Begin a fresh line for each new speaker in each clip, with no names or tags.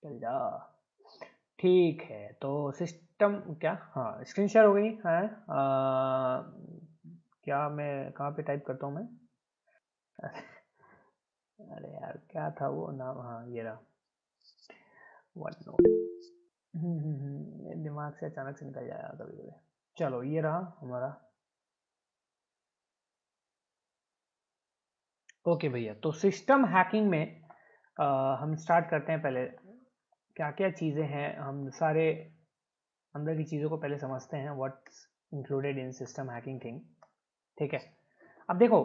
चल जा। ठीक है, तो सिस्टम क्या, हाँ स्क्रीन शेयर हो गई है। क्या मैं कहाँ पे टाइप करता हूँ मैं? अरे यार क्या था वो नाम, हाँ ये रहा, वन नोट। दिमाग से अचानक से निकल जाएगा कभी कभी। चलो ये रहा हमारा। ओके भैया, तो सिस्टम हैकिंग में हम स्टार्ट करते हैं। पहले क्या क्या चीज़ें हैं, हम सारे अंदर की चीज़ों को पहले समझते हैं, what's included in system hacking thing. ठीक है, अब देखो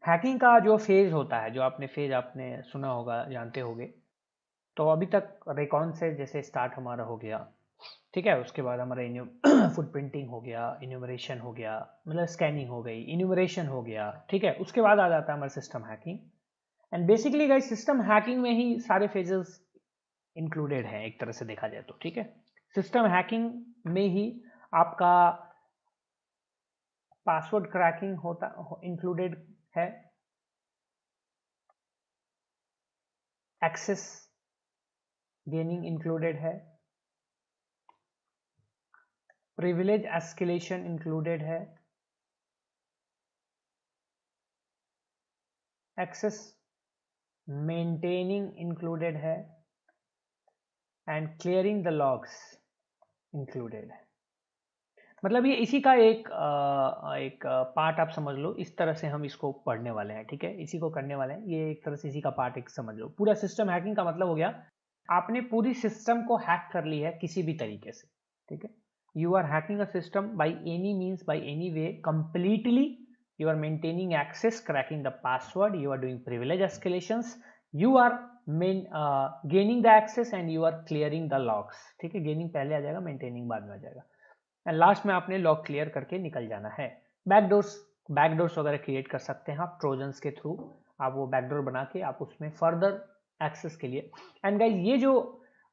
हैकिंग का जो फेज होता है, जो आपने फेज आपने सुना होगा, जानते होगे। तो अभी तक रेकॉन से जैसे स्टार्ट हमारा हो गया, ठीक है, उसके बाद हमारा फुटप्रिंटिंग हो गया, इन्यूमरेशन हो गया, मतलब स्कैनिंग हो गई, इन्यूमरेशन हो गया, ठीक है, उसके बाद आ जाता है हमारा system hacking. And basically guys system hacking में ही सारे फेजेस इंक्लूडेड हैं एक तरह से देखा जाए तो। ठीक है, सिस्टम हैकिंग में ही आपका पासवर्ड क्रैकिंग होता इंक्लूडेड है, एक्सेस गेनिंग इंक्लूडेड है, प्रिविलेज एस्केलेशन इंक्लूडेड है, एक्सेस मेंटेनिंग इंक्लूडेड है, and clearing the logs included है। मतलब ये इसी का एक पार्ट आप समझ लो, इस तरह से हम इसको पढ़ने वाले हैं। ठीक है, इसी को करने वाले हैं, ये एक तरह से इसी का पार्ट एक समझ लो। पूरा सिस्टम हैकिंग का मतलब हो गया आपने पूरी सिस्टम को हैक कर ली है किसी भी तरीके से। ठीक है, you are hacking a system by any means, by any way, completely. You are maintaining access, cracking the password, you are doing privilege escalations, you are gaining the access and you are clearing the logs। ठीक है, gaining पहले आ जाएगा, maintaining बाद में आ जाएगा, and last में आपने log clear करके निकल जाना है। बैकडोर्स वगैरह क्रिएट कर सकते हैं आप ट्रोजन्स के थ्रू। आप वो बैकडोर बना के आप उसमें फर्दर एक्सेस के लिए। एंड गाइज ये जो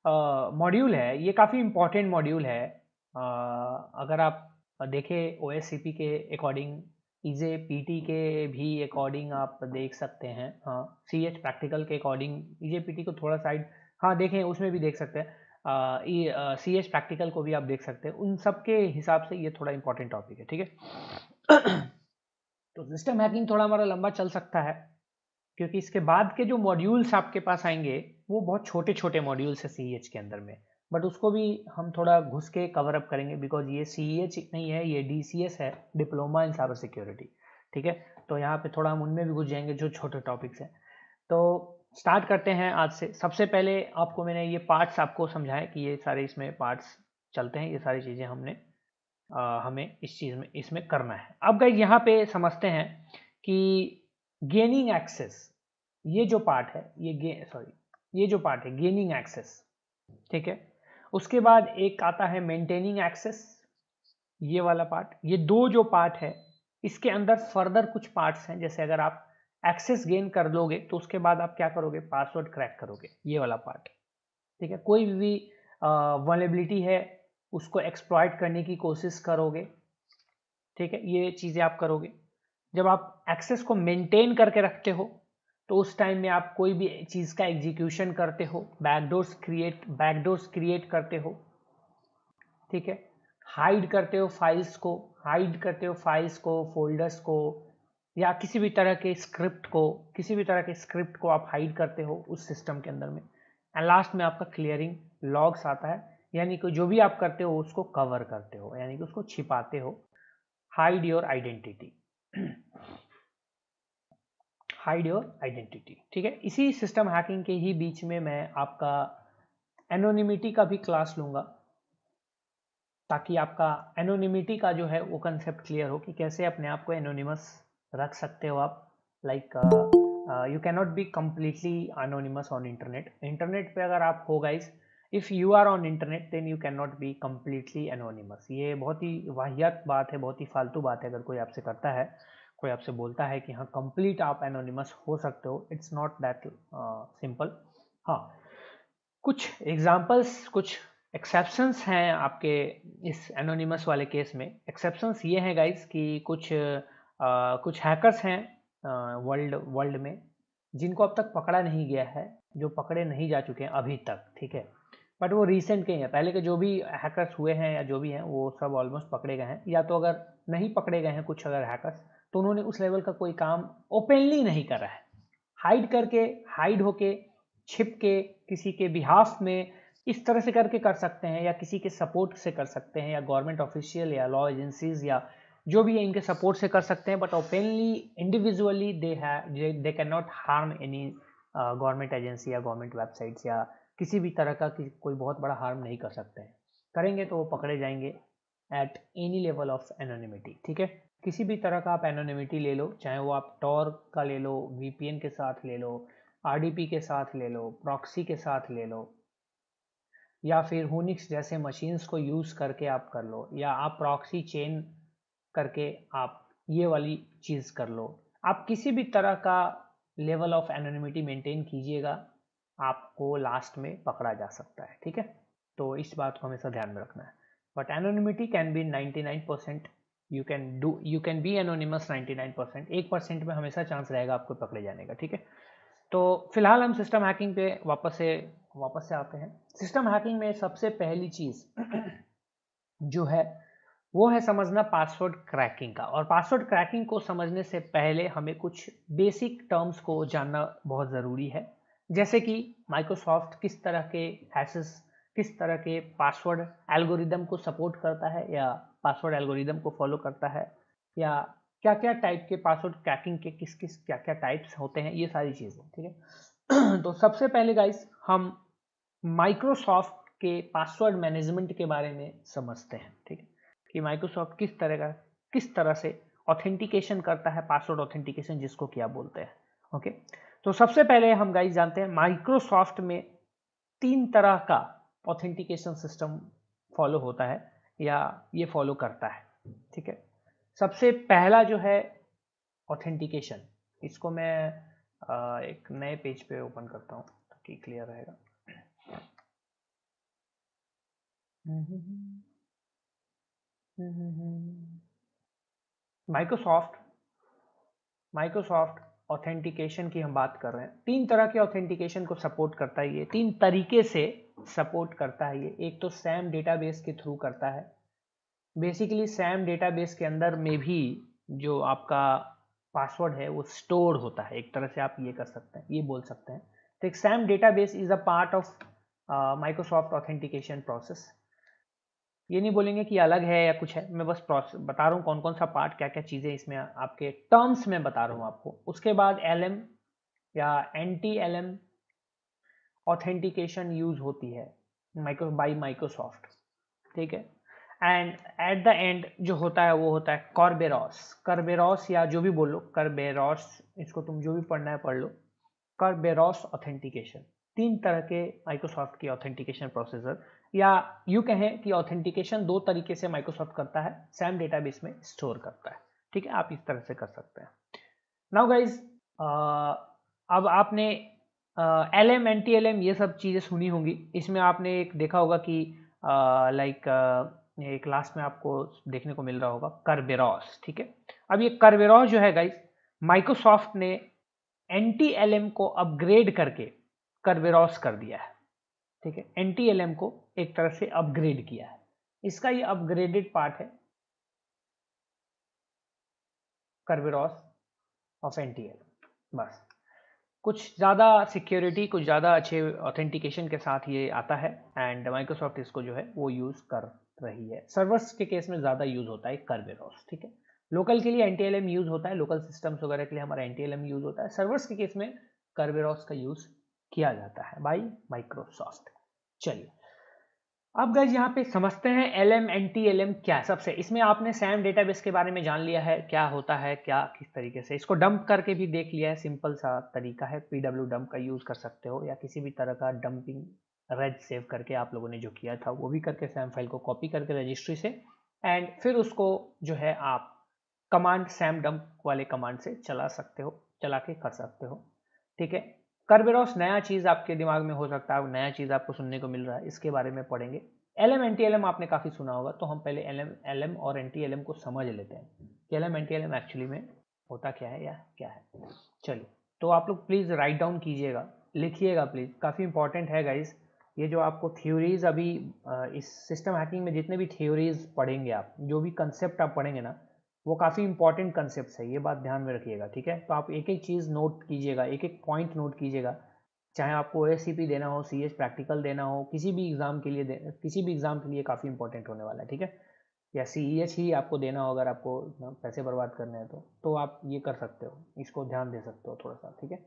मॉड्यूल है ये काफ़ी इंपॉर्टेंट मॉड्यूल है। अगर आप देखें OSCP के अकॉर्डिंग, इजे पीटी के भी अकॉर्डिंग आप देख सकते हैं, हाँ CH प्रैक्टिकल के अकॉर्डिंग इजे पीटी को थोड़ा साइड, हाँ देखें उसमें भी देख सकते हैं, CH प्रैक्टिकल को भी आप देख सकते हैं। उन सब के हिसाब से ये थोड़ा इंपॉर्टेंट टॉपिक है। ठीक है, तो सिस्टम हैकिंग थोड़ा हमारा लंबा चल सकता है, क्योंकि इसके बाद के जो मॉड्यूल्स आपके पास आएंगे वो बहुत छोटे छोटे मॉड्यूल्स है CH के अंदर में, बट उसको भी हम थोड़ा घुस के कवर अप करेंगे, बिकॉज ये CH नहीं है, ये DCS है, डिप्लोमा इन साइबर सिक्योरिटी। ठीक है, तो यहाँ पे थोड़ा हम उनमें भी घुस जाएंगे जो छोटे टॉपिक्स हैं। तो स्टार्ट करते हैं आज से। सबसे पहले आपको मैंने ये पार्ट्स आपको समझाए कि ये सारे इसमें पार्ट्स चलते हैं, ये सारी चीज़ें हमें इस चीज़ में इसमें करना है। अब गाइस यहाँ पे समझते हैं कि गेनिंग एक्सेस, ये जो पार्ट है ये जो पार्ट है गेनिंग एक्सेस। ठीक है, उसके बाद एक आता है मेंटेनिंग एक्सेस, ये वाला पार्ट। ये दो जो पार्ट है इसके अंदर फर्दर कुछ पार्ट्स हैं, जैसे अगर आप एक्सेस गेन कर लोगे तो उसके बाद आप क्या करोगे, पासवर्ड क्रैक करोगे, ये वाला पार्ट। ठीक है, कोई भी वल्नरेबिलिटी है उसको एक्सप्लॉइट करने की कोशिश करोगे। ठीक है, ये चीज़ें आप करोगे। जब आप एक्सेस को मेंटेन करके रखते हो तो उस टाइम में आप कोई भी चीज़ का एग्जीक्यूशन करते हो, बैकडोर्स क्रिएट करते हो। ठीक है, हाइड करते हो फाइल्स को, फोल्डर्स को, या किसी भी तरह के स्क्रिप्ट को आप हाइड करते हो उस सिस्टम के अंदर में। एंड लास्ट में आपका क्लियरिंग लॉग्स आता है, यानी कि जो भी आप करते हो उसको कवर करते हो, यानी कि उसको छिपाते हो। हाइड योर आइडेंटिटी ठीक है, इसी सिस्टम हैकिंग के ही बीच में मैं आपका एनोनिमिटी का भी क्लास लूंगा, ताकि आपका एनोनिमिटी का जो है वो कंसेप्ट क्लियर हो कि कैसे अपने आप को एनोनिमस रख सकते हो आप। Like you can not be completely anonymous on internet पे अगर आप हो guys, if you are on internet then you can not be completely anonymous. ये बहुत ही वाहियात बात है, बहुत ही फालतू बात है। अगर कोई आपसे करता है, कोई आपसे बोलता है कि हाँ कंप्लीट आप एनोनिमस हो सकते हो, इट्स नॉट दैट सिंपल। हाँ, कुछ एग्जांपल्स, कुछ एक्सेप्शंस हैं आपके इस एनोनिमस वाले केस में। एक्सेप्शंस ये हैं गाइस कि कुछ हैकर्स हैं वर्ल्ड में जिनको अब तक पकड़ा नहीं गया है, जो पकड़े नहीं जा चुके हैं अभी तक। ठीक है, बट वो रिसेंट के हैं, पहले के जो भी हैकर्स हुए हैं या जो भी हैं वो सब ऑलमोस्ट पकड़े गए हैं, या तो अगर नहीं पकड़े गए हैं कुछ अगर हैकर्स, तो उन्होंने उस लेवल का कोई काम ओपनली नहीं करा है, हाइड करके, हाइड होके, छिप के, किसी के बिहाफ में इस तरह से करके कर सकते हैं, या किसी के सपोर्ट से कर सकते हैं, या गवर्नमेंट ऑफिशियल या लॉ एजेंसीज या जो भी है इनके सपोर्ट से कर सकते हैं, but openly individually they can not harm any government agency या गवर्नमेंट वेबसाइट्स, या किसी भी तरह का कोई बहुत बड़ा हार्म नहीं कर सकते हैं। करेंगे तो वो पकड़े जाएंगे at any level of anonymity. ठीक है, किसी भी तरह का आप एनोनिमिटी ले लो, चाहे वो आप टॉर का ले लो, वीपीएन के साथ ले लो, आरडीपी के साथ ले लो, प्रॉक्सी के साथ ले लो, या फिर हुनिक्स जैसे मशीन्स को यूज़ करके आप कर लो, या आप प्रॉक्सी चेन करके आप ये वाली चीज़ कर लो। आप किसी भी तरह का लेवल ऑफ एनोनिमिटी मेंटेन कीजिएगा, आपको लास्ट में पकड़ा जा सकता है। ठीक है, तो इस बात को हमेशा ध्यान में रखना है। But anonymity can be 99%, you can be anonymous 99%, 1% में हमेशा चांस रहेगा आपको पकड़े जाने का। ठीक है, तो फिलहाल हम सिस्टम हैकिंग पे वापस से आते हैं। सिस्टम हैकिंग में सबसे पहली चीज जो है वो है समझना पासवर्ड क्रैकिंग का, और पासवर्ड क्रैकिंग को समझने से पहले हमें कुछ बेसिक टर्म्स को जानना बहुत ज़रूरी है, जैसे कि माइक्रोसॉफ्ट किस तरह के हैशेस, किस तरह के पासवर्ड एल्गोरिदम को सपोर्ट करता है, या पासवर्ड एल्गोरिदम को फॉलो करता है, या क्या क्या टाइप के पासवर्ड क्रैकिंग के किस किस क्या क्या टाइप्स होते हैं, ये सारी चीज़ें। ठीक है तो सबसे पहले गाइस हम माइक्रोसॉफ्ट के पासवर्ड मैनेजमेंट के बारे में समझते हैं। ठीक है, कि माइक्रोसॉफ्ट किस तरह से ऑथेंटिकेशन करता है, पासवर्ड ऑथेंटिकेशन जिसको क्या बोलते हैं। ओके, तो सबसे पहले हम गाइस जानते हैं माइक्रोसॉफ्ट में 3 तरह का ऑथेंटिकेशन सिस्टम फॉलो होता है, या ये फॉलो करता है। ठीक है, सबसे पहला जो है ऑथेंटिकेशन, इसको मैं एक नए पेज पे ओपन करता हूँ ताकि क्लियर रहेगा। माइक्रोसॉफ्ट ऑथेंटिकेशन की हम बात कर रहे हैं, 3 तरह के ऑथेंटिकेशन को सपोर्ट करता है, ये 3 तरीके से सपोर्ट करता है ये। एक तो सैम डेटाबेस के थ्रू करता है, बेसिकली सैम डेटाबेस के अंदर में भी जो आपका पासवर्ड है वो स्टोर होता है, एक तरह से आप ये कर सकते हैं, ये बोल सकते हैं। तो एक Sam database is a part of Microsoft authentication process. ये नहीं बोलेंगे कि अलग है या कुछ है, मैं बस प्रोसेस बता रहा हूँ कौन कौन सा पार्ट, क्या क्या चीज़ें इसमें आपके टर्म्स में बता रहा हूँ आपको। उसके बाद LM या NTLM ऑथेंटिकेशन यूज होती है बाई माइक्रोसॉफ्ट। ठीक है, एंड एट द एंड जो होता है वो होता है करबेरॉस या जो भी बोलो, करबेरॉस, इसको तुम जो भी पढ़ना है पढ़ लो। करबेरॉस ऑथेंटिकेशन, 3 तरह के माइक्रोसॉफ्ट की ऑथेंटिकेशन प्रोसेसर, या यूँ कहें कि ऑथेंटिकेशन 2 तरीके से माइक्रोसॉफ्ट करता है, सैम डेटाबेस में स्टोर करता है। ठीक है, आप इस तरह से कर सकते हैं। नाउ गाइज, अब आपने LM NTLM ये सब चीज़ें सुनी होंगी, इसमें आपने एक देखा होगा कि लाइक एक लास्ट में आपको देखने को मिल रहा होगा करबेरॉस। ठीक है, अब ये करबेरॉस जो है गाइज, माइक्रोसॉफ्ट ने NTLM को अपग्रेड करके करबेरॉस कर दिया है। ठीक है, NTLM को एक तरह से अपग्रेड किया है, इसका ये अपग्रेडेड पार्ट है करबेरॉस ऑफ NTLM। बस कुछ ज़्यादा सिक्योरिटी, कुछ ज़्यादा अच्छे ऑथेंटिकेशन के साथ ये आता है, एंड माइक्रोसॉफ्ट इसको जो है वो यूज़ कर रही है। सर्वर्स के केस में ज़्यादा यूज़ होता है करबेरॉस। ठीक है, लोकल के लिए NTLM यूज़ होता है, लोकल सिस्टम्स वगैरह के लिए हमारा NTLM यूज़ होता है। सर्वर्स के केस में करबेरॉस का यूज़ किया जाता है बाई माइक्रोसॉफ्ट। चलिए, अब गाइस यहाँ पे समझते हैं LM NTLM क्या है। सबसे इसमें आपने सैम डेटाबेस के बारे में जान लिया है, क्या होता है, क्या किस तरीके से इसको डंप करके भी देख लिया है, सिंपल सा तरीका है, PW डंप का यूज़ कर सकते हो, या किसी भी तरह का डंपिंग रेज सेव करके आप लोगों ने जो किया था वो भी करके सैम फाइल को कॉपी करके रजिस्ट्री से, एंड फिर उसको जो है आप कमांड सैम डंप वाले कमांड से चला सकते हो, चला के कर सकते हो। ठीक है, करबेरॉस नया चीज़ आपके दिमाग में हो सकता है, नया चीज़ आपको सुनने को मिल रहा है, इसके बारे में पढ़ेंगे। LM NTLM आपने काफ़ी सुना होगा, तो हम पहले LM और NTLM को समझ लेते हैं कि LM NTLM एक्चुअली में होता क्या है या क्या है। चलिए, तो आप लोग प्लीज़ राइट डाउन कीजिएगा, लिखिएगा प्लीज़, काफ़ी इंपॉर्टेंट है गाइज, ये जो आपको थ्योरीज अभी इस सिस्टम हैकिंग में जितने भी थ्योरीज पढ़ेंगे आप, जो भी कंसेप्ट आप पढ़ेंगे ना, वो काफ़ी इंपॉर्टेंट कंसेप्ट है, ये बात ध्यान में रखिएगा, ठीक है। तो आप एक एक चीज़ नोट कीजिएगा, एक एक पॉइंट नोट कीजिएगा, चाहे आपको OSCP देना हो, CS प्रैक्टिकल देना हो, किसी भी एग्जाम के लिए किसी भी एग्जाम के लिए काफ़ी इंपॉर्टेंट होने वाला है, ठीक है। या CEH ही आपको देना हो, अगर आपको पैसे बर्बाद करने हैं तो आप ये कर सकते हो, इसको ध्यान दे सकते हो थोड़ा सा, ठीक है।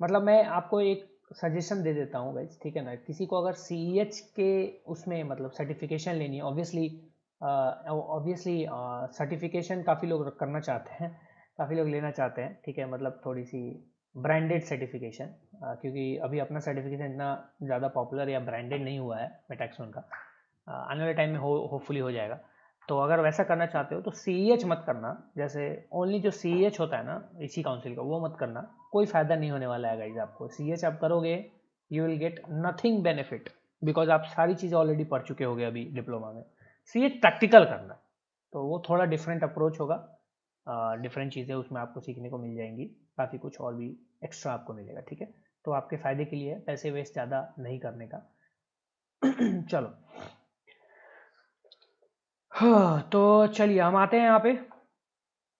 मतलब मैं आपको एक सजेशन दे देता हूँ गाइस, ठीक है ना। किसी को अगर CEH के उसमें मतलब सर्टिफिकेशन लेनी है, ऑब्वियसली सर्टिफिकेशन काफ़ी लोग करना चाहते हैं, काफ़ी लोग लेना चाहते हैं, ठीक है। मतलब थोड़ी सी ब्रांडेड सर्टिफिकेशन, क्योंकि अभी अपना सर्टिफिकेशन इतना ज़्यादा पॉपुलर या ब्रांडेड नहीं हुआ है मेटैक्सोन का, आने वाले टाइम में होपफुली हो जाएगा। तो अगर वैसा करना चाहते हो तो CEH मत करना, जैसे ओनली जो CEH होता है ना इसी काउंसिल का, वो मत करना, कोई फायदा नहीं होने वाला है गाइज आपको। CEH आप करोगे, you will get nothing benefit, because आप सारी चीज़ें ऑलरेडी पढ़ चुके होगे अभी डिप्लोमा में। CEH प्रैक्टिकल करना, तो वो थोड़ा डिफरेंट अप्रोच होगा, डिफरेंट चीज़ें उसमें आपको सीखने को मिल जाएंगी, काफ़ी कुछ और भी एक्स्ट्रा आपको मिलेगा, ठीक है। तो आपके फ़ायदे के लिए पैसे वेस्ट ज़्यादा नहीं करने का। चलो, हाँ, तो चलिए हम आते हैं यहाँ पे।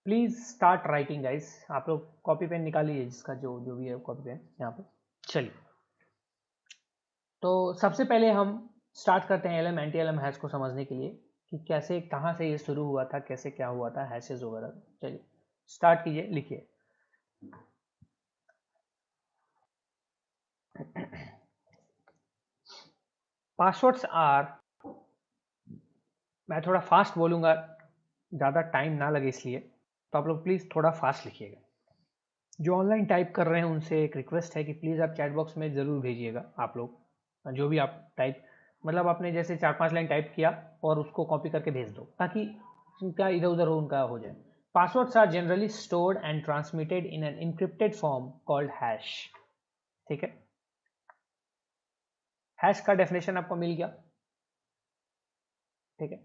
प्लीज स्टार्ट राइटिंग गाइस, आप लोग कॉपी पेन निकाल लीजिए, जिसका जो जो भी है कॉपी पेन यहाँ पे। चलिए, तो सबसे पहले हम स्टार्ट करते हैं LM एंटी LM हैश को समझने के लिए, कि कैसे कहाँ से ये शुरू हुआ था, कैसे क्या हुआ था हैशेस वगैरह। चलिए स्टार्ट कीजिए, लिखिए। पासवर्ड्स आर, मैं थोड़ा फास्ट बोलूँगा, ज़्यादा टाइम ना लगे इसलिए, तो आप लोग प्लीज़ थोड़ा फास्ट लिखिएगा। जो ऑनलाइन टाइप कर रहे हैं उनसे एक रिक्वेस्ट है कि प्लीज़ आप चैट बॉक्स में ज़रूर भेजिएगा, आप लोग जो भी आप टाइप, मतलब आपने जैसे 4-5 लाइन टाइप किया और उसको कॉपी करके भेज दो, ताकि उनका इधर उधर उनका हो जाए। Passwords are generally stored and transmitted in an encrypted form called hash, ठीक है। हैश का डेफिनेशन आपको मिल गया, ठीक है।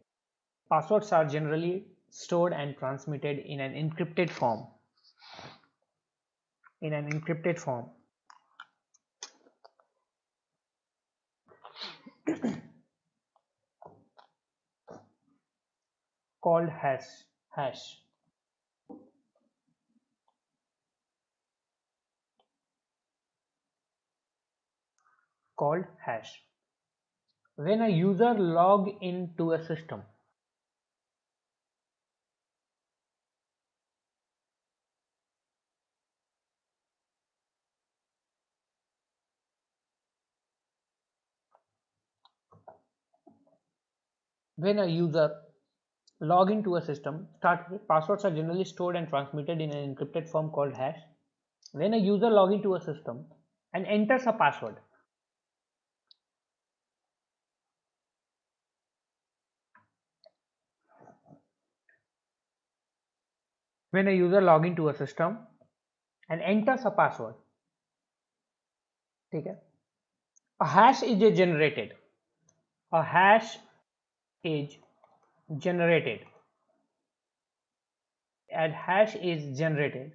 Passwords are generally stored and transmitted in an encrypted form, called hash. Called hash. When a user log into a system, passwords are generally stored and transmitted in an encrypted form called hash. When a user log into a system and enters a password, when a user log into a system and enters a password, ठीक है, a hash is generated. A hash is generated. And hash is generated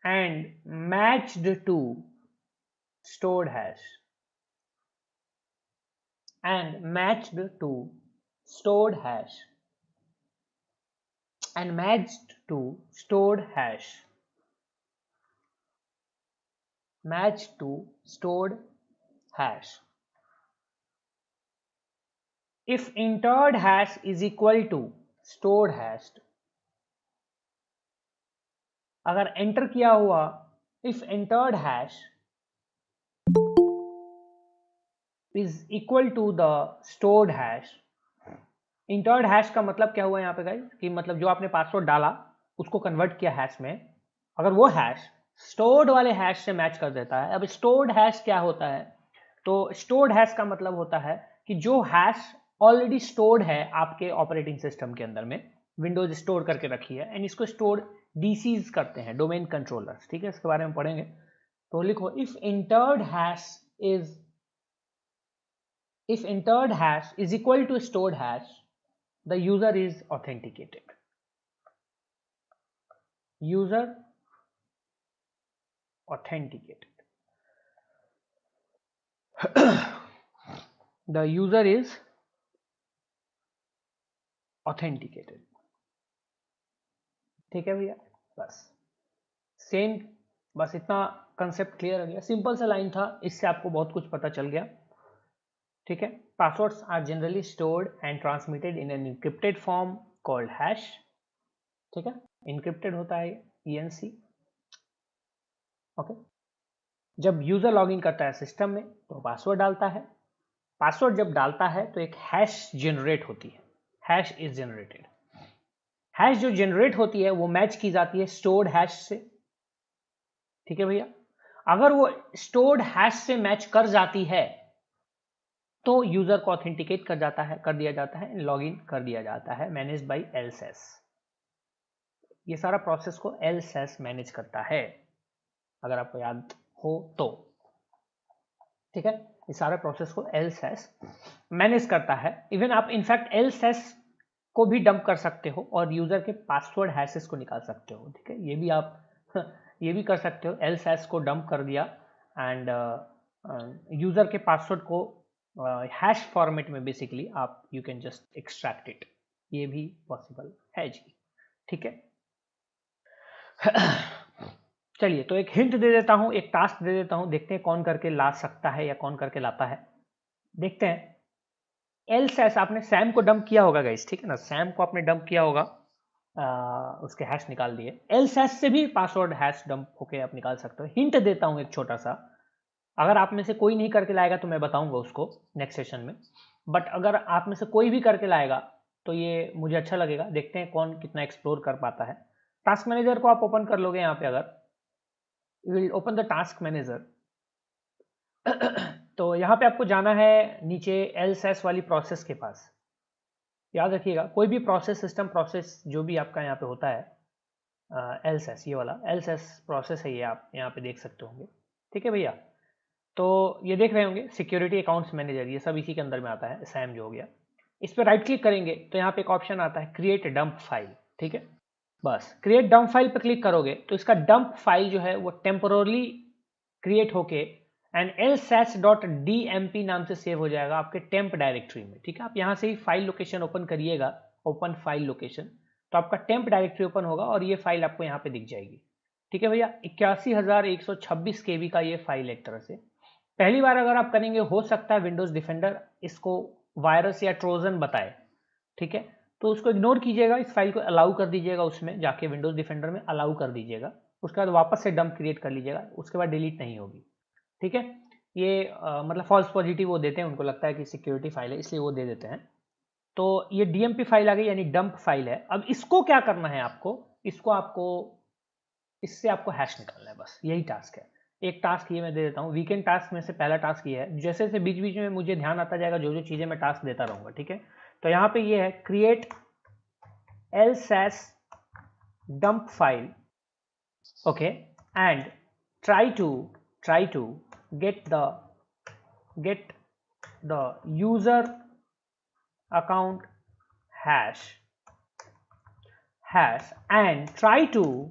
and matched to stored hash, and matched to stored hash, and matched to stored hash, matched to stored hash. If entered hash is equal to stored hash, अगर enter किया हुआ, if entered hash is equal to the stored hash, entered hash का मतलब क्या हुआ यहाँ पे guys, कि मतलब जो आपने पासवर्ड डाला उसको कन्वर्ट किया हैश में, अगर वो हैश स्टोर्ड वाले हैश से मैच कर देता है। अब स्टोर्ड हैश क्या होता है, तो स्टोर्ड हैश का मतलब होता है कि जो हैश ऑलरेडी स्टोर्ड है आपके ऑपरेटिंग सिस्टम के अंदर में, विंडोज स्टोर करके रखी है, एंड इसको स्टोर डीसीज करते हैं, डोमेन कंट्रोलर्स, ठीक है, इसके बारे में पढ़ेंगे। तो लिखो, if entered hash is equal to stored hash, the user is authenticated. User authenticated. The user is authenticated. ठीक है भैया, बस सेम, बस इतना कंसेप्ट क्लियर हो गया। सिंपल सा लाइन था, इससे आपको बहुत कुछ पता चल गया। ठीक है, passwords are generally stored and transmitted in an encrypted form called hash. ठीक है, इनक्रिप्टेड होता है ENC। ओके, जब यूजर लॉगिन करता है सिस्टम में तो पासवर्ड डालता है। पासवर्ड जब डालता है तो एक हैश जनरेट होती है, हैश इज जनरेटेड। हैश जो जनरेट होती है वो मैच की जाती है स्टोर्ड हैश से। ठीक है भैया, अगर वो स्टोर्ड हैश से मैच कर जाती है तो यूजर को ऑथेंटिकेट कर दिया जाता है, लॉगिन कर दिया जाता है, मैनेज बाय LSAS। ये सारा प्रोसेस को LSAS मैनेज करता है, अगर आपको याद हो तो। ठीक है, इस सारे प्रोसेस को LSAS मैनेज करता है। इवन आप इनफैक्ट LSAS को भी डंप कर सकते हो और यूजर के पासवर्ड हैशेस को निकाल सकते हो। ठीक है, ये भी आप ये भी कर सकते हो, LSAS को डंप कर दिया एंड यूजर के पासवर्ड को हैश फॉर्मेट में बेसिकली आप you can just extract it, ये भी पॉसिबल है जी। ठीक है, चलिए तो एक हिंट दे देता हूं, एक टास्क दे देता हूं, देखते हैं कौन करके ला सकता है या कौन करके लाता है। देखते हैं। LSAS, आपने सैम को डंप किया होगा गाइस, ठीक है ना, सैम को आपने डंप किया होगा, उसके हैश निकाल दिए। LSAS से भी पासवर्ड हैश डंप होके आप निकाल सकते हो। हिंट देता हूं एक छोटा सा, अगर आप में से कोई नहीं करके लाएगा तो मैं बताऊंगा उसको नेक्स्ट सेशन में, बट अगर आप में से कोई भी करके लाएगा तो ये मुझे अच्छा लगेगा। देखते हैं कौन कितना एक्सप्लोर कर पाता है। टास्क मैनेजर को आप ओपन कर लोगे यहाँ पे, अगर you will open the task manager तो यहाँ पे आपको जाना है नीचे LSAS वाली प्रोसेस के पास। याद रखिएगा, कोई भी प्रोसेस, सिस्टम प्रोसेस जो भी आपका यहाँ पे होता है, LSAS, ये वाला LSAS प्रोसेस है, ये आप यहाँ पे देख सकते होंगे। ठीक है भैया, तो ये देख रहे होंगे सिक्योरिटी अकाउंट्स मैनेजर, ये सब इसी के अंदर में आता है, सैम जो हो गया। इस पर राइट क्लिक करेंगे तो यहाँ पे एक ऑप्शन आता है क्रिएट डंप फाइल। ठीक है, बस क्रिएट डंप फाइल पर क्लिक करोगे तो इसका डंप फाइल जो है वो टेम्पोरली क्रिएट होके एंड LSAS.dmp नाम से सेव हो जाएगा आपके टेम्प डायरेक्टरी में। ठीक है, आप यहाँ से ही फाइल लोकेशन ओपन करिएगा, ओपन फाइल लोकेशन, तो आपका टेम्प डायरेक्टरी ओपन होगा और ये फाइल आपको यहाँ पे दिख जाएगी। ठीक है भैया, 81,126 KB का ये फाइल एक तरह से। पहली बार अगर आप करेंगे, हो सकता है विंडोज डिफेंडर इसको वायरस या ट्रोजन बताए। ठीक है, तो उसको इग्नोर कीजिएगा, इस फाइल को अलाउ कर दीजिएगा, उसमें जाके विंडोज डिफेंडर में अलाउ कर दीजिएगा, उसके बाद वापस से डंप क्रिएट कर लीजिएगा, उसके बाद डिलीट नहीं होगी। ठीक है, ये मतलब फॉल्स पॉजिटिव वो देते हैं, उनको लगता है कि सिक्योरिटी फाइल है इसलिए वो दे देते हैं। तो ये DMP फाइल आ गई, यानी डंप फाइल है। अब इसको क्या करना है आपको, इससे आपको हैश निकालना है, बस यही टास्क है। एक टास्क ये मैं दे देता हूँ, वीकेंड टास्क में से पहला टास्क ये है, जैसे जैसे बीच बीच में मुझे ध्यान आता जाएगा जो जो चीजें मैं टास्क देता रहूंगा। ठीक है, तो यहाँ पे ये है create LSAS dump file, okay, and try to get the user account hash and try to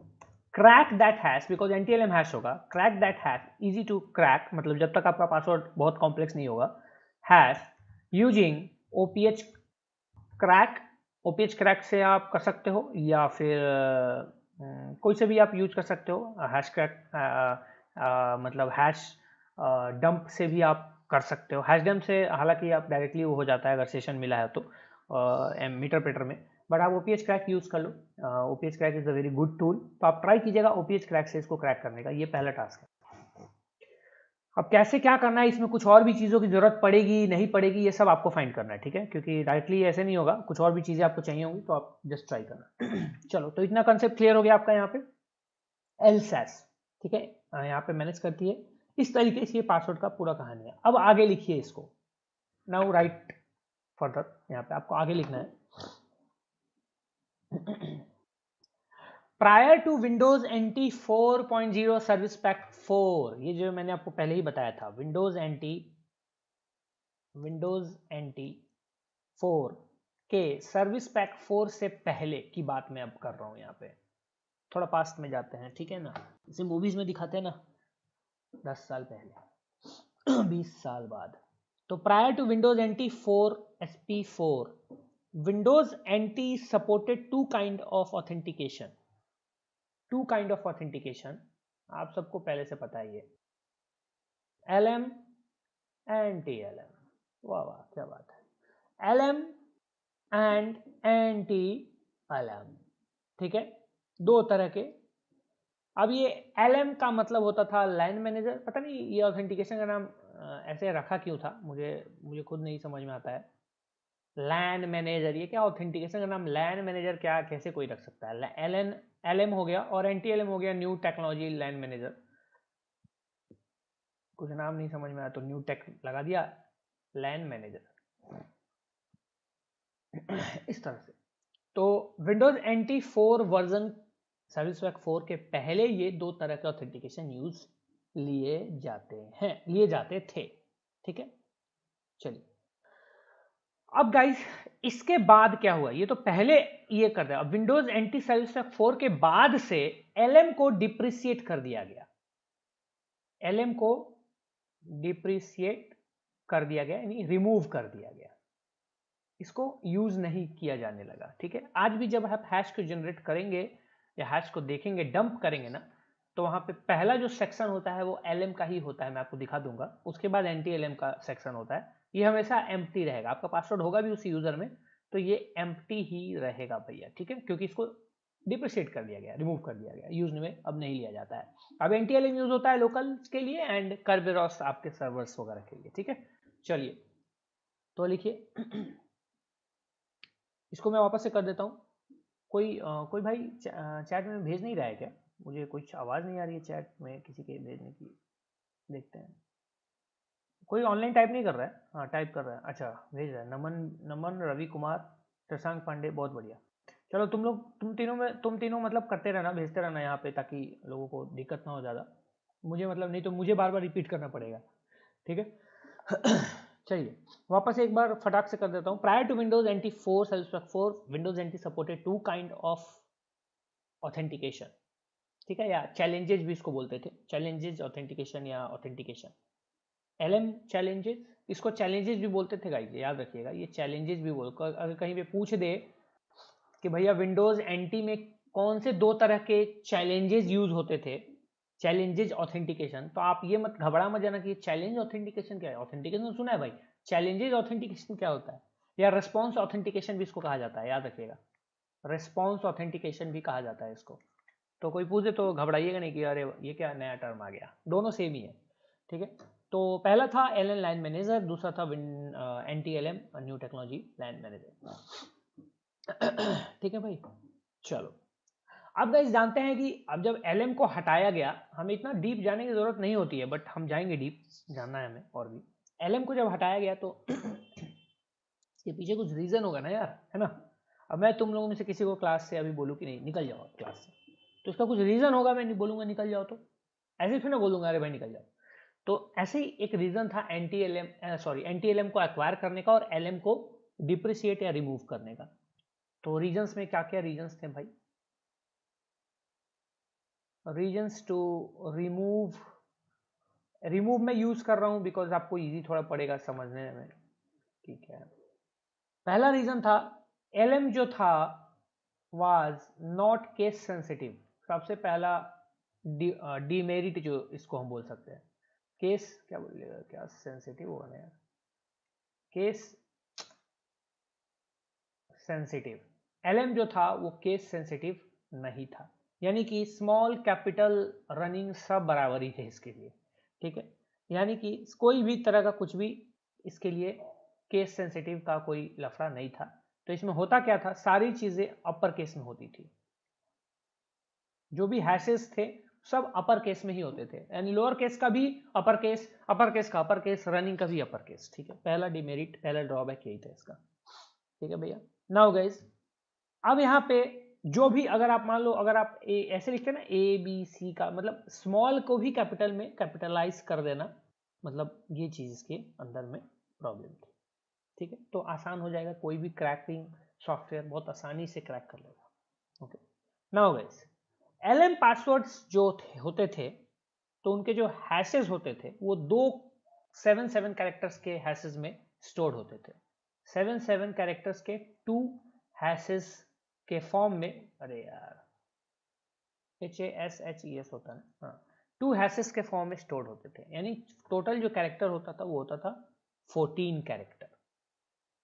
crack that hash, because NTLM hash होगा, crack that hash, easy to crack, मतलब जब तक आपका पासवर्ड बहुत कॉम्प्लेक्स नहीं होगा, hash using OPH crack से आप कर सकते हो, या फिर कोई से भी आप यूज कर सकते हो। हैश क्रैक मतलब हैश डंप से भी आप कर सकते हो। हैश डंप से हालांकि आप डायरेक्टली वो हो जाता है अगर सेशन मिला है तो मीटरप्रेटर में, बट आप OPH क्रैक यूज कर लो। OPH crack is a very good tool, तो आप ट्राई कीजिएगा OPH क्रैक से इसको क्रैक करने का। ये पहला टास्क है। अब कैसे क्या करना है, इसमें कुछ और भी चीज़ों की जरूरत पड़ेगी नहीं पड़ेगी, ये सब आपको फाइंड करना है। ठीक है, क्योंकि डायरेक्टली ऐसे नहीं होगा, कुछ और भी चीज़ें आपको चाहिए होंगी, तो आप जस्ट ट्राई करना। चलो, तो इतना कंसेप्ट क्लियर हो गया आपका यहाँ पे LSAS। ठीक है, यहाँ पे मैनेज करती है इस तरीके से, ये पासवर्ड का पूरा कहानी है। अब आगे लिखिए इसको, नाउ राइट फर्दर, यहाँ पे आपको आगे लिखना है। Prior to Windows NT 4.0 service pack 4, ये जो मैंने आपको पहले ही बताया था, विंडोज NT 4 के सर्विस पैक 4 से पहले की बात मैं अब कर रहा हूं। यहाँ पे थोड़ा पास्ट में जाते हैं, ठीक है ना, जैसे मूवीज में दिखाते हैं ना 10 साल पहले। 20 साल बाद। तो prior to Windows NT 4 SP4, Windows NT supported two kind of authentication. Two kind of authentication आप सबको पहले से पता ही है, LM एंड TLM। वाह वाह क्या बात है, LM एंड NT-LM, ठीक है, दो तरह के। अब ये LM का मतलब होता था लैन मैनेजर, पता नहीं ये ऑथेंटिकेशन का नाम ऐसे रखा क्यों था, मुझे खुद नहीं समझ में आता है। लैन मैनेजर, ये क्या ऑथेंटिकेशन का नाम लैन मैनेजर, क्या कैसे कोई रख सकता है। LM हो गया और NT-LM हो गया न्यू टेक्नोलॉजी लैन मैनेजर। कुछ नाम नहीं समझ में आया तो न्यू टेक लगा दिया, लैन मैनेजर इस तरह से। तो Windows NT 4 version service pack 4 के पहले ये दो तरह के ऑथेंटिकेशन यूज लिए जाते थे, ठीक है। चलिए अब गाइस इसके बाद क्या हुआ, ये तो पहले ये कर रहा है। अब विंडोज NT सर्विस पैक 4 के बाद से LM को डिप्रिसिएट कर दिया गया, LM को डिप्रिसिएट कर दिया गया, यानी रिमूव कर दिया गया, इसको यूज नहीं किया जाने लगा, ठीक है। आज भी जब आप हैश को जनरेट करेंगे या हैश को देखेंगे, डंप करेंगे ना, तो वहां पे पहला जो सेक्शन होता है वो LM का ही होता है, मैं आपको दिखा दूंगा। उसके बाद NT-LM का सेक्शन होता है, ये हमेशा एम्प्टी रहेगा, आपका पासवर्ड होगा भी उस यूजर में तो ये एम्प्टी ही रहेगा भैया, ठीक है, क्योंकि इसको डिप्रिशिएट कर दिया गया, रिमूव कर दिया गया, यूज में अब नहीं लिया जाता है। अब NT-LM यूज होता है लोकल के लिए एंड कर्बेरॉस आपके सर्वर्स वगैरह के लिए, ठीक है। चलिए तो लिखिए इसको मैं वापस से कर देता हूँ। कोई भाई चैट में भेज नहीं रहा है क्या, मुझे कुछ आवाज़ नहीं आ रही है चैट में किसी के भेजने की, देखते हैं। कोई ऑनलाइन टाइप नहीं कर रहा है, हाँ टाइप कर रहा है, अच्छा भेज रहा है। नमन रवि कुमार शशांक पांडे, बहुत बढ़िया। चलो तुम तीनों मतलब करते रहना, भेजते रहना यहाँ पे, ताकि लोगों को दिक्कत ना हो ज़्यादा, मुझे मतलब नहीं तो मुझे बार बार रिपीट करना पड़ेगा, ठीक है। चलिए वापस एक बार फटाक से कर देता हूँ। Prior to Windows NT 4 service pack 4, Windows NT supported two kind of authentication, ठीक है, या चैलेंजेस भी इसको बोलते थे, चैलेंजेस ऑथेंटिकेशन या ऑथेंटिकेशन। LM चैलेंजेस, इसको चैलेंजेस भी बोलते थे गाइस, याद रखिएगा, ये चैलेंजेस भी बोलकर अगर कहीं पे पूछ दे कि भैया विंडोज NT में कौन से दो तरह के चैलेंजेस यूज होते थे, चैलेंजेस ऑथेंटिकेशन, तो आप ये मत घबरा मत जाना कि चैलेंज ऑथेंटिकेशन क्या है। ऑथेंटिकेशन सुना है भाई, चैलेंजेस ऑथेंटिकेशन क्या होता है, या रिस्पॉन्स ऑथेंटिकेशन भी इसको कहा जाता है, याद रखिएगा, रिस्पॉन्स ऑथेंटिकेशन भी कहा जाता है इसको। तो कोई पूछे तो घबराइएगा नहीं कि अरे ये क्या नया टर्म आ गया, दोनों सेम ही है, ठीक है। तो पहला था LN लाइन मैनेजर, दूसरा था NT-LM new technology line manager, ठीक है भाई। चलो अब गाइस जानते हैं कि अब जब LM को हटाया गया, हमें इतना डीप जाने की जरूरत नहीं होती है, बट हम जाएंगे डीप, जानना है हमें और भी। LM को जब हटाया गया तो इसके पीछे कुछ रीजन होगा ना यार, है ना। अब मैं तुम लोगों में से किसी को क्लास से अभी बोलूँ कि नहीं निकल जाओ क्लास से, तो इसका कुछ रीजन होगा, मैं नहीं बोलूंगा निकल जाओ, तो ऐसे फिर ना बोलूंगा अरे भाई निकल जाओ। तो ऐसे ही एक रीजन था NT-LM को एक्वायर करने का और LM को डिप्रिशिएट या रिमूव करने का। तो रीजन्स में क्या क्या रीजन्स थे भाई, रीजन्स टू रिमूव में यूज कर रहा हूं बिकॉज आपको इजी थोड़ा पड़ेगा समझने में, ठीक है। पहला रीजन था LM जो था वाज नॉट केस सेंसिटिव, सबसे पहला डीमेरिट जो इसको हम बोल सकते हैं, केस क्या बोलिएगा, क्या सेंसिटिव होगा ना यार, केस सेंसिटिव। LM जो था वो केस सेंसिटिव नहीं था, यानी कि स्मॉल कैपिटल रनिंग सब बराबर ही थे इसके लिए, ठीक है। यानी कि कोई भी तरह का कुछ भी इसके लिए केस सेंसिटिव का कोई लफड़ा नहीं था। तो इसमें होता क्या था, सारी चीजें अपर केस में होती थी, जो भी हैशेस थे सब अपर केस में ही होते थे, यानी लोअर केस का भी अपर केस, अपर केस का अपर केस, रनिंग का भी अपर केस, ठीक है। पहला डिमेरिट, पहला ड्रॉबैक यही था इसका, ठीक है भैया। नाउ गाइस अब यहाँ पे जो भी अगर आप मान लो अगर आप ऐसे लिखते हैं ना ABC का मतलब स्मॉल को भी कैपिटल में कैपिटलाइज कर देना, मतलब ये चीज इसके अंदर में प्रॉब्लम थी, ठीक है। तो आसान हो जाएगा, कोई भी क्रैकिंग सॉफ्टवेयर बहुत आसानी से क्रैक कर लेगा, okay. Now guys LM passwords जो होते थे तो उनके जो हैशेस होते थे वो दो 7 कैरेक्टर्स के हैशेस में स्टोर होते थे। 7 कैरेक्टर्स के 2 हैशेस के फॉर्म में, अरे यार HASHES होता है, हाँ, 2 हैशेस के फॉर्म में स्टोर होते थे। यानी टोटल जो कैरेक्टर होता था वो होता था 14 कैरेक्टर।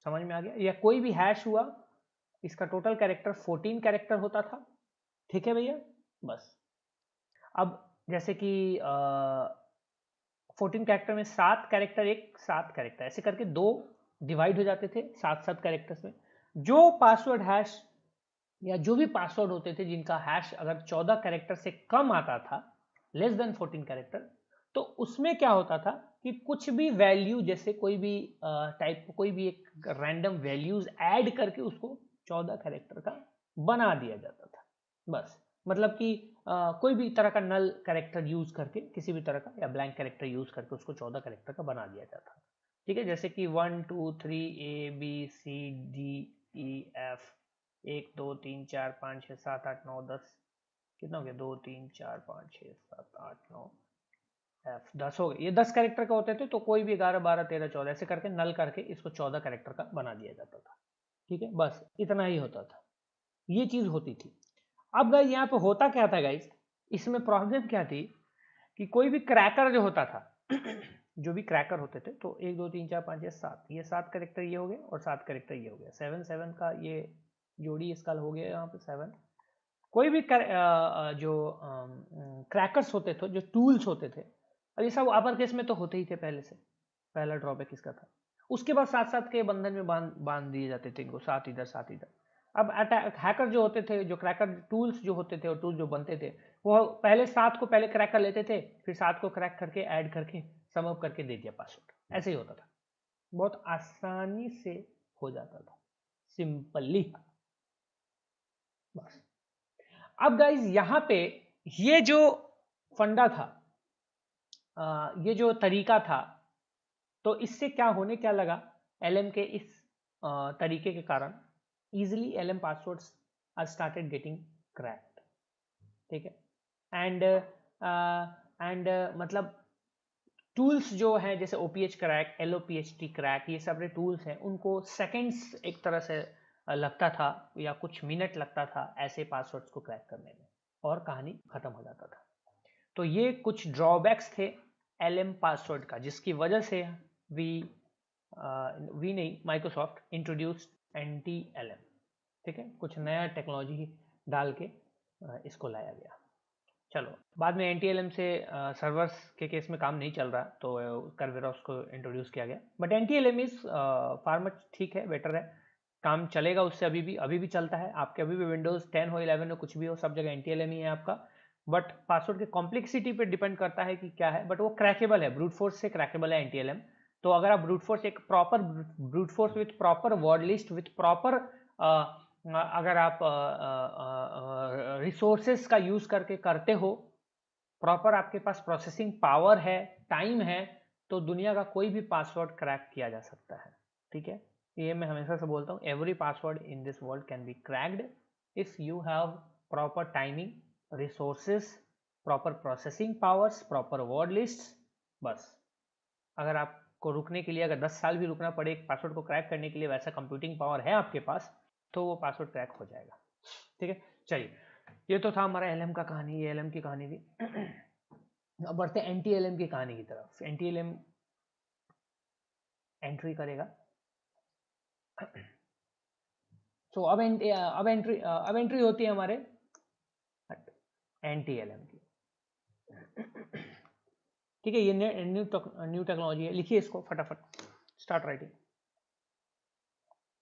समझ में आ गया? या कोई भी हैश हुआ, इसका टोटल कैरेक्टर 14 कैरेक्टर होता था। ठीक है भैया? बस अब जैसे कि 14 कैरेक्टर में 7 कैरेक्टर, 7 कैरेक्टर, ऐसे करके 2 डिवाइड हो जाते थे 7 कैरेक्टर्स में। जो पासवर्ड हैश या जो भी पासवर्ड होते थे जिनका हैश अगर 14 कैरेक्टर से कम आता था, लेस देन 14 कैरेक्टर, तो उसमें क्या होता था कि कुछ भी वैल्यू, जैसे कोई भी टाइप, कोई भी एक रैंडम वैल्यूज ऐड करके उसको 14 कैरेक्टर का बना दिया जाता था। बस मतलब कि कोई भी तरह का नल कैरेक्टर यूज करके, किसी भी तरह का या ब्लैंक कैरेक्टर यूज करके उसको 14 कैरेक्टर का बना दिया जाता था। ठीक है? जैसे कि 1 2 3 ABCDEF 1 2 3 4 5 6 7 8 9 10, कितना हो गया? 2 3 4 5 6 7 8 9 F 10 हो गए। ये 10 कैरेक्टर का होते थे, तो कोई भी 11 12 13 14 ऐसे करके नल करके इसको 14 कैरेक्टर का बना दिया जाता था। ठीक है? बस इतना ही होता था, ये चीज होती थी। अब गाइस यहाँ पे होता क्या था गाइस, इसमें प्रॉब्लम क्या थी कि कोई भी क्रैकर जो होता था जो भी क्रैकर होते थे, तो 1 2 3 4 5 6 7, ये 7 कैरेक्टर ये हो गए और 7 कैरेक्टर ये हो गया, 7 का ये जोड़ी इसका हो गया यहाँ पे 7। कोई भी जो क्रैकर्स होते थे, जो टूल्स होते थे, अब ये सब अपर केस में तो होते ही थे पहले से, पहला ड्रॉबैक इसका था। उसके बाद 7 के बंधन में बांध दिए जाते थे इनको, 7 इधर 7 इधर। अब हैकर जो होते थे, जो क्रैकर टूल्स जो होते थे और टूल्स जो बनते थे, वो पहले 7 को पहले क्रैक कर लेते थे, फिर 7 को क्रैक करके ऐड करके सम अप करके दे दिया पासवर्ड। ऐसे ही होता था, बहुत आसानी से हो जाता था, सिंपली। बस अब गाइज यहाँ पे ये जो फंडा था, ये जो तरीका था, तो इससे क्या होने क्या लगा, LM के इस तरीके के कारण easily LM passwords are started getting cracked. ठीक है? एंड मतलब टूल्स जो हैं जैसे OPH क्रैक, LOPHT क्रैक, ये सब टूल्स हैं, उनको सेकेंड्स एक तरह से लगता था या कुछ मिनट लगता था ऐसे पासवर्ड्स को क्रैक करने में, और कहानी खत्म हो जाता था। तो ये कुछ ड्रॉबैक्स थे LM पासवर्ड का, जिसकी वजह से वी नहीं, माइक्रोसॉफ्ट इंट्रोड्यूस्ड NTLM। ठीक है? कुछ नया टेक्नोलॉजी डाल के इसको लाया गया। चलो, बाद में NTLM से सर्वर्स के केस में काम नहीं चल रहा, तो कर्वेरॉस को इंट्रोड्यूस किया गया। But NTLM is far much ठीक है, बेटर है, काम चलेगा उससे, अभी भी चलता है। आपके अभी भी विंडोज 10 हो, 11 हो, कुछ भी हो, सब जगह NTLM ही है आपका। बट पासवर्ड के कॉम्प्लेक्सिटी पे डिपेंड करता है कि क्या है, बट वो क्रैकेबल है, ब्रूट फोर्स से क्रैकेबल है NTLM। तो अगर आप ब्रूट फोर्स, एक proper brute force with proper word list, with proper अगर आप रिसोर्सेस का यूज करके करते हो, प्रॉपर आपके पास प्रोसेसिंग पावर है, टाइम है, तो दुनिया का कोई भी पासवर्ड क्रैक किया जा सकता है। ठीक है? ये मैं हमेशा से बोलता हूँ, every password in this world can be cracked if you have proper timing, resources, proper processing powers, proper word list. बस अगर आपको रुकने के लिए, अगर 10 साल भी रुकना पड़े एक पासवर्ड को क्रैक करने के लिए, वैसा कंप्यूटिंग पावर है आपके पास, तो वो पासवर्ड क्रैक हो जाएगा। ठीक है? चलिए, ये तो था हमारा LM का कहानी, ये LM की कहानी थी। अब बढ़ते हैं NTLM की कहानी की तरफ। NTLM एंट्री करेगा। तो अब एंट्री होती है हमारे NTLM की। ठीक है? ये न्यू टेक्नोलॉजी है, लिखिए इसको फटाफट, start writing.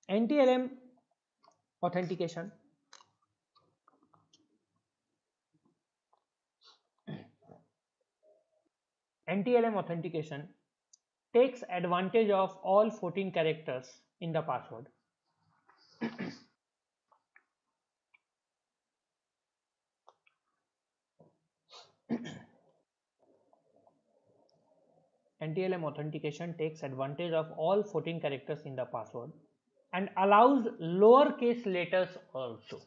NTLM authentication takes advantage of all 14 characters in the password. NTLM authentication takes advantage of all 14 characters in the password and allows lowercase letters also.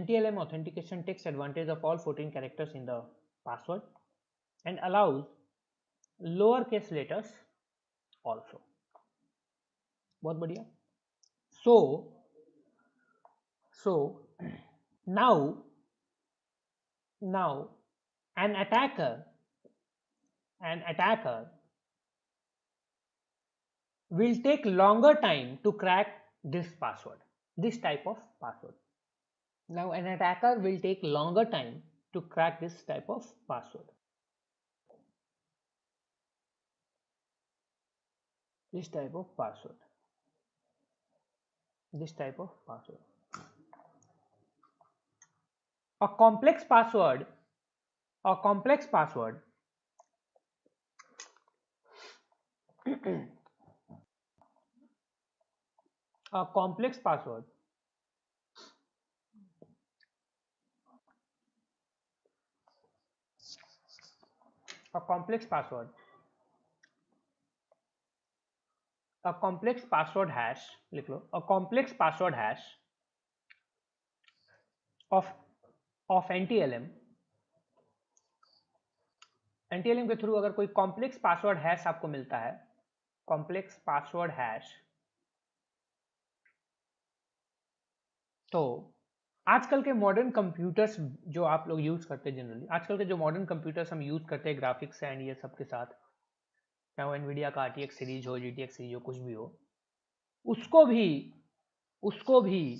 NTLM authentication takes advantage of all 14 characters in the password and allows lowercase letters also. बहुत बढ़िया. So now an attacker will take longer time to crack this password, this type of password. Now an attacker will take longer time to crack this type of password. This type of password. A complex password a complex password hash, लिख लो, a complex password hash of NTLM के through अगर कोई complex password hash आपको मिलता है, complex password hash, तो आजकल के मॉडर्न कंप्यूटर्स जो आप लोग यूज करते हैं, जनरली आजकल के जो मॉडर्न कंप्यूटर्स हम यूज करते हैं ग्राफिक्स एंड ये सब के साथ, चाहे वो एनवीडिया का RTX सीरीज हो, GTX सीरीज हो, कुछ भी हो, उसको भी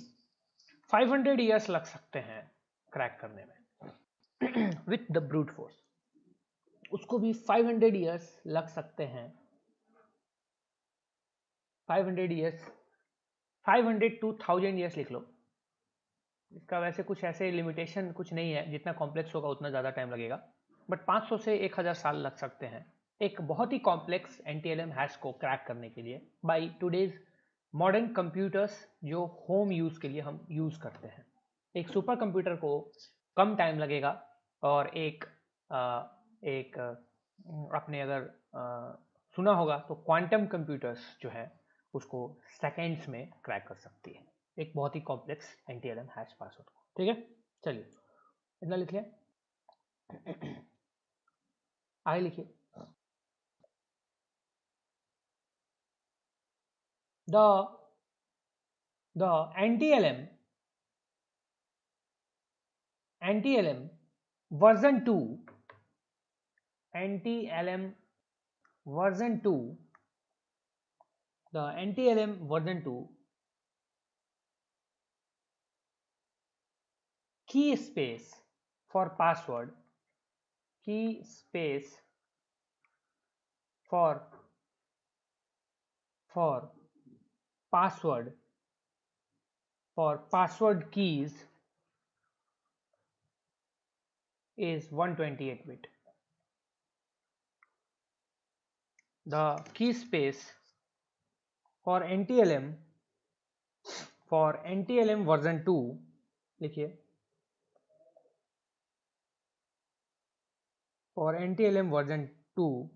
500 इयर्स लग सकते हैं क्रैक करने में विथ द ब्रूट फोर्स. उसको भी 500 इयर्स लग सकते हैं. 500 इयर्स, 500 to 1000 इयर्स लिख लो. इसका वैसे कुछ ऐसे लिमिटेशन कुछ नहीं है, जितना कॉम्प्लेक्स होगा उतना ज़्यादा टाइम लगेगा, बट 500 से 1000 साल लग सकते हैं एक बहुत ही कॉम्प्लेक्स NTLM हैश को क्रैक करने के लिए बाय टुडेज मॉडर्न कंप्यूटर्स जो होम यूज़ के लिए हम यूज़ करते हैं. एक सुपर कंप्यूटर को कम टाइम लगेगा और एक आपने अगर सुना होगा तो क्वांटम कंप्यूटर्स जो है उसको सेकेंड्स में क्रैक कर सकती है एक बहुत ही कॉम्प्लेक्स NTLM हैश पासवर्ड को. ठीक है, चलिए इतना लिख लिया. आगे लिखिए. The NTLM version 2 the NTLM version 2 key space for password, key space for password keys is 128 bit. The key space for NTLM version 2 लिखिए, for NTLM version 2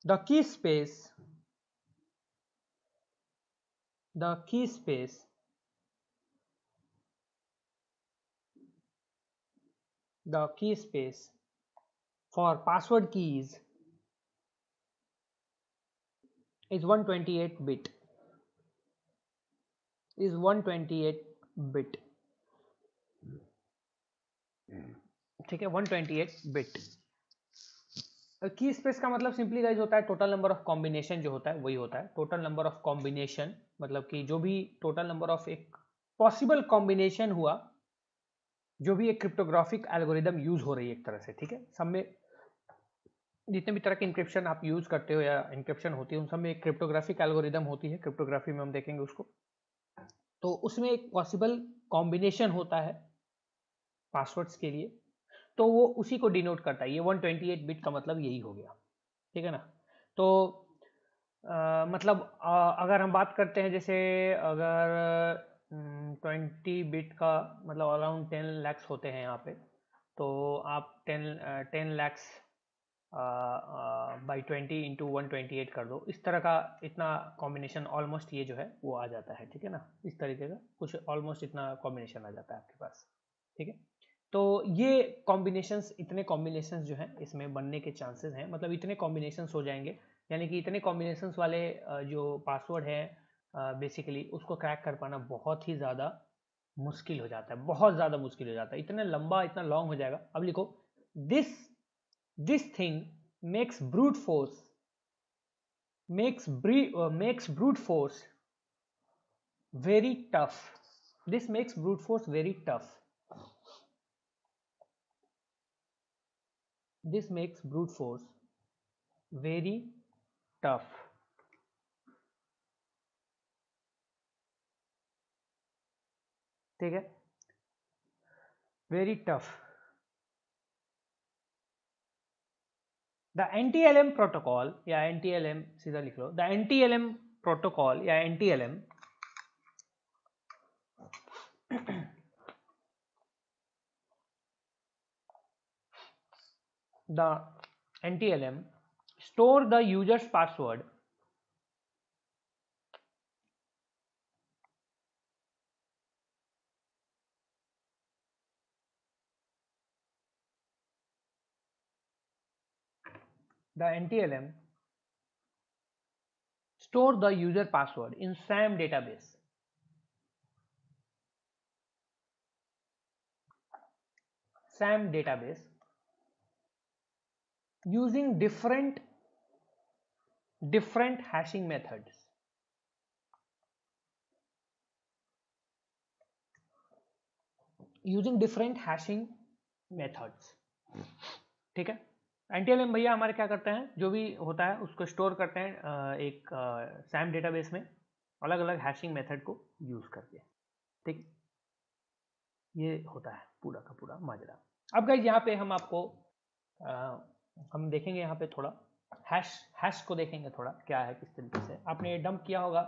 the key space for password keys is 128 bit. ठीक है, 128 bit. की space का मतलब simply guys होता है total number of combination जो होता है वही होता है. टोटल नंबर ऑफ कॉम्बिनेशन मतलब कि जो भी टोटल नंबर ऑफ एक पॉसिबल कॉम्बिनेशन हुआ, जो भी एक क्रिप्टोग्राफिक एल्गोरिदम यूज हो रही है एक तरह से. ठीक है, सब में जितने भी तरह के इंक्रिप्शन आप यूज करते हो या इंक्रिप्शन होती है उन सब में एक क्रिप्टोग्राफिक एल्गोरिदम होती है. क्रिप्टोग्राफी में हम देखेंगे उसको, तो उसमें एक पॉसिबल कॉम्बिनेशन होता है पासवर्ड्स के लिए, तो वो उसी को डिनोट करता है. ये 128 बिट का मतलब यही हो गया. ठीक है ना. तो मतलब अगर हम बात करते हैं जैसे अगर 20 बिट का मतलब अराउंड 10 lakhs होते हैं यहाँ पे, तो आप 10 lakhs बाई 20 इंटू 128 कर दो, इस तरह का इतना कॉम्बिनेशन ऑलमोस्ट ये जो है वो आ जाता है, ठीक है ना, इस तरीके का कुछ ऑलमोस्ट इतना कॉम्बिनेशन आ जाता है आपके पास, ठीक है। तो ये कॉम्बिनेशंस, इतने कॉम्बिनेशंस जो हैं इसमें बनने के चांसेस हैं, मतलब इतने कॉम्बिनेशंस हो जाएंगे, यानी कि इतने कॉम्बिनेशंस वाले जो पासवर्ड है बेसिकली उसको क्रैक कर पाना बहुत ही ज़्यादा मुश्किल हो जाता है, बहुत ज़्यादा मुश्किल हो जाता है, इतना लंबा इतना लॉन्ग हो जाएगा। अब लिखो, this thing makes brute force makes brute force very tough. This makes brute force very tough. This makes brute force very tough. ठीक है, very tough. The NTLM protocol या NTLM सीधा लिख लो, the NTLM protocol या NTLM the NTLM store the user's password the NTLM store the user password in SAM database. SAM database using different hashing methods. Using different hashing methods. ठीक है, NTLM भैया हमारे क्या करते हैं, जो भी होता है उसको स्टोर करते हैं एक सैम डेटाबेस में अलग अलग हैशिंग मेथड को यूज करके, ठीक, ये होता है पूरा का पूरा माजरा। अब गाइस यहाँ पे हम आपको हम देखेंगे यहाँ पे थोड़ा हैश को देखेंगे थोड़ा क्या है, किस तरीके से आपने डंप किया होगा,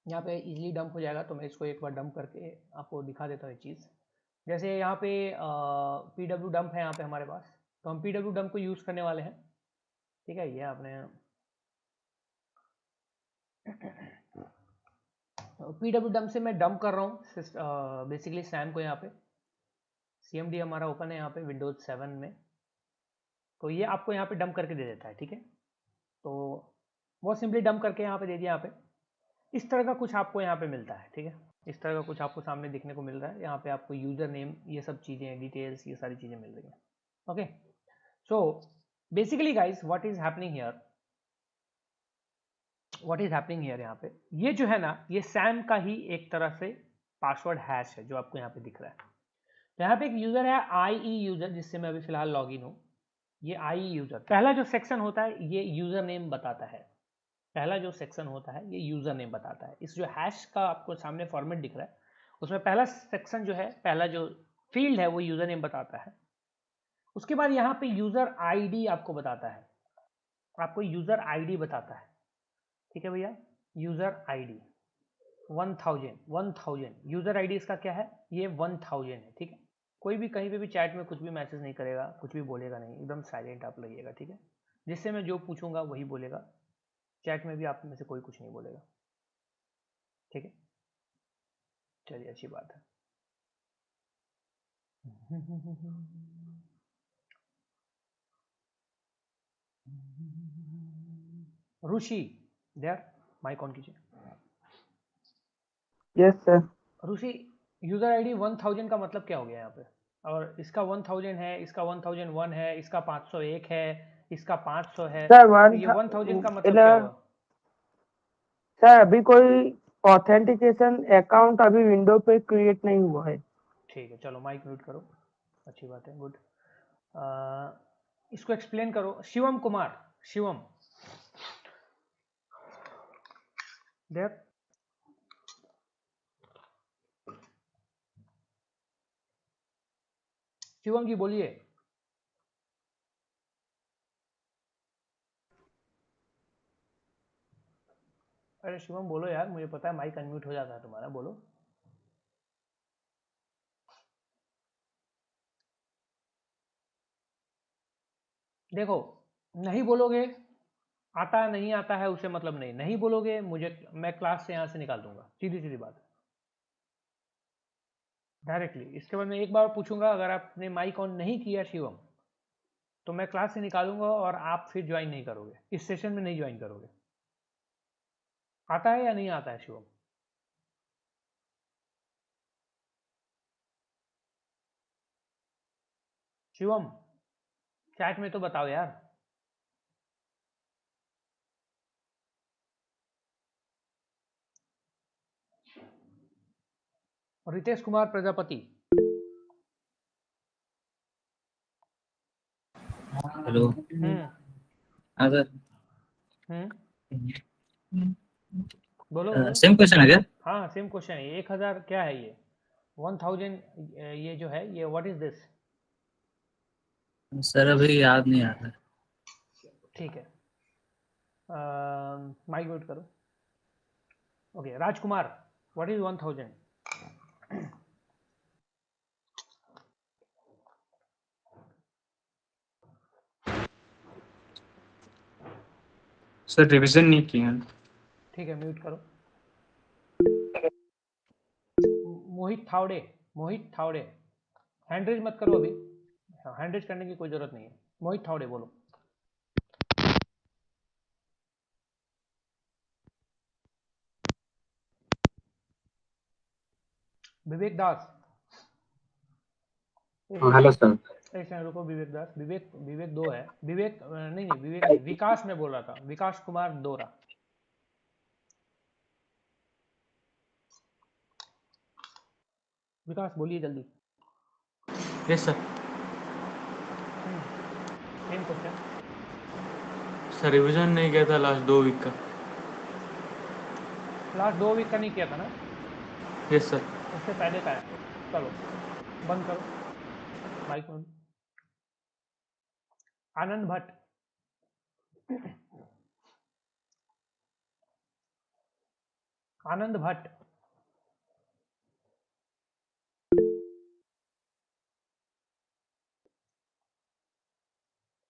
यहाँ पे इजीली डंप हो जाएगा, तो मैं इसको एक बार डंप करके आपको दिखा देता हूँ ये चीज़। जैसे यहाँ पे pw डंप है यहाँ पे हमारे पास, तो हम pw डंप को यूज़ करने वाले हैं, ठीक है। ये आपने pw डंप से मैं डंप कर रहा हूँ बेसिकली सैम को, यहाँ पे cmd हमारा ओपन है यहाँ पे विंडोज 7 में, तो ये आपको यहाँ पे डंप करके दे देता है, ठीक है। तो बहुत सिंपली डंप करके यहाँ पे दे दिया, यहाँ पे इस तरह का कुछ आपको यहाँ पे मिलता है, ठीक है, इस तरह का कुछ आपको सामने दिखने को मिल रहा है। यहाँ पे आपको यूजर नेम, ये सब चीज़ें, डिटेल्स, ये सारी चीज़ें मिल रही हैं, okay. So basically guys what is happening here, यहाँ पे ये जो है ना, ये सैम का ही एक तरह से पासवर्ड हैश है जो आपको यहाँ पे दिख रहा है। तो यहाँ पे एक यूजर है IE यूजर, जिससे मैं अभी फिलहाल लॉग इन हूँ। ये IE यूजर, पहला जो सेक्शन होता है ये यूजर नेम बताता है, पहला जो सेक्शन होता है ये यूजर नेम बताता है। इस जो हैश का आपको सामने फॉर्मेट दिख रहा है उसमें पहला सेक्शन जो है, पहला जो फील्ड है वो यूजर नेम बताता है। उसके बाद यहाँ पे यूजर आईडी आपको बताता है, आपको यूजर आईडी बताता है, ठीक है भैया। यूजर आईडी 1000 यूजर आईडी इसका क्या है, ये 1000 है, ठीक है। कोई भी कहीं पे भी चैट में कुछ भी मैसेज नहीं करेगा, कुछ भी बोलेगा नहीं, एकदम साइलेंट आप लगिएगा, ठीक है। जिससे मैं जो पूछूंगा वही बोलेगा, चैट में भी आप में से कोई कुछ नहीं बोलेगा, ठीक है। चलिए अच्छी बात है। ऋषि देयर, माइक ऑन कीजिए।
Yes sir.
Rishi, user ID 1000 का मतलब क्या हो गया यहाँ पे, और इसका 1000 है, इसका 1001 है, इसका 501 है, इसका 500 है,
सर
तो ये 1000 का मतलब क्या हुआ?
सर अभी कोई ऑथेंटिकेशन अकाउंट अभी विंडो पे क्रिएट नहीं हुआ है।
ठीक है, चलो माइक म्यूट करो, अच्छी बात है, गुड। इसको एक्सप्लेन करो शिवम कुमार, शिवम देयर। शिवम जी बोलिए। अरे शिवम बोलो यार, मुझे पता है माइक अनम्यूट हो जाता है तुम्हारा, बोलो। देखो, नहीं बोलोगे, आता नहीं आता है उसे मतलब नहीं, नहीं बोलोगे मुझे, मैं क्लास से यहाँ से निकाल दूंगा, सीधी सीधी बात, डायरेक्टली। इसके बाद मैं एक बार पूछूंगा, अगर आपने माइक ऑन नहीं किया शिवम, तो मैं क्लास से निकालूंगा और आप फिर ज्वाइन नहीं करोगे, इस सेशन में नहीं ज्वाइन करोगे। आता है या नहीं आता है शिवम? शिवम, चैट में तो बताओ यार। रितेश कुमार प्रजापति,
हेलो। हाँ सर।
बोलो बोलो।
सेम क्वेश्चन है क्या?
हाँ सेम क्वेश्चन है। 1000 क्या है ये? 1000 ये जो है ये व्हाट इज दिस?
सर अभी याद नहीं आ रहा।
ठीक है, माइक म्यूट करो। Okay, Rajkumar, what is 1000?
Sir revision नहीं किया।
ठीक है, म्यूट करो। मोहित थावड़े, मोहित थावड़े, हैंड रेज मत करो अभी, हैंड रेज करने की कोई जरूरत नहीं है। मोहित थावड़े बोलो। विवेक दास,
हेलो सर।
एक सेकंड रुको। विवेक दास, विवेक, विवेक दो है। विवेक नहीं नहीं, विवेक नहीं, विकास में बोल रहा था, विकास कुमार दोरा। विकास बोलिए जल्दी।
Yes sir.
Same question.
Sir revision नहीं किया था लास्ट 2 वीक का।
लास्ट 2 वीक का नहीं किया था ना?
Yes sir.
उससे पहले का है। चलो बंद करो माइक में। आनंद भट्ट, आनंद भट्ट,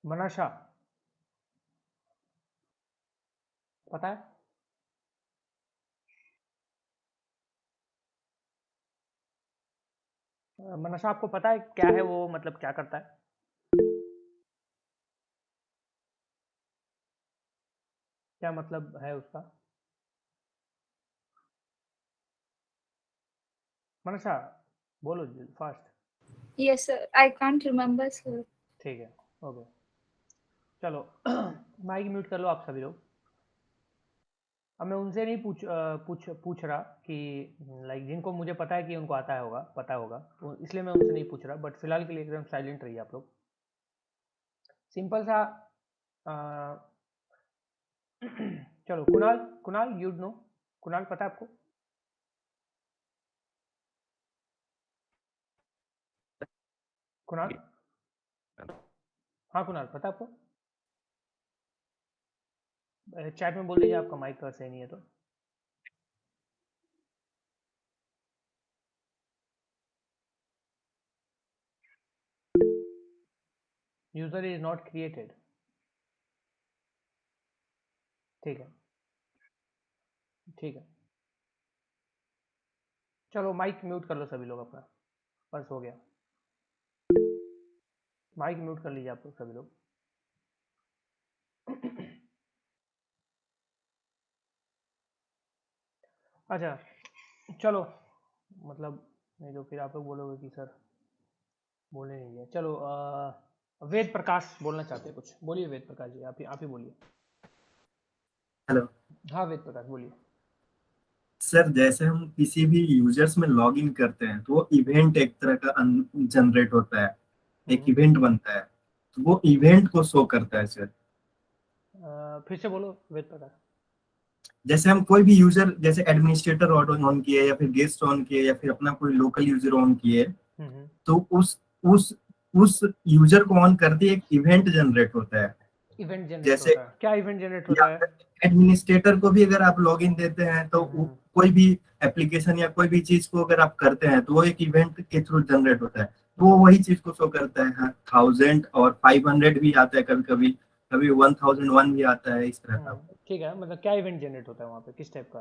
मनाशा, पता है? मनाशा आपको पता है क्या है वो, मतलब क्या करता है? क्या मतलब है उसका? मनाशा बोलो fast.
Yes, sir. I can't remember, sir.
ठीक है, ओके, चलो माइक म्यूट कर लो आप सभी लोग। अब मैं उनसे नहीं पूछ रहा कि लाइक जिनको मुझे पता है कि उनको आता है होगा, पता होगा, तो इसलिए मैं उनसे नहीं पूछ रहा, बट फिलहाल के लिए एकदम साइलेंट रहिए आप लोग। सिंपल सा चलो कुणाल, कुणाल यू नो, कुणाल पता है आपको? कुणाल, हाँ कुणाल पता है आपको? चैट में बोल दीजिए आपका माइक सही नहीं है तो। User is not created. ठीक है, ठीक है, चलो माइक म्यूट कर लो सभी लोग अपना, बस हो गया। माइक म्यूट कर लीजिए आप लोग सभी लोग। अच्छा चलो, मतलब नहीं तो फिर आप लोग बोलोगे कि सर बोलने नहीं दिया। चलो वेद प्रकाश बोलना चाहते हैं कुछ, बोलिए वेद प्रकाश जी, आप ही बोलिए।
हेलो
हाँ वेद प्रकाश बोलिए।
सर, जैसे हम किसी भी यूजर्स में लॉग इन करते हैं तो वो इवेंट एक तरह का जनरेट होता है, एक इवेंट बनता है, तो वो इवेंट को शो करता है सर।
फिर से बोलो वेद प्रकाश।
जैसे हम कोई भी यूजर, जैसे एडमिनिस्ट्रेटर ऑन किए या फिर गेस्ट ऑन किए या फिर अपना कोई लोकल यूजर ऑन किए, तो उस उस यूजर को ऑन करते एक इवेंट जनरेट होता है।
इवेंट जनरेट
जैसे
होता है, क्या इवेंट जनरेट होता है?
एडमिनिस्ट्रेटर को भी अगर आप लॉग इन देते हैं तो कोई भी एप्लीकेशन या कोई भी चीज को अगर आप करते हैं तो वो एक इवेंट के थ्रू जनरेट होता है। वो वही चीज को शो करता है। 1000 और 500 भी आता है कभी कभी, कभी 1001 भी आता है, इस तरह का।
ठीक है, मतलब क्या इवेंट जनरेट होता है वहाँ पे, किस टाइप का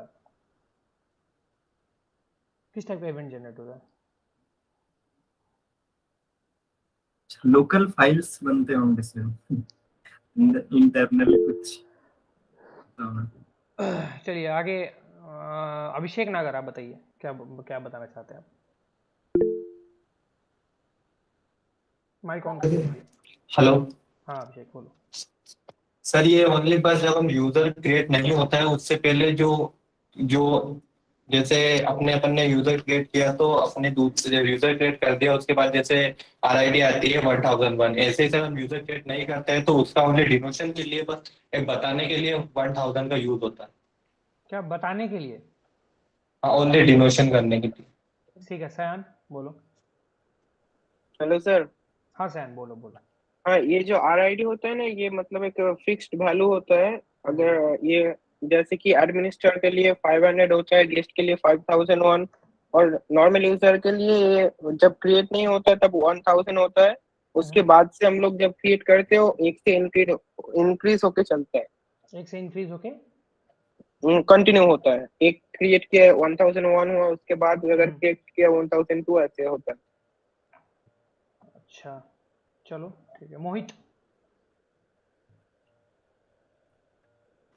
इवेंट जनरेट होता है?
लोकल फाइल्स बनते होंगे सर, इंटरनल कुछ।
चलिए आगे, अभिषेक नागर आप बताइए, क्या क्या बताना चाहते हैं आप? माइक ऑन करिए अपना।
हेलो
हाँ अभिषेक बोलो।
सर, ये ओनली बस जब हम यूजर क्रिएट नहीं होता है उससे पहले जो जो जैसे अपन ने यूजर क्रिएट किया तो अपने दूसरे यूजर क्रिएट कर दिया, उसके बाद जैसे RID आती है 1001, ऐसे ही सर हम यूजर क्रिएट नहीं करते हैं तो उसका ओनली डिनोशन के लिए, बस एक बताने के लिए 1000 का यूज होता है।
क्या बताने के लिए?
हाँ, ओनली डिनोशन करने के लिए।
ठीक है, सयान बोलो।
Hello sir.
हाँ सयान बोलो बोलो।
हाँ, ये जो RID होता है ना, ये मतलब एक फिक्स्ड वैल्यू होता है। अगर ये जैसे कि एडमिनिस्ट्रेटर के लिए 500 होता है, गेस्ट के लिए 5001, और नॉर्मल यूजर के लिए ये जब क्रिएट नहीं होता है तब 1000 होता है। उसके बाद से हम लोग जब क्रिएट करते हो एक से इंक्रीज होके चलता है,
एक से इंक्रीज होके
कंटिन्यू होता है। एक क्रिएट किया 1001 हुआ, उसके बाद अगर क्रिएट किया 1002, ऐसे होता है।
अच्छा चलो ठीक है। मोहित।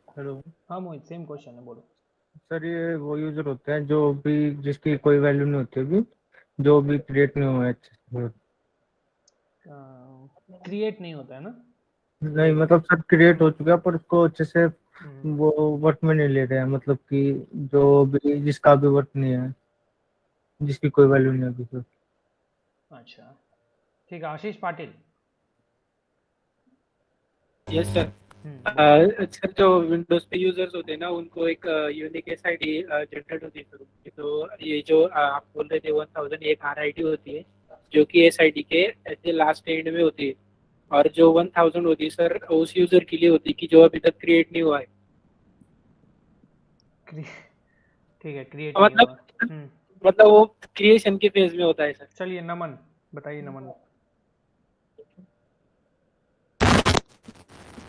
हेलो
हाँ मोहित, सेम क्वेश्चन है, बोलो।
सर, ये वो यूजर होते हैं जो भी जिसकी कोई वैल्यू नहीं होती अभी, जो भी क्रिएट नहीं हुआ है अच्छे से।
क्रिएट नहीं होता है ना?
नहीं मतलब सर क्रिएट हो चुका है पर उसको अच्छे से वो वर्क में नहीं ले रहे हैं, मतलब कि जो भी जिसका भी वर्क नहीं है, जिसकी कोई वैल्यू नहीं है अभी तो।
अच्छा ठीक है, Ashish Patil.
Yes sir. Sir, जो विंडोज पे यूजर्स होते हैं ना, उनको एक यूनिक SID जनरेट होती है सर उनकी। तो ये जो आप बोल रहे थे 1000 एक RID होती है जो कि SID के ऐसे लास्ट एंड में होती है, और जो 1000 होती है सर उस यूजर के लिए होती है कि जो अभी तक क्रिएट नहीं हुआ है।
ठीक है, क्रिएट नहीं हुआ।
मतलब वो क्रिएशन के फेज में होता है सर।
चलिए नमन बताइए, नमन।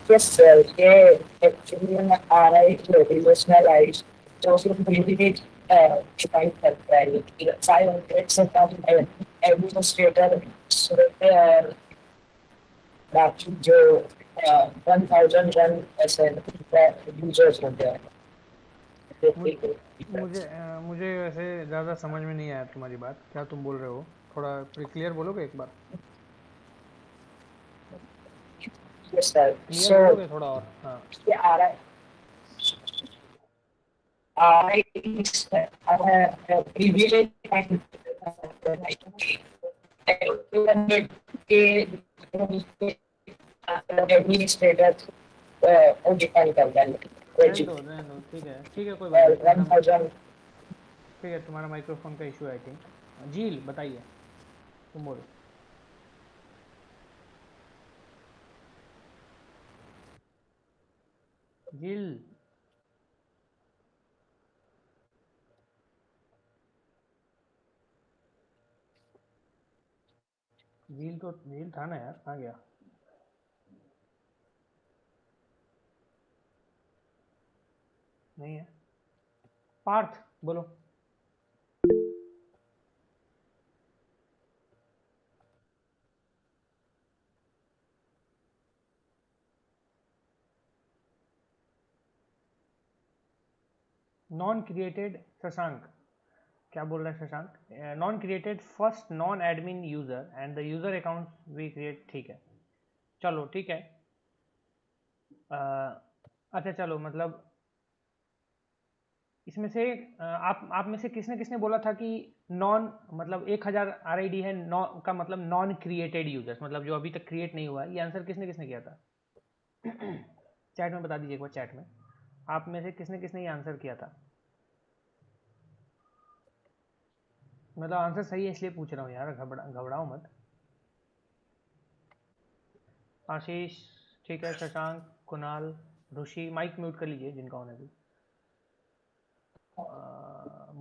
Yes, sir. ये actually में आ रहा है कि emotionalize तो उसको basically define करता है कि 500 से कम administrator बाकी जो 1001 ऐसे users होते हैं।
मुझे वैसे ज़्यादा समझ में नहीं आया तुम्हारी बात, क्या तुम बोल रहे हो? थोड़ा क्लियर बोलोगे एक बार?
Yes, sir.
क्लियर बोलोगे थोड़ा और? हाँ
ये आ रहा है privilege and administrator डिफाइन करता है।
रहने दो, ठीक है कोई बात नहीं। ठीक है, तुम्हारा माइक्रोफोन का इशू है आई थिंक। झील बताइए, तुम बोलो। झील झील था ना यार, कहाँ गया? नहीं है। पार्थ बोलो। नॉन क्रिएटेड, शशांक क्या बोल रहा है Shashank? Non created first non admin user and the user account we create. ठीक है चलो ठीक है। अच्छा चलो, मतलब इसमें से आप में से किसने किसने बोला था कि नॉन, मतलब 1000 RID है नॉन का मतलब नॉन क्रिएटेड यूजर्स, मतलब जो अभी तक क्रिएट नहीं हुआ है। ये आंसर किसने किसने किया था? चैट में बता दीजिए एक बार, चैट में आप में से किसने किसने ये आंसर किया था? मतलब आंसर सही है इसलिए पूछ रहा हूँ यार, घबराओ मत। आशीष ठीक है, शशांक, कुणाल, ऋषि माइक म्यूट कर लीजिए जिनका होने भी।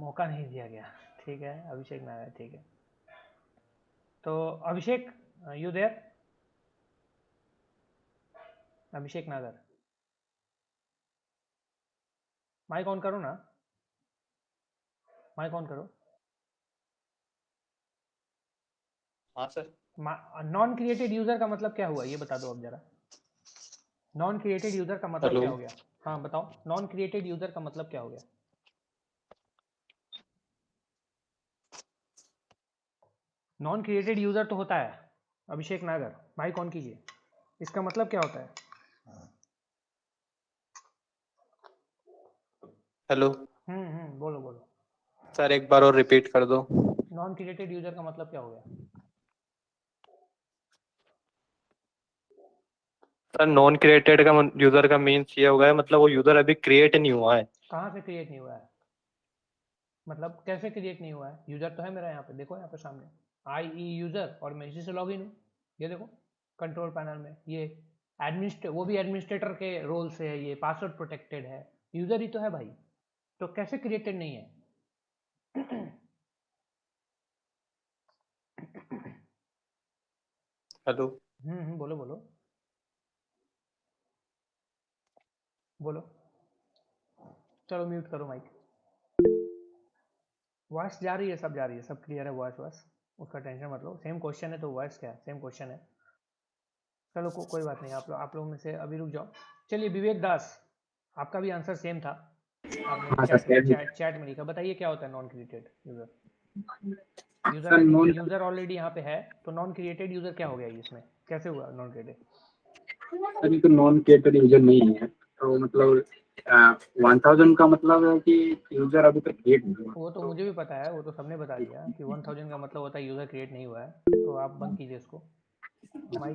मौका नहीं दिया गया। ठीक है, अभिषेक नारायण ठीक है। तो अभिषेक, यू देयर? अभिषेक नागर, माइक ऑन करो ना, माइक ऑन करो।
हाँ सर।
नॉन क्रिएटेड यूजर का मतलब क्या हुआ, ये बता दो अब जरा। नॉन क्रिएटेड यूजर का मतलब क्या हो गया? हाँ बताओ, नॉन क्रिएटेड यूजर का मतलब क्या हो गया? नॉन क्रिएटेड यूजर तो होता है अभिषेक नागर, माइक ऑन कीजिए। इसका मतलब क्या होता है?
हेलो
बोलो बोलो
सर, एक बार और रिपीट कर दो।
नॉन क्रिएटेड यूजर का मतलब क्या हो गया?
सर नॉन क्रिएटेड का यूजर का मीन्स ये होगा, मतलब वो यूजर अभी क्रिएट नहीं हुआ है।
कहाँ से क्रिएट नहीं हुआ है? मतलब कैसे क्रिएट नहीं हुआ है? यूजर तो है मेरा यहाँ पे, देखो यहाँ पे सामने आई यूजर, और मैं इसी से लॉग इन हूँ। ये देखो कंट्रोल पैनल में ये वो भी एडमिनिस्ट्रेटर के रोल से है, ये पासवर्ड प्रोटेक्टेड है, यूजर ही तो है भाई, तो कैसे क्रिएटेड नहीं है?
हेलो।
बोलो बोलो बोलो। चलो म्यूट करो माइक। वॉइस जा रही है, सब जा रही है, सब क्लियर है वॉइस, उसका टेंशन मत लो। सेम क्वेश्चन है तो वॉइस क्या है, सेम क्वेश्चन है। चलो कोई बात नहीं, आप लोग में से अभी रुक जाओ। चलिए विवेक दास, आपका भी आंसर सेम था, आपने चैट में लिखा। बताइए क्या होता है non created user? User already यहाँ पे है, तो नॉन क्रिएटेड यूजर क्या हो गया इसमें, कैसे हुआ नॉन क्रिएटेड?
अभी तो नॉन क्रिएटेड यूजर नहीं है, तो मतलब 1000 का मतलब है कि यूजर अभी तक क्रिएट नहीं हुआ।
वो तो मुझे भी पता है, वो तो सबने बता दिया कि 1000 का मतलब होता है यूजर क्रिएट नहीं हुआ है। तो आप बंद कीजिए इसको,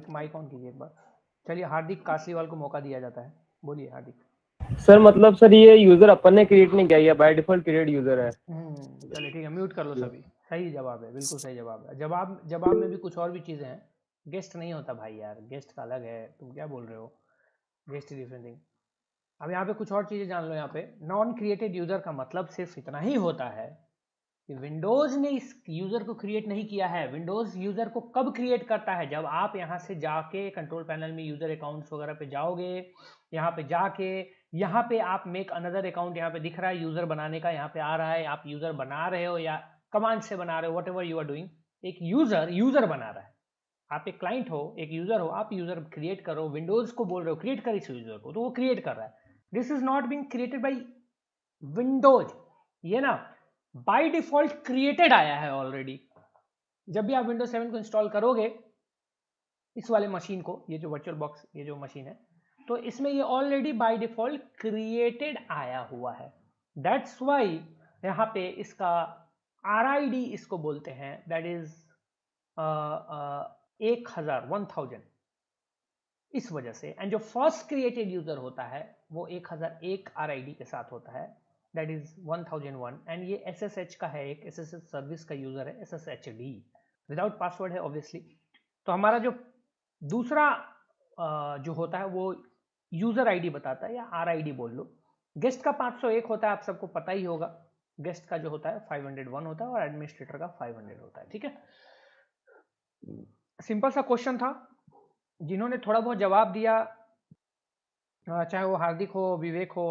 माइक ऑन कीजिए एक बार। चलिए हार्दिक कासलीवाल को मौका दिया जाता है, बोलिए हार्दिक।
सर मतलब सर ये यूजर अपन ने क्रिएट नहीं किया, ये बाय डिफॉल्ट क्रिएट यूजर है।
चलिए ठीक है, म्यूट कर लो सभी। सही जवाब है, बिल्कुल सही जवाब है। जवाब में भी कुछ और भी चीजें हैं। गेस्ट नहीं होता भाई यार, गेस्ट का अलग है, तुम क्या बोल रहे हो? Guest different thing. अब यहाँ पे कुछ और चीजें जान लो। यहाँ पे नॉन क्रिएटेड यूजर का मतलब सिर्फ इतना ही होता है कि विंडोज ने इस यूजर को क्रिएट नहीं किया है। विंडोज यूजर को कब क्रिएट करता है? जब आप यहाँ से जाके कंट्रोल पैनल में यूजर अकाउंट्स वगैरह पे जाओगे, यहाँ पे जाके यहाँ पे आप मेक अनदर अकाउंट, यहाँ पे दिख रहा है यूजर बनाने का, यहाँ पे आ रहा है, आप यूजर बना रहे हो या कमांड से बना रहे हो, व्हाटएवर यू आर डूइंग, एक यूजर बना रहा है। आप एक क्लाइंट हो, एक यूजर हो, आप यूजर क्रिएट करो, विंडोज को बोल रहे हो क्रिएट कर इस यूजर को, तो वो क्रिएट कर रहा है। This is not being created by Windows, ये ना बाय डिफॉल्ट क्रिएटेड आया है ऑलरेडी। जब भी आप विंडोज 7 को इंस्टॉल करोगे इस वाले मशीन को, ये जो वर्चुअल बॉक्स, ये जो मशीन है, तो इसमें ये ऑलरेडी बाय डिफॉल्ट क्रिएटेड आया हुआ है। दैट्स वाई यहाँ पे इसका RID इसको बोलते हैं, दैट इज 1000 इस वजह से। एंड जो फर्स्ट क्रिएटेड यूजर होता है वो 1001 RID के साथ होता है, दैट इज 1001। एंड ये SSH का है, एक SSH सर्विस का यूजर है, SSHD, विदाउट पासवर्ड है ऑब्वियसली। तो हमारा जो दूसरा जो होता है वो यूजर ID बताता है, या RID बोल लो। गेस्ट का 501 होता है, आप सबको पता ही होगा। गेस्ट का जो होता है 501 होता है, और एडमिनिस्ट्रेटर का 500 होता है। ठीक है, सिंपल सा क्वेश्चन था। जिन्होंने थोड़ा बहुत जवाब दिया, चाहे वो हार्दिक हो, विवेक हो,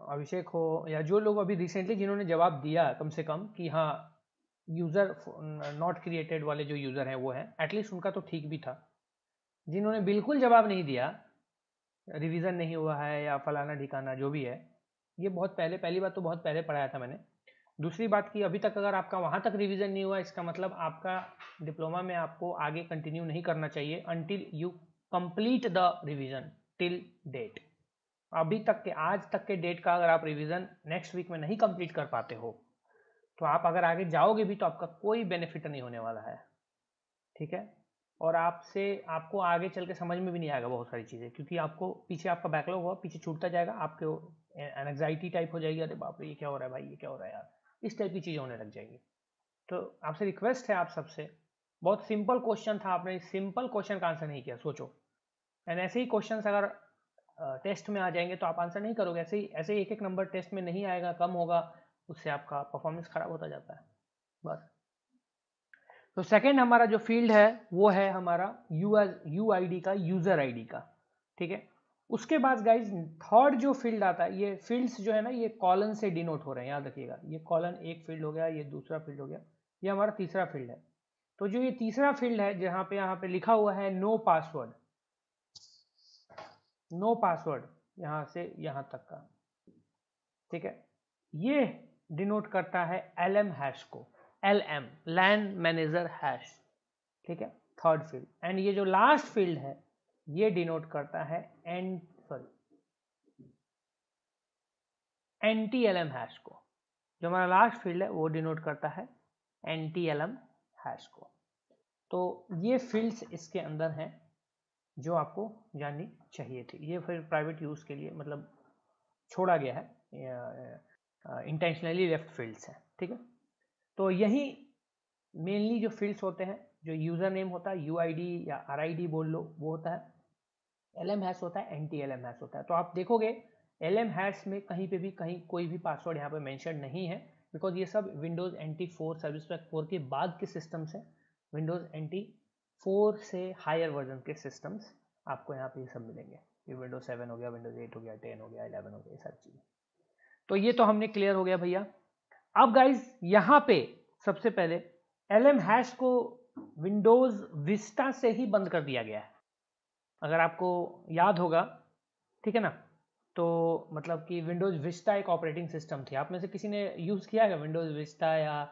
अभिषेक हो, या जो लोग अभी रिसेंटली जिन्होंने जवाब दिया कम से कम कि हाँ यूजर नॉट क्रिएटेड वाले जो यूजर हैं वो हैं, एटलीस्ट उनका तो ठीक भी था। जिन्होंने बिल्कुल जवाब नहीं दिया, रिवीजन नहीं हुआ है या फलाना ठिकाना जो भी है, ये बहुत पहले, पहली बात तो बहुत पहले पढ़ाया था मैंने। दूसरी बात कि अभी तक अगर आपका वहाँ तक रिवीजन नहीं हुआ, इसका मतलब आपका डिप्लोमा में आपको आगे कंटिन्यू नहीं करना चाहिए until you complete the revision till date. अभी तक के, आज तक के डेट का अगर आप रिवीजन नेक्स्ट वीक में नहीं कंप्लीट कर पाते हो, तो आप अगर आगे जाओगे भी तो आपका कोई बेनिफिट नहीं होने वाला है। ठीक है, और आपको आगे चल के समझ में भी नहीं आएगा बहुत सारी चीज़ें, क्योंकि आपको पीछे आपका बैकलॉग होगा, पीछे छूटता जाएगा, आपको एंग्जाइटी टाइप हो जाएगी, अरे बाप रे ये क्या हो रहा है भाई, ये क्या हो रहा है यार, इस टाइप की चीज़ें होने लग जाएंगी। तो आपसे रिक्वेस्ट है, आप सबसे, बहुत सिंपल क्वेश्चन था, आपने सिंपल क्वेश्चन का आंसर नहीं किया, सोचो। एंड ऐसे ही क्वेश्चन अगर टेस्ट में आ जाएंगे तो आप आंसर नहीं करोगे, ऐसे ही एक नंबर टेस्ट में नहीं आएगा, कम होगा, उससे आपका परफॉर्मेंस खराब होता जाता है बस। तो सेकंड हमारा जो फील्ड है वो है हमारा यूआईडी का, यूजर आईडी का, ठीक है। उसके बाद गाइज थर्ड जो फील्ड आता है, ये फील्ड्स जो है ना ये कॉलन से डिनोट हो रहे हैं, याद रखिएगा। ये कॉलन एक फील्ड हो गया, ये दूसरा फील्ड हो गया, ये हमारा तीसरा फील्ड है। तो जो ये तीसरा फील्ड है जहाँ पे यहाँ पे लिखा हुआ है नो पासवर्ड, नो पासवर्ड यहाँ से यहाँ तक का, ठीक है, ये डिनोट करता है LM हैश को, LM लैन मैनेजर हैश, ठीक है, थर्ड फील्ड। एंड ये जो लास्ट फील्ड है ये डिनोट करता है NTLM हैश को। जो हमारा लास्ट फील्ड है वो डिनोट करता है NTLM हैश को। तो ये फील्ड्स इसके अंदर हैं जो आपको जाननी चाहिए थी। ये फिर प्राइवेट यूज के लिए मतलब छोड़ा गया है, इंटेंशनली लेफ्ट फील्ड्स हैं, ठीक है। तो यही मेनली जो फील्ड्स होते हैं, जो यूजर नेम होता है UID या RID बोल लो वो होता है, LM हैश होता है, NTLM हैश होता है। तो आप देखोगे LM हैश में कहीं पे भी कहीं कोई भी पासवर्ड यहाँ पे मेंशन नहीं है, बिकॉज ये सब विंडोज NT 4 सर्विस पैक 4 के बाद के सिस्टम्स हैं। विंडोज NT 4 से हायर वर्जन के सिस्टम्स आपको यहाँ पे ये सब मिलेंगे। ये विंडोज 7 हो गया, विंडोज 8 हो गया, 10 हो गया, 11 हो गया, ये सारी चीज़ें। तो ये तो हमने क्लियर हो गया भैया। अब गाइज यहाँ पे सबसे पहले LM हैश को विंडोज विस्टा से ही बंद कर दिया गया है, अगर आपको याद होगा, ठीक है ना। तो मतलब कि विंडोज विस्टा एक ऑपरेटिंग सिस्टम थी। आप में से किसी ने यूज़ किया है विंडोज विस्टा या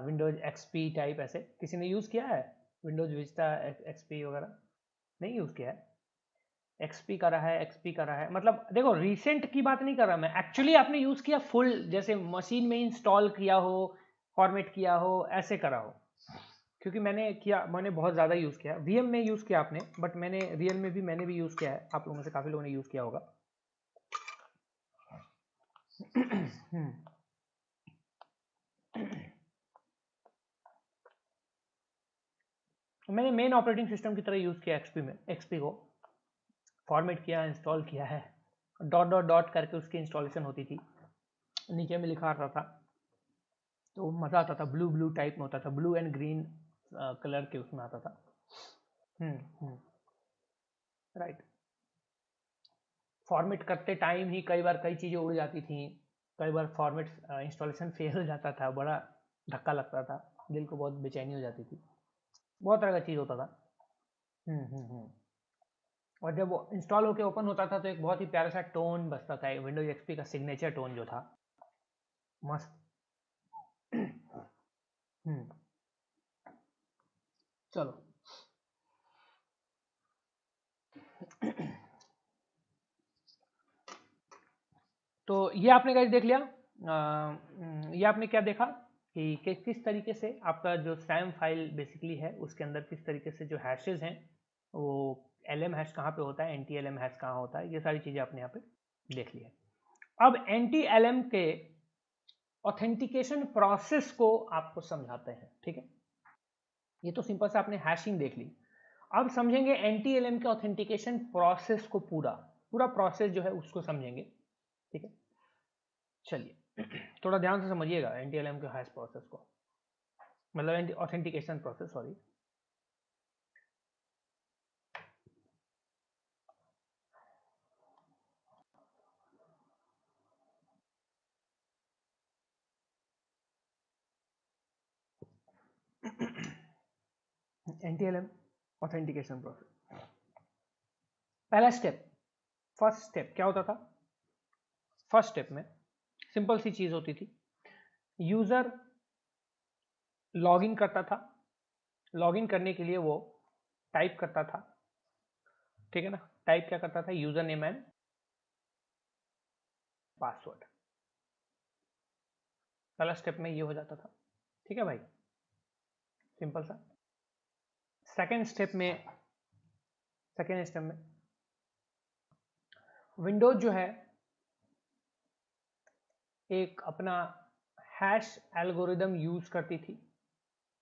विंडोज XP टाइप, ऐसे किसी ने यूज़ किया है विंडोज विस्टा XP वगैरह? नहीं यूज़ किया है? XP करा है, XP करा है, मतलब देखो रिसेंट की बात नहीं कर रहा मैं, एक्चुअली आपने यूज़ किया फुल, जैसे मशीन में इंस्टॉल किया हो, फॉर्मेट किया हो, ऐसे करा हो। क्योंकि मैंने बहुत ज़्यादा यूज़ किया, VM में यूज़ किया आपने, बट मैंने रियल में भी मैंने भी यूज़ किया है, आप लोगों में से काफ़ी लोगों ने यूज़ किया होगा। मैंने मेन ऑपरेटिंग सिस्टम की तरह यूज़ किया XP को, फॉर्मेट किया, इंस्टॉल किया है, डॉट करके उसकी इंस्टॉलेशन होती थी, नीचे में लिखा आता था, तो मज़ा आता था, ब्लू टाइप में होता था, ब्लू एंड ग्रीन कलर के उसमें आता था। राइट। फॉर्मेट करते टाइम ही कई बार कई चीज़ें उड़ जाती थी, कई बार फॉर्मेट इंस्टॉलेशन फेल हो जाता था, बड़ा धक्का लगता था, दिल को बहुत बेचैनी हो जाती थी, बहुत तरह का चीज़ होता था। और जब वो इंस्टॉल होके ओपन होता था तो एक बहुत ही प्यारा सा टोन बजता था, विंडोज XP का सिग्नेचर टोन जो था, मस्त। चलो तो ये आपने गाइस देख लिया। ये आपने क्या देखा कि किस तरीके से आपका जो SAM फाइल बेसिकली है उसके अंदर किस तरीके से जो हैशेज हैं, वो LM हैश कहाँ पे होता है, NTLM हैश कहाँ होता है, ये सारी चीज़ें आपने यहाँ पे देख ली है। अब NTLM के ऑथेंटिकेशन प्रोसेस को आपको समझाते हैं, ठीक है। ये तो सिंपल से आपने हैशिंग देख ली, अब समझेंगे NTLM के ऑथेंटिकेशन प्रोसेस को, पूरा प्रोसेस जो है उसको समझेंगे, ठीक है। चलिए थोड़ा ध्यान से समझिएगा NTLM के हैश प्रोसेस को, मतलब authentication process, sorry. NTLM authentication process, पहला स्टेप, फर्स्ट स्टेप क्या होता था? फर्स्ट स्टेप में सिंपल सी चीज होती थी, यूजर लॉगिन करता था, लॉगिन करने के लिए वो टाइप करता था, ठीक है ना, टाइप क्या करता था, यूजर नेम एंड पासवर्ड। पहला स्टेप में ये हो जाता था, ठीक है भाई, सिंपल सा। सेकेंड स्टेप में विंडोज जो है एक अपना हैश एल्गोरिदम यूज करती थी,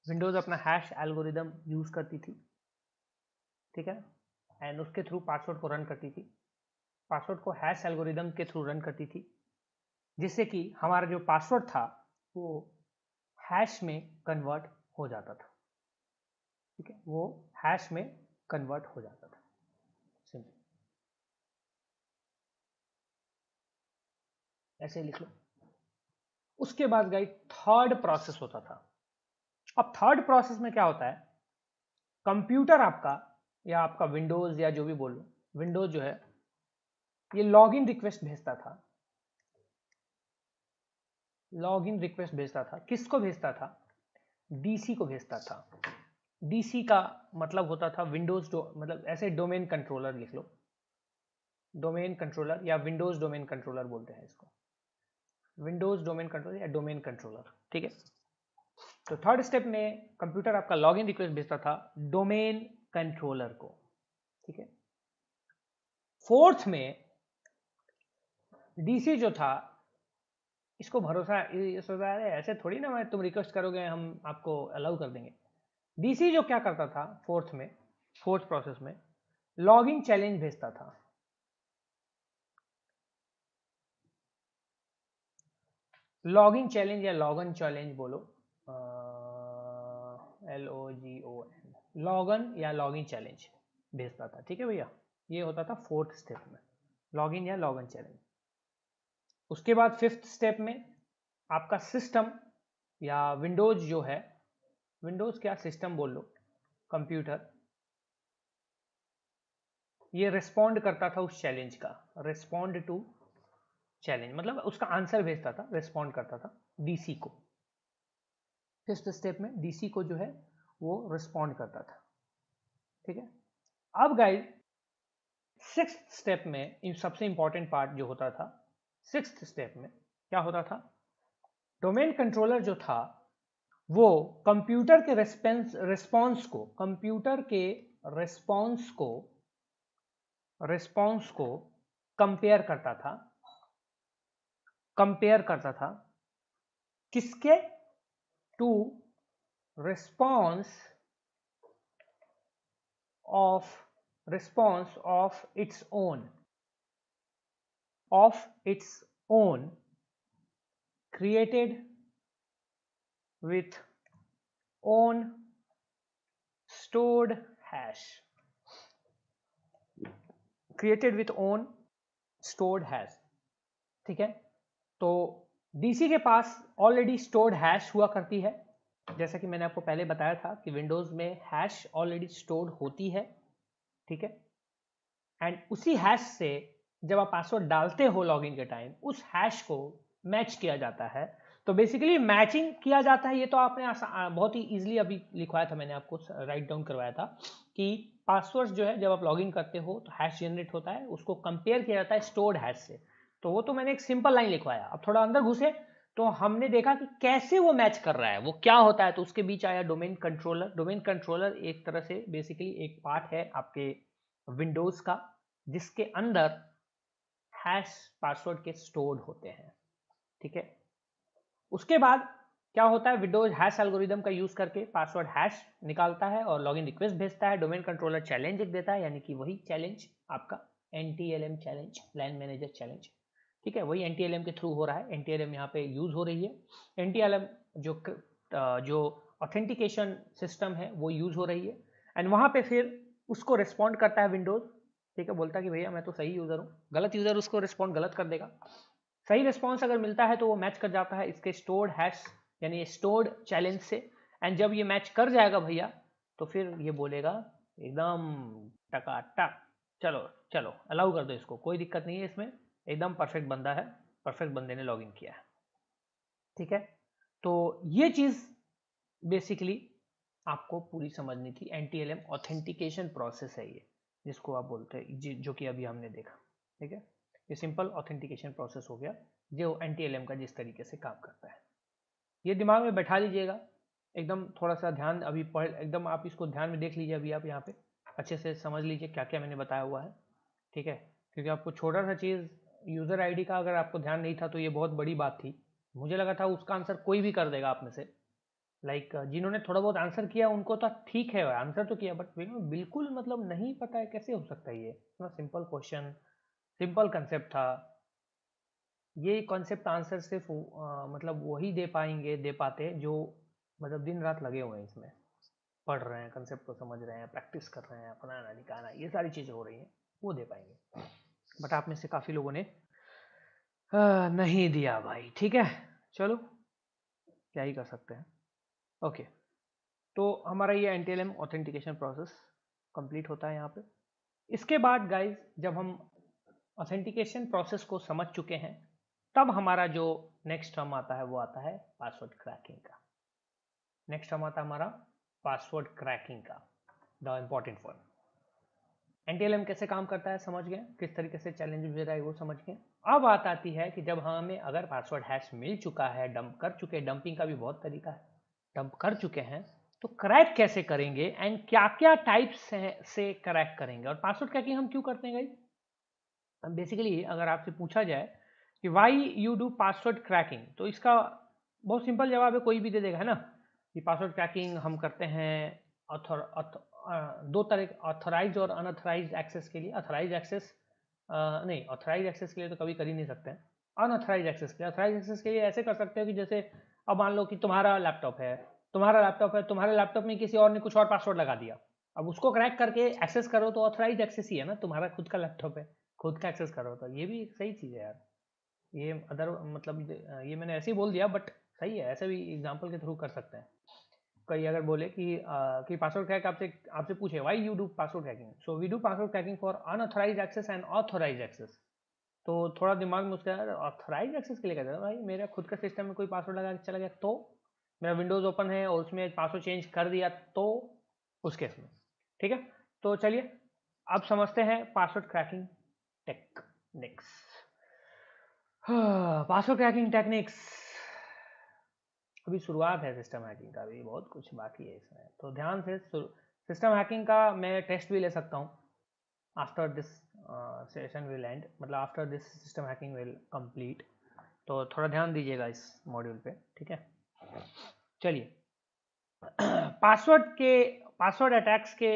विंडोज अपना हैश एल्गोरिदम यूज करती थी, ठीक है, एंड उसके थ्रू पासवर्ड को रन करती थी, पासवर्ड को हैश एल्गोरिदम के थ्रू रन करती थी, जिससे कि हमारा जो पासवर्ड था वो हैश में कन्वर्ट हो जाता था, ठीक है, वो हैश में कन्वर्ट हो जाता था। सिंपल, ऐसे लिख लो। उसके बाद गाइस थर्ड प्रोसेस होता था। अब थर्ड प्रोसेस में क्या होता है, कंप्यूटर आपका या आपका विंडोज या जो भी बोलो, विंडोज जो है ये लॉगिन रिक्वेस्ट भेजता था। लॉगिन रिक्वेस्ट भेजता था, किसको भेजता था? डीसी को भेजता था। डीसी का मतलब होता था विंडोज मतलब ऐसे डोमेन कंट्रोलर लिख लो, डोमेन कंट्रोलर या विंडोज डोमेन कंट्रोलर बोलते हैं इसको, विंडोज डोमेन कंट्रोलर या डोमेन कंट्रोलर। ठीक है, तो थर्ड स्टेप में कंप्यूटर आपका लॉगिन रिक्वेस्ट भेजता था डोमेन कंट्रोलर को। ठीक है, फोर्थ में डीसी जो था, इसको भरोसा ये सोचा है ऐसे थोड़ी ना तुम रिक्वेस्ट करोगे हम आपको अलाउ कर देंगे। डीसी जो क्या करता था फोर्थ में, फोर्थ प्रोसेस में लॉगिन चैलेंज भेजता था। लॉगिन चैलेंज या लॉगन चैलेंज बोलो, LOGON, लॉगन या लॉगिन चैलेंज भेजता था। ठीक है भैया, ये होता था फोर्थ स्टेप में, लॉगिन या लॉगन चैलेंज। उसके बाद फिफ्थ स्टेप में आपका सिस्टम या विंडोज जो है, विंडोज क्या सिस्टम बोल लो, कंप्यूटर, ये रिस्पॉन्ड करता था उस चैलेंज का। रिस्पॉन्ड टू चैलेंज मतलब उसका आंसर भेजता था, रिस्पॉन्ड करता था डीसी को। फिफ्थ स्टेप में डीसी को जो है वो रिस्पॉन्ड करता था। ठीक है, अब गाइस सिक्स्थ स्टेप में इन सबसे इंपॉर्टेंट पार्ट जो होता था, सिक्स्थ स्टेप में क्या होता था, डोमेन कंट्रोलर जो था वो कंप्यूटर के रिस्पॉन्स को, कंप्यूटर के रिस्पॉन्स को कंपेयर करता था। कंपेयर करता था किसके? To response of its own created with own stored hash, created with own stored hash। ठीक है, तो डीसी के पास ऑलरेडी स्टोर्ड हैश हुआ करती है, जैसा कि मैंने आपको पहले बताया था कि विंडोज में हैश ऑलरेडी स्टोर्ड होती है। ठीक है, एंड उसी हैश से जब आप पासवर्ड डालते हो लॉगिन के टाइम, उस हैश को मैच किया जाता है। तो बेसिकली मैचिंग किया जाता है, ये तो आपने बहुत ही इजीली अभी लिखवाया था, मैंने आपको राइट डाउन करवाया था कि पासवर्ड जो है जब आप लॉगिन करते हो तो हैश जनरेट होता है, उसको कंपेयर किया जाता है स्टोर्ड हैश से। तो वो तो मैंने एक सिंपल लाइन लिखवाया। अब थोड़ा अंदर घुसे तो हमने देखा कि कैसे वो मैच कर रहा है, वो क्या होता है, तो उसके बीच आया डोमेन कंट्रोलर। डोमेन कंट्रोलर एक तरह से बेसिकली एक पार्ट है आपके विंडोज का, जिसके अंदर हैश पासवर्ड के स्टोर्ड होते हैं। ठीक है, उसके बाद क्या होता है, विंडोज हैश एल्गोरिदम का यूज करके पासवर्ड हैश निकालता है और लॉगिन रिक्वेस्ट भेजता है। डोमेन कंट्रोलर चैलेंज एक देता है, यानी कि वही चैलेंज आपका NTLM चैलेंज, लैन मैनेजर चैलेंज। ठीक है, वही NTLM के थ्रू हो रहा है, NTLM यहाँ पे यूज हो रही है। NTLM जो ऑथेंटिकेशन सिस्टम है वो यूज हो रही है, एंड वहां पे फिर उसको रिस्पॉन्ड करता है विंडोज। ठीक है, बोलता है कि भैया मैं तो सही यूजर हूँ, गलत यूजर उसको रिस्पॉन्ड गलत कर देगा। सही रिस्पॉन्स अगर मिलता है तो वो मैच कर जाता है इसके स्टोर्ड हैश यानी स्टोर्ड चैलेंज से, एंड जब ये मैच कर जाएगा भैया तो फिर ये बोलेगा एकदम टकाटक, चलो चलो अलाउ कर दो इसको, कोई दिक्कत नहीं है इसमें, एकदम परफेक्ट बंदा है, परफेक्ट बंदे ने लॉगिन किया है। ठीक है, तो ये चीज बेसिकली आपको पूरी समझनी थी। NTLM ऑथेंटिकेशन प्रोसेस है ये, जिसको आप बोलते हैं, जो कि अभी हमने देखा। ठीक है, ये सिंपल ऑथेंटिकेशन प्रोसेस हो गया जो NTLM का जिस तरीके से काम करता है। ये दिमाग में बैठा लीजिएगा एकदम, थोड़ा सा ध्यान अभी एकदम आप इसको ध्यान में देख लीजिए, अभी आप यहाँ पे अच्छे से समझ लीजिए क्या क्या मैंने बताया हुआ है। ठीक है, क्योंकि आपको छोटा सा चीज़ यूज़र ID का अगर आपको ध्यान नहीं था तो ये बहुत बड़ी बात थी। मुझे लगा था उसका आंसर कोई भी कर देगा आप में से, जिन्होंने थोड़ा बहुत आंसर किया उनको तो ठीक है, आंसर तो किया, बट बिल्कुल मतलब नहीं पता है कैसे हो सकता है ये इतना सिंपल क्वेश्चन, सिंपल कंसेप्ट था। ये कॉन्सेप्ट आंसर सिर्फ मतलब वही दे पाते जो मतलब दिन रात लगे हुए हैं इसमें, पढ़ रहे हैं, कंसेप्ट को समझ रहे हैं, प्रैक्टिस कर रहे हैं, अपनाना लिखाना, ये सारी चीज़ें हो रही हैं, वो दे पाएंगे। बट आप में से काफ़ी लोगों ने नहीं दिया भाई, ठीक है, चलो क्या ही कर सकते हैं। ओके, तो हमारा ये NTLM ऑथेंटिकेशन प्रोसेस कंप्लीट होता है यहाँ पे। इसके बाद गाइज जब हम ऑथेंटिकेशन प्रोसेस को समझ चुके हैं, तब हमारा जो नेक्स्ट टर्म आता है वो आता है पासवर्ड क्रैकिंग का। नेक्स्ट टर्म आता है हमारा पासवर्ड क्रैकिंग का, द इम्पॉर्टेंट वन। NTLM कैसे काम करता है समझ गए, किस तरीके से चैलेंज दे रहा है वो समझ गए। अब बात आती है कि जब हमें अगर पासवर्ड हैश मिल चुका है, डंप कर चुके हैं, डंपिंग का भी बहुत तरीका है, डंप कर चुके हैं, तो क्रैक कैसे करेंगे एंड क्या क्या टाइप्स से क्रैक करेंगे, और पासवर्ड क्रैकिंग हम क्यों करते हैं गाइस। बेसिकली अगर आपसे पूछा जाए कि why you do password cracking, तो इसका बहुत सिंपल जवाब है, कोई भी दे देगा, है ना, कि पासवर्ड क्रैकिंग हम करते हैं दो तरह, ऑथराइज और अनऑथराइज एक्सेस के लिए। ऑथराइज एक्सेस नहीं, ऑथराइज एक्सेस के लिए तो कभी कर ही नहीं सकते हैं। अनऑथराइज एक्सेस के लिए, ऑथराइज एक्सेस के लिए ऐसे कर सकते हो कि जैसे अब मान लो कि तुम्हारा लैपटॉप है, तुम्हारे लैपटॉप में किसी और ने कुछ और पासवर्ड लगा दिया, अब उसको क्रैक करके एक्सेस करो तो ऑथराइज एक्सेस ही है ना, तुम्हारा खुद का लैपटॉप है, खुद का एक्सेस करो, तो ये भी एक सही चीज़ है यार। ये अदर मतलब ये मैंने ऐसे ही बोल दिया, बट सही है, ऐसे भी एग्जांपल के थ्रू कर सकते हैं। कई अगर बोले कि पासवर्ड क्रैक आपसे पूछे why you do password cracking, so we do password cracking for unauthorise access and authorise access. तो थोड़ा दिमाग में उसका ऑथराइज एक्सेस के लिए कहते हैं भाई, मेरा खुद का सिस्टम में कोई पासवर्ड लगा के चला गया, तो मेरा विंडोज ओपन है और उसमें पासवर्ड चेंज कर दिया, तो उस केस में, ठीक है। तो चलिए अब समझते हैं password cracking techniques. Password cracking techniques, अभी शुरुआत है सिस्टम हैकिंग का, अभी बहुत कुछ बाकी है इसमें, तो ध्यान से। सिस्टम हैकिंग का मैं टेस्ट भी ले सकता हूँ after this session will end, मतलब after this system hacking will complete, तो थोड़ा ध्यान दीजिएगा इस मॉड्यूल पे, ठीक है। चलिए पासवर्ड अटैक्स के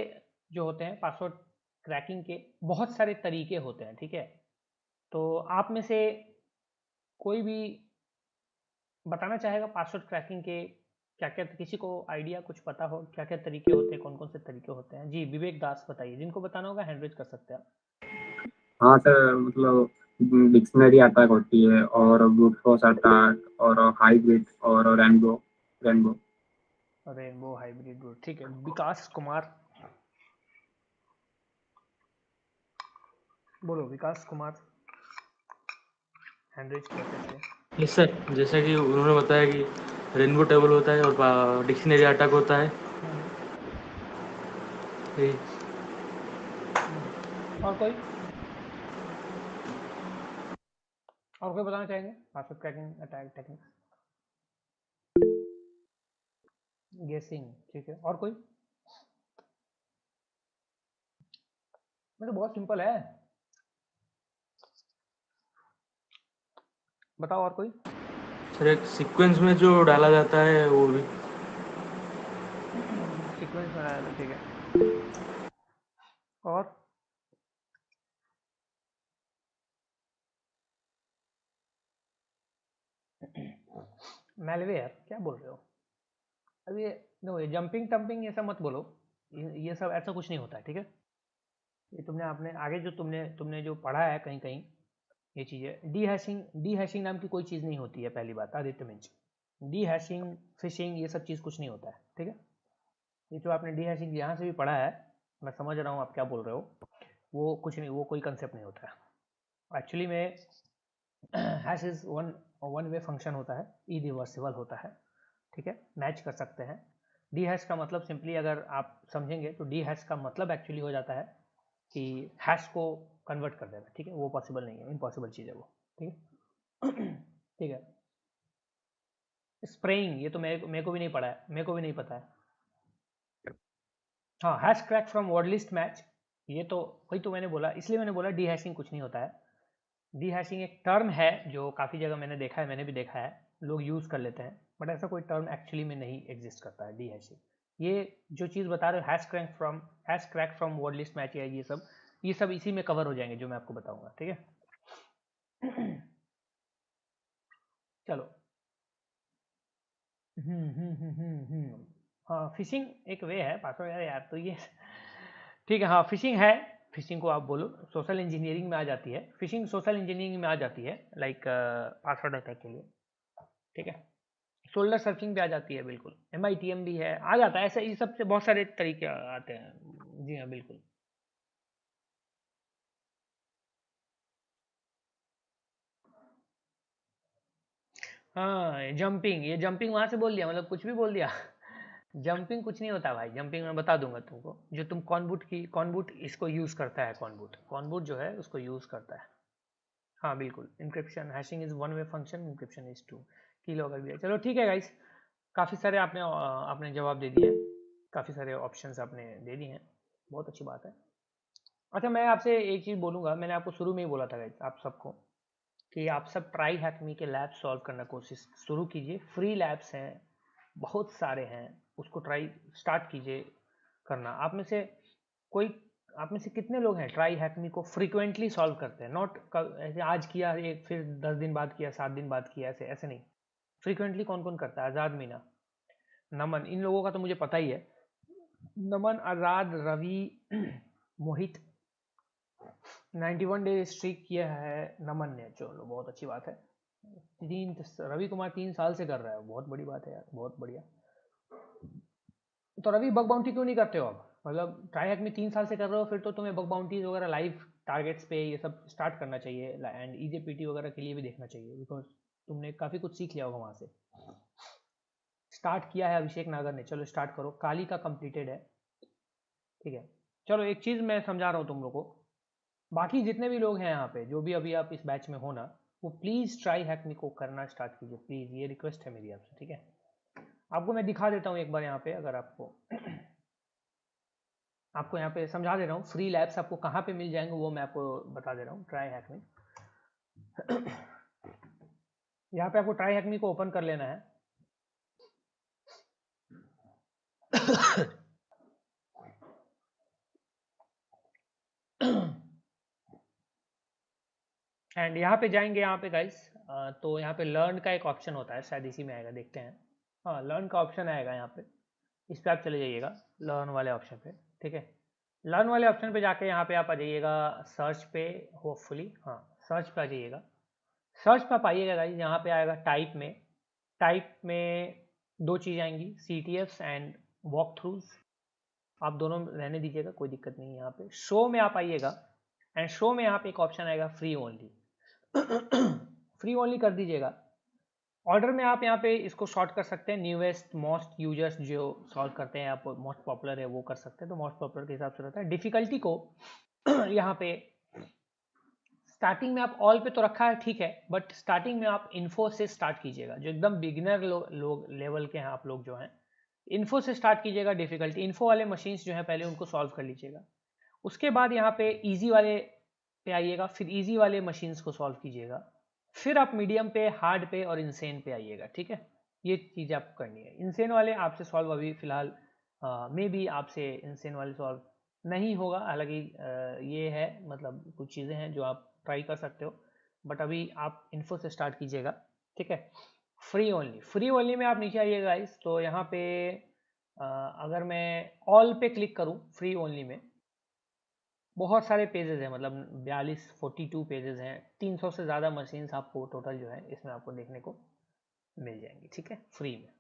जो होते हैं, पासवर्ड क्रैकिंग के बहुत सारे तरीके होते हैं, ठीक है। तो आप में से कोई भी बताना चाहेगा पासवर्ड क्रैकिंग के क्या क्या, किसी को आइडिया कुछ पता हो क्या क्या तरीके होते हैं, कौन कौन से तरीके होते हैं? जी विवेक दास बताइए, जिनको बताना होगा हैंड रेज कर सकते हैं आप।
हाँ सर, मतलब डिक्शनरी अटैक होती है और ब्रूट फोर्स अटैक और हाइब्रिड और
रेनबो हाइब्रिड ब्रूट, ठीक है। विकास कुमार बोलो, विकास कुमार हैंड रेज कर सकते हैं।
यस सर, जैसा कि उन्होंने बताया कि रेनबो टेबल होता है और डिक्शनरी अटैक होता है।
और कोई बताना चाहेंगे पासवर्ड क्रैकिंग अटैक टेक्निक्स? गेसिंग, ठीक है। और कोई? मतलब बहुत सिंपल है, बताओ और कोई?
सर एक सीक्वेंस में जो डाला जाता है वो भी
सीक्वेंस में डाला जाता है, ठीक है। और मैलवेयर क्या बोल रहे हो? अब ये नो, ये जंपिंग टम्पिंग ये सब मत बोलो, ये सब ऐसा कुछ नहीं होता है, ठीक है। ये तुमने आपने आगे जो तुमने जो पढ़ा है कहीं कहीं, ये चीज़ें डी हैशिंग नाम की कोई चीज़ नहीं होती है, पहली बात Aditya Minj. D hashing, fishing, ये सब चीज़ कुछ नहीं होता है, ठीक है। ये जो आपने डी हैशिंग यहाँ से भी पढ़ा है, मैं समझ रहा हूँ आप क्या बोल रहे हो, वो कुछ नहीं, वो कोई कंसेप्ट नहीं होता है एक्चुअली में। Hash is one way function होता है, इरिवर्सिबल होता है, ठीक है, मैच कर सकते हैं। डी हैश का मतलब सिंपली अगर आप समझेंगे तो डी हैश का मतलब एक्चुअली हो जाता है कि हैश को कन्वर्ट कर देना, ठीक है। वो पॉसिबल नहीं है, इम्पॉसिबल चीज़ है वो, ठीक है। ठीक है। स्प्रेइंग, ये तो मेरे को भी नहीं पढ़ा है, मेरे को भी नहीं पता है। हाँ, hash crack from word list match, ये तो वही तो मैंने बोला, इसलिए मैंने बोला डी हैशिंग कुछ नहीं होता है। डी हैशिंग एक टर्म है जो काफ़ी जगह मैंने देखा है, मैंने भी देखा है, लोग यूज़ कर लेते हैं, बट ऐसा कोई टर्म एक्चुअली में नहीं एग्जिस्ट करता है डी हैशिंग। ये जो चीज़ बता रहे हो hash crack from word list match, या ये सब इसी में कवर हो जाएंगे जो मैं आपको बताऊंगा, ठीक है। चलो। हाँ फिशिंग एक वे है पासवर्ड यार तो ये ठीक है। हाँ फिशिंग है, फिशिंग को आप बोलो सोशल इंजीनियरिंग में आ जाती है, फिशिंग सोशल इंजीनियरिंग में आ जाती है, लाइक पासवर्ड अटैक के लिए, ठीक है। सोल्डर सर्फिंग भी आ जाती है, बिल्कुल MITM भी है, आ जाता है ऐसे, ये सबसे बहुत सारे तरीके आते हैं। जी हाँ बिल्कुल। हाँ ये जंपिंग वहां से बोल दिया, मतलब कुछ भी बोल दिया जंपिंग कुछ नहीं होता भाई, जंपिंग मैं बता दूंगा तुमको। जो तुम कॉनबूट इसको यूज करता है, कॉनबूट जो है उसको यूज करता है। हाँ बिल्कुल, encryption hashing is one way function, encryption is two की अगर भी है। चलो ठीक है गाइस, काफ़ी सारे आपने जवाब दे दिए, काफ़ी सारे ऑप्शंस आपने दे दिए हैं, बहुत अच्छी बात है। अच्छा मैं आपसे एक चीज़ बोलूँगा, मैंने आपको शुरू में ही बोला था गाइस आप सबको कि आप सब ट्राई हैकमी के लैब सॉल्व करना कोशिश शुरू कीजिए। फ्री लैब्स हैं, बहुत सारे हैं, उसको ट्राई स्टार्ट कीजिए करना। आप में से कितने लोग हैं ट्राई हैकमी को फ्रीक्वेंटली सॉल्व करते हैं? नॉट ऐसे आज किया एक फिर 10 दिन बाद किया, 7 दिन बाद किया, ऐसे नहीं। फ्रीक्वेंटली कौन कौन करता है? आज़ाद मीना, नमन, इन लोगों का तो मुझे पता ही है। नमन, आज़ाद, रवि, मोहित 91 डे स्ट्रीक किया है नमन ने, चलो बहुत अच्छी बात है। रवि कुमार 3 साल से कर रहा है, बहुत बड़ी बात है यार, बहुत बढ़िया। तो रवि बग बाउंटी क्यों नहीं करते हो आप? मतलब ट्राई हैक में 3 साल से कर रहे हो, फिर तो तुम्हें बग बाउंटीज वगैरह लाइव टारगेट्स पे ये सब स्टार्ट करना चाहिए, एंड EJPT वगैरह के लिए भी देखना चाहिए, बिकॉज तुमने काफ़ी कुछ सीख लिया होगा वहाँ से। स्टार्ट किया है अभिषेक नागर ने, चलो स्टार्ट करो। काली का कंप्लीटेड है, ठीक है। चलो एक चीज़ मैं समझा रहा हूँ तुम लोग को, बाकी जितने भी लोग हैं यहाँ पे, जो भी अभी आप इस बैच में हो ना, वो प्लीज़ ट्राई हैकमी को करना स्टार्ट कीजिए प्लीज़, ये रिक्वेस्ट है मेरी आपसे, ठीक है। आपको मैं दिखा देता हूँ एक बार यहाँ पे, अगर आपको यहाँ पे समझा दे रहा हूँ, फ्री लैब्स आपको कहाँ पे मिल जाएंगे वो मैं आपको बता दे रहा हूँ। ट्राई हैकमी, यहाँ पे आपको ट्राई हैकमी को ओपन कर लेना है। एंड यहाँ पे जाएंगे, यहाँ पे गाइस, तो यहाँ पे लर्न का एक ऑप्शन होता है, शायद इसी में आएगा, देखते हैं। हाँ लर्न का ऑप्शन आएगा यहाँ पे, इस पर आप चले जाइएगा लर्न वाले ऑप्शन पे, ठीक है। लर्न वाले ऑप्शन पे जाके यहाँ पे आप आ जाइएगा सर्च पे, होपफुली हाँ सर्च पे आ जाइएगा। सर्च पे आप आइएगा गाइस, यहाँ पे आएगा टाइप में 2 चीज़ आएंगी, CTFs एंड वॉक थ्रूज, आप दोनों रहने दीजिएगा, कोई दिक्कत नहीं है। यहाँ पे शो में आप आइएगा, एंड शो में यहाँ पे एक ऑप्शन आएगा फ्री ओनली, फ्री ओनली कर दीजिएगा। ऑर्डर में आप यहाँ पे इसको शॉर्ट कर सकते हैं, न्यूएस्ट मोस्ट यूजर्स जो सॉल्व करते हैं, आप मोस्ट पॉपुलर है वो कर सकते हैं, तो मोस्ट पॉपुलर के हिसाब से रहता है। डिफिकल्टी को यहाँ पे स्टार्टिंग में आप ऑल पे तो रखा है, ठीक है, बट स्टार्टिंग में आप इन्फो से स्टार्ट कीजिएगा, जो एकदम बिगिनर लोग लेवल के हैं आप लोग जो हैं, इन्फो से स्टार्ट कीजिएगा। डिफिकल्टी इन्फो वाले मशीन्स जो हैं पहले उनको सॉल्व कर लीजिएगा, उसके बाद यहाँ पे ईजी वाले पे आइएगा, फिर ईजी वाले मशीन्स को सॉल्व कीजिएगा, फिर आप मीडियम पे, हार्ड पे और इंसेन पे आइएगा, ठीक है। ये चीज़ आपको करनी है। इंसेन वाले आपसे सॉल्व अभी फिलहाल मे बी आपसे इंसेन वाले सॉल्व नहीं होगा, हालांकि ये है, मतलब कुछ चीज़ें हैं जो आप ट्राई कर सकते हो, बट अभी आप इन्फो से स्टार्ट कीजिएगा, ठीक है। फ्री ओनली में आप नीचे आइएगा गाइस, तो यहाँ पे अगर मैं ऑल पे क्लिक करूँ फ्री ओनली में, बहुत सारे पेजेस हैं, मतलब 42 पेजेस हैं, 300 से ज़्यादा मशीन्स आपको टोटल जो है इसमें आपको देखने को मिल जाएंगी, ठीक है, फ्री में।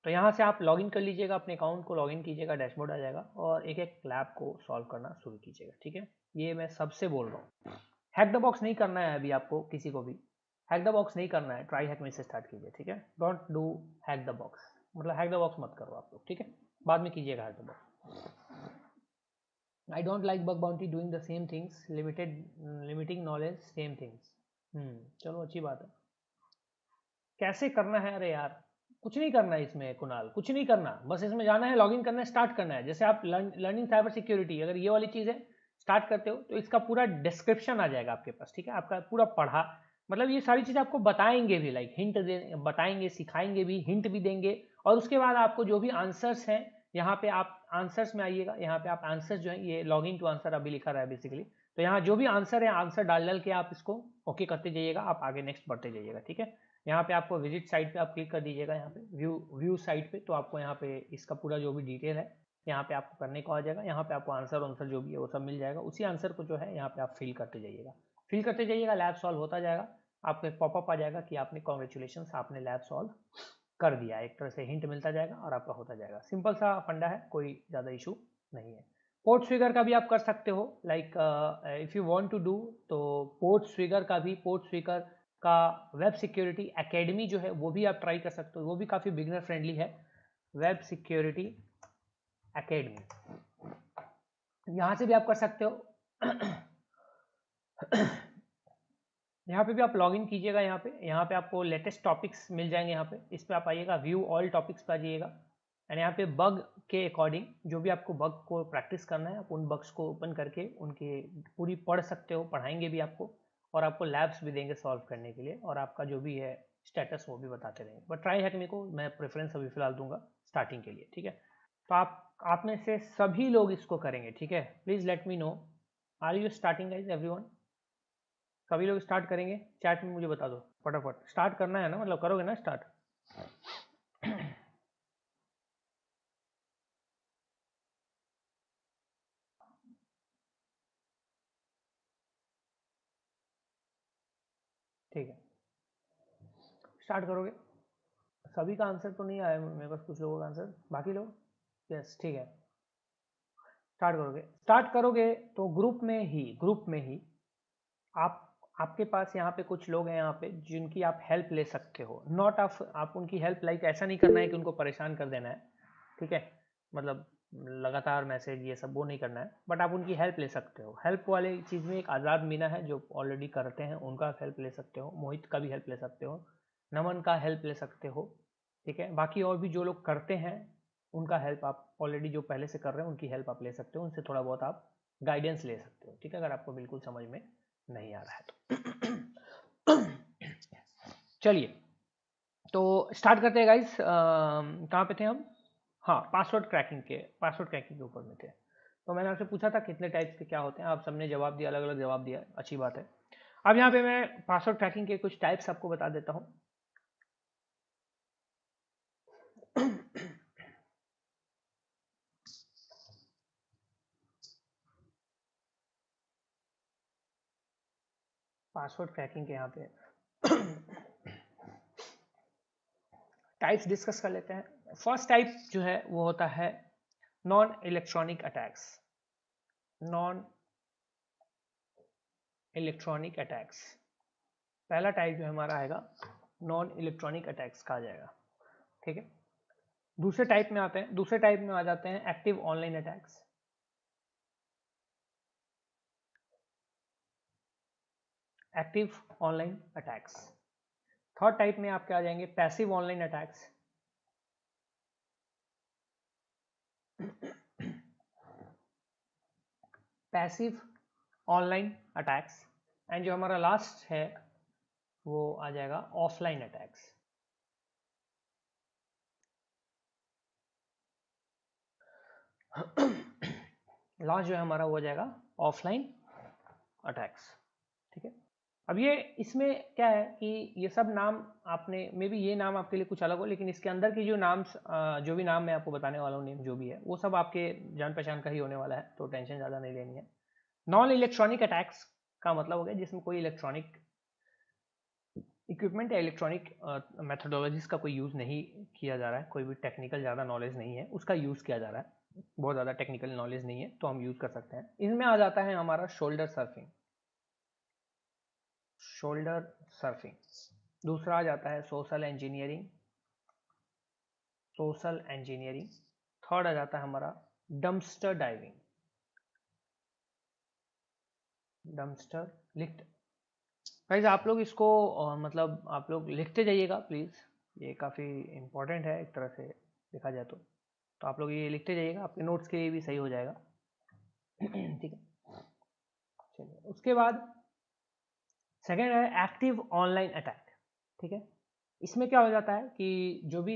तो यहाँ से आप लॉगिन कर लीजिएगा, अपने अकाउंट को लॉगिन कीजिएगा, डैशबोर्ड आ जाएगा, और एक एक लैब को सॉल्व करना शुरू कीजिएगा, ठीक है। ये मैं सबसे बोल रहा हूँ, हैक द बॉक्स नहीं करना है अभी आपको, किसी को भी हैक द बॉक्स नहीं करना है, ट्राई हैक में से स्टार्ट कीजिए, ठीक है। Don't do hack the box, मतलब हैक द बॉक्स मत करो आप लोग, ठीक है, बाद में कीजिएगा hack the box. I don't like bug bounty doing the same things, limiting knowledge, same things. चलो अच्छी बात है। कैसे करना है? अरे यार कुछ नहीं करना है इसमें कुणाल, कुछ नहीं करना, बस इसमें जाना है, लॉगिन करना है, स्टार्ट करना है। जैसे आप लर्निंग साइबर सिक्योरिटी, अगर ये वाली चीज़ है स्टार्ट करते हो तो इसका पूरा डिस्क्रिप्शन आ जाएगा आपके पास, ठीक है, आपका पूरा पढ़ा, मतलब ये सारी चीज़ें आपको बताएंगे भी, लाइक हिंट बताएंगे, सिखाएंगे भी, हिंट भी देंगे, और उसके बाद आपको जो भी आंसर्स हैं, यहाँ पे आप आंसर्स में आइएगा, यहाँ पे आप आंसर्स जो है, ये लॉगिन टू आंसर अभी लिखा रहा है बेसिकली, तो यहाँ जो भी आंसर है, आंसर डाल के आप इसको ओके करते जाइएगा, आप आगे नेक्स्ट बढ़ते जाइएगा, ठीक है। यहाँ पे आपको विजिट साइट पे आप क्लिक कर दीजिएगा, यहाँ पे व्यू साइट पे, तो आपको यहाँ पे इसका पूरा जो भी डिटेल है यहाँ पे आपको करने को आ जाएगा। यहाँ पे आपको आंसर जो भी है वो सब मिल जाएगा। उसी आंसर को जो है यहाँ पे आप फिल करते जाइएगा, लैब सॉल्व होता जाएगा। आपको एक पॉपअप आ जाएगा कि आपने कॉन्ग्रेचुलेशन, आपने लैब सॉल्व कर दिया। एक तरह से हिंट मिलता जाएगा और आपका होता जाएगा। सिंपल सा फंडा है, कोई ज़्यादा इशू नहीं है। पोर्ट स्विगर का भी आप कर सकते हो, like if you want to do, तो पोर्ट स्विगर का वेब सिक्योरिटी एकेडमी जो है वो भी आप ट्राई कर सकते हो, वो भी काफ़ी बिगनर फ्रेंडली है। वेब सिक्योरिटी एकेडमी, यहाँ से भी आप कर सकते हो। यहाँ पे भी आप लॉगिन कीजिएगा। यहाँ पे आपको लेटेस्ट टॉपिक्स मिल जाएंगे। यहाँ पे इस पे आप आइएगा, व्यू ऑल टॉपिक्स पे आ जाइएगा, एंड यहाँ पे बग के अकॉर्डिंग जो भी आपको बग को प्रैक्टिस करना है, आप उन बग्स को ओपन करके उनके पूरी पढ़ सकते हो, पढ़ाएंगे भी आपको, और आपको लैब्स भी देंगे सॉल्व करने के लिए, और आपका जो भी है स्टेटस वो भी बताते रहेंगे। बट ट्राई हैक को मैं प्रेफरेंस अभी फिलहाल दूंगा स्टार्टिंग के लिए, ठीक है। तो आप में से सभी लोग इसको करेंगे, ठीक है। Please let me know, are you starting guys everyone? सभी लोग स्टार्ट करेंगे? चैट में मुझे बता दो फटाफट। स्टार्ट करना है ना, मतलब करोगे ना स्टार्ट? ठीक है, स्टार्ट करोगे? सभी का आंसर तो नहीं आया मेरे पास, कुछ लोगों का आंसर, बाकी लोग यस, ठीक है। स्टार्ट करोगे तो ग्रुप में ही आपके पास यहाँ पे कुछ लोग हैं यहाँ पे जिनकी आप हेल्प ले सकते हो। नॉट आप उनकी हेल्प, लाइक ऐसा नहीं करना है कि उनको परेशान कर देना है, ठीक है, मतलब लगातार मैसेज ये सब वो नहीं करना है, बट आप उनकी हेल्प ले सकते हो। हेल्प वाले चीज़ में एक आज़ाद मीना है जो ऑलरेडी करते हैं, उनका हेल्प ले सकते हो। मोहित का भी हेल्प ले सकते हो, नमन का हेल्प ले सकते हो, ठीक है। बाकी और भी जो लोग करते हैं उनका हेल्प आप ऑलरेडी जो पहले से कर रहे हैं उनकी हेल्प आप ले सकते हो, उनसे थोड़ा बहुत आप गाइडेंस ले सकते हो, ठीक है, अगर आपको बिल्कुल समझ में नहीं आ रहा है तो। चलिए तो स्टार्ट करते हैं गाइस। कहाँ पे थे हम? हाँ, पासवर्ड क्रैकिंग के ऊपर में थे। तो मैंने आपसे पूछा था कितने टाइप्स के क्या होते हैं, आप सबने जवाब दिया, अलग अलग जवाब दिया, अच्छी बात है। अब यहाँ पे मैं पासवर्ड क्रैकिंग के कुछ टाइप्स आपको बता देता हूँ। पासवर्ड क्रैकिंग के यहाँ पे टाइप्स डिस्कस कर लेते हैं। फर्स्ट टाइप जो है वो होता है नॉन इलेक्ट्रॉनिक अटैक्स। पहला टाइप जो हमारा आएगा नॉन इलेक्ट्रॉनिक अटैक्स का आ जाएगा, ठीक है। दूसरे टाइप में आ जाते हैं active online attacks. Third type में आपके आ जाएंगे पैसिव ऑनलाइन अटैक्स। एंड जो हमारा लास्ट है वो आ जाएगा ऑफलाइन अटैक्स। लास्ट जो है हमारा वो हो जाएगा ऑफलाइन अटैक्स, ठीक है। अब ये इसमें क्या है कि ये सब नाम आपने, मे बी ये नाम आपके लिए कुछ अलग हो, लेकिन इसके अंदर की जो भी नाम मैं आपको बताने वाला हूँ, नेम जो भी है वो सब आपके जान पहचान का ही होने वाला है, तो टेंशन ज़्यादा नहीं लेनी है। नॉन इलेक्ट्रॉनिक अटैक्स का मतलब हो गया जिसमें कोई इलेक्ट्रॉनिक इक्विपमेंट या इलेक्ट्रॉनिक मेथोडोलॉजीज का कोई यूज़ नहीं किया जा रहा है, कोई भी टेक्निकल ज़्यादा नॉलेज नहीं है उसका यूज़ किया जा रहा है, बहुत ज़्यादा टेक्निकल नॉलेज नहीं है तो हम यूज़ कर सकते हैं। इनमें आ जाता है हमारा शोल्डर सर्फिंग। दूसरा आ जाता है सोशल इंजीनियरिंग। थर्ड आ जाता है हमारा डंपस्टर डाइविंग। गाइस आप लोग इसको मतलब आप लोग लिखते जाइएगा प्लीज़, ये काफ़ी इम्पोर्टेंट है एक तरह से देखा जाए तो आप लोग ये लिखते जाइएगा, आपके नोट्स के लिए भी सही हो जाएगा, ठीक है। चलिए उसके बाद सेकेंड है एक्टिव ऑनलाइन अटैक, ठीक है। इसमें क्या हो जाता है कि जो भी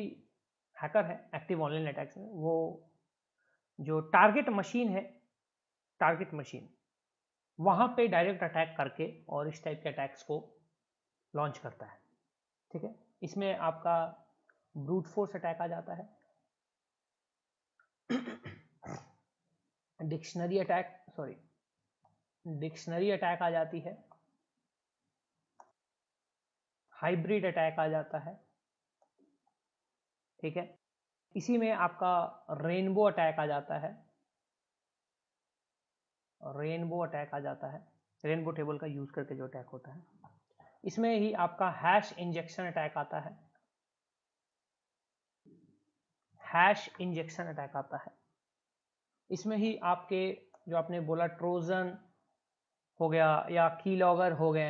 हैकर है एक्टिव ऑनलाइन अटैक्स में, वो जो टारगेट मशीन वहाँ पे डायरेक्ट अटैक करके और इस टाइप के अटैक्स को लॉन्च करता है। ठीक है, इसमें आपका ब्रूट फोर्स अटैक आ जाता है, डिक्शनरी अटैक आ जाती है, हाइब्रिड अटैक आ जाता है, ठीक है। इसी में आपका रेनबो अटैक आ जाता है, रेनबो टेबल का यूज करके जो अटैक होता है। इसमें ही आपका हैश इंजेक्शन अटैक आता है, इसमें ही आपके जो आपने बोला ट्रोजन हो गया या कीलॉगर्स हो गए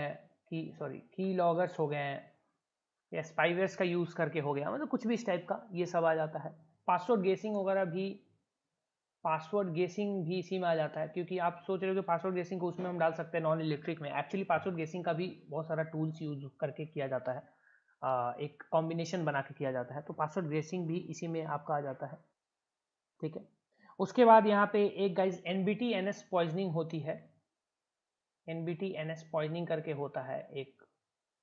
हैं या स्पाइवेयर्स का यूज करके हो गया, मतलब कुछ भी इस टाइप का ये सब आ जाता है। पासवर्ड गेसिंग भी इसी में आ जाता है, क्योंकि आप सोच रहे हो कि पासवर्ड गेसिंग को उसमें हम डाल सकते हैं नॉन इलेक्ट्रिक में। एक्चुअली पासवर्ड गेसिंग का भी बहुत सारा टूल्स यूज करके किया जाता है, एक कॉम्बिनेशन बना के किया जाता है, तो पासवर्ड गेसिंग भी इसी में आपका आ जाता है, ठीक है। उसके बाद यहाँ पे एक गाइज NBT-NS पॉइजनिंग होती है, NBT-NS पॉइजनिंग करके होता है एक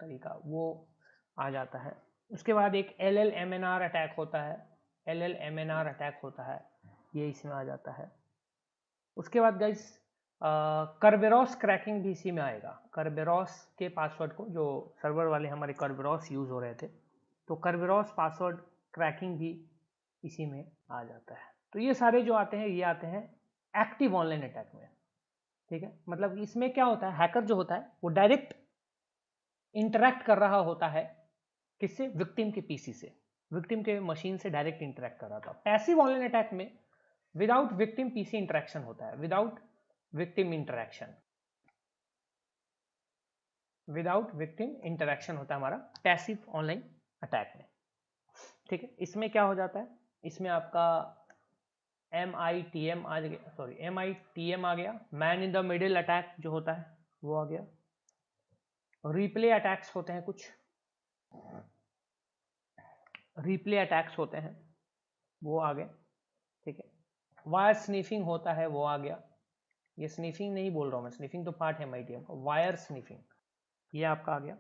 तरीका, वो आ जाता है। उसके बाद एक LLMNR अटैक होता है, ये इसमें आ जाता है। उसके बाद गाइज कर्बेरॉस क्रैकिंग भी इसी में आएगा। कर्बेरॉस के पासवर्ड को, जो सर्वर वाले हमारे कर्बेरॉस यूज हो रहे थे, तो कर्बेरॉस पासवर्ड क्रैकिंग भी इसी में आ जाता है। तो ये सारे जो आते हैं, ये आते हैं एक्टिव ऑनलाइन अटैक में, ठीक है। मतलब इसमें क्या होता है, हैकर जो होता है वो डायरेक्ट इंटरैक्ट कर रहा होता है किससे, विक्टिम के पीसी से, विक्टिम के मशीन से डायरेक्ट इंटरैक्ट कर रहा था। पैसिव ऑनलाइन अटैक में विदाउट विक्टिम पीसी इंटरैक्शन होता है, विदाउट विक्टिम इंटरैक्शन होता है हमारा पैसिव ऑनलाइन अटैक में, ठीक है। इसमें क्या हो जाता है, इसमें आपका MITM आ गया, man in the middle attack जो होता है वो आ गया, रिप्ले अटैक्स होते हैं, कुछ रिप्ले अटैक्स होते हैं वो आ गए, ठीक है। वायर स्निफिंग होता है वो आ गया, ये स्निफिंग नहीं बोल रहा हूँ मैं, स्निफिंग तो पार्ट है MITM का, वायर स्निफिंग ये आपका आ गया,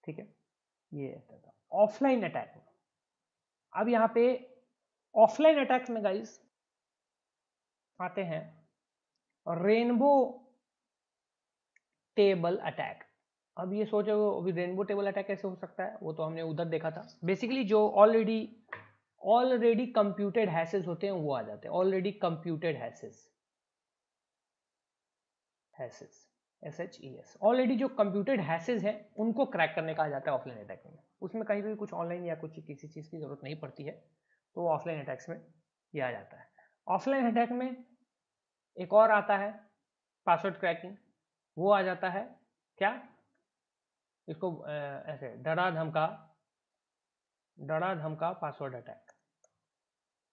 ठीक है। ये ऑफलाइन अटैक में, अब यहाँ पे ऑफलाइन अटैक में गाइस आते हैं रेनबो टेबल अटैक। अब ये सोचो अभी रेनबो टेबल अटैक कैसे हो सकता है, वो तो हमने उधर देखा था। बेसिकली जो ऑलरेडी कंप्यूटेड हैशेस होते हैं वो आ जाते हैं, already computed hashes SHES, already जो कंप्यूटेड हैशेस हैं उनको क्रैक करने का आ जाता है ऑफलाइन अटैक में। उसमें कहीं भी कुछ ऑनलाइन या कुछ किसी चीज़ की जरूरत नहीं पड़ती है, तो ऑफलाइन अटैक्स में ये आ जाता है। ऑफलाइन अटैक में एक और आता है पासवर्ड क्रैकिंग, वो आ जाता है क्या, इसको ऐसे डरा धमका पासवर्ड अटैक,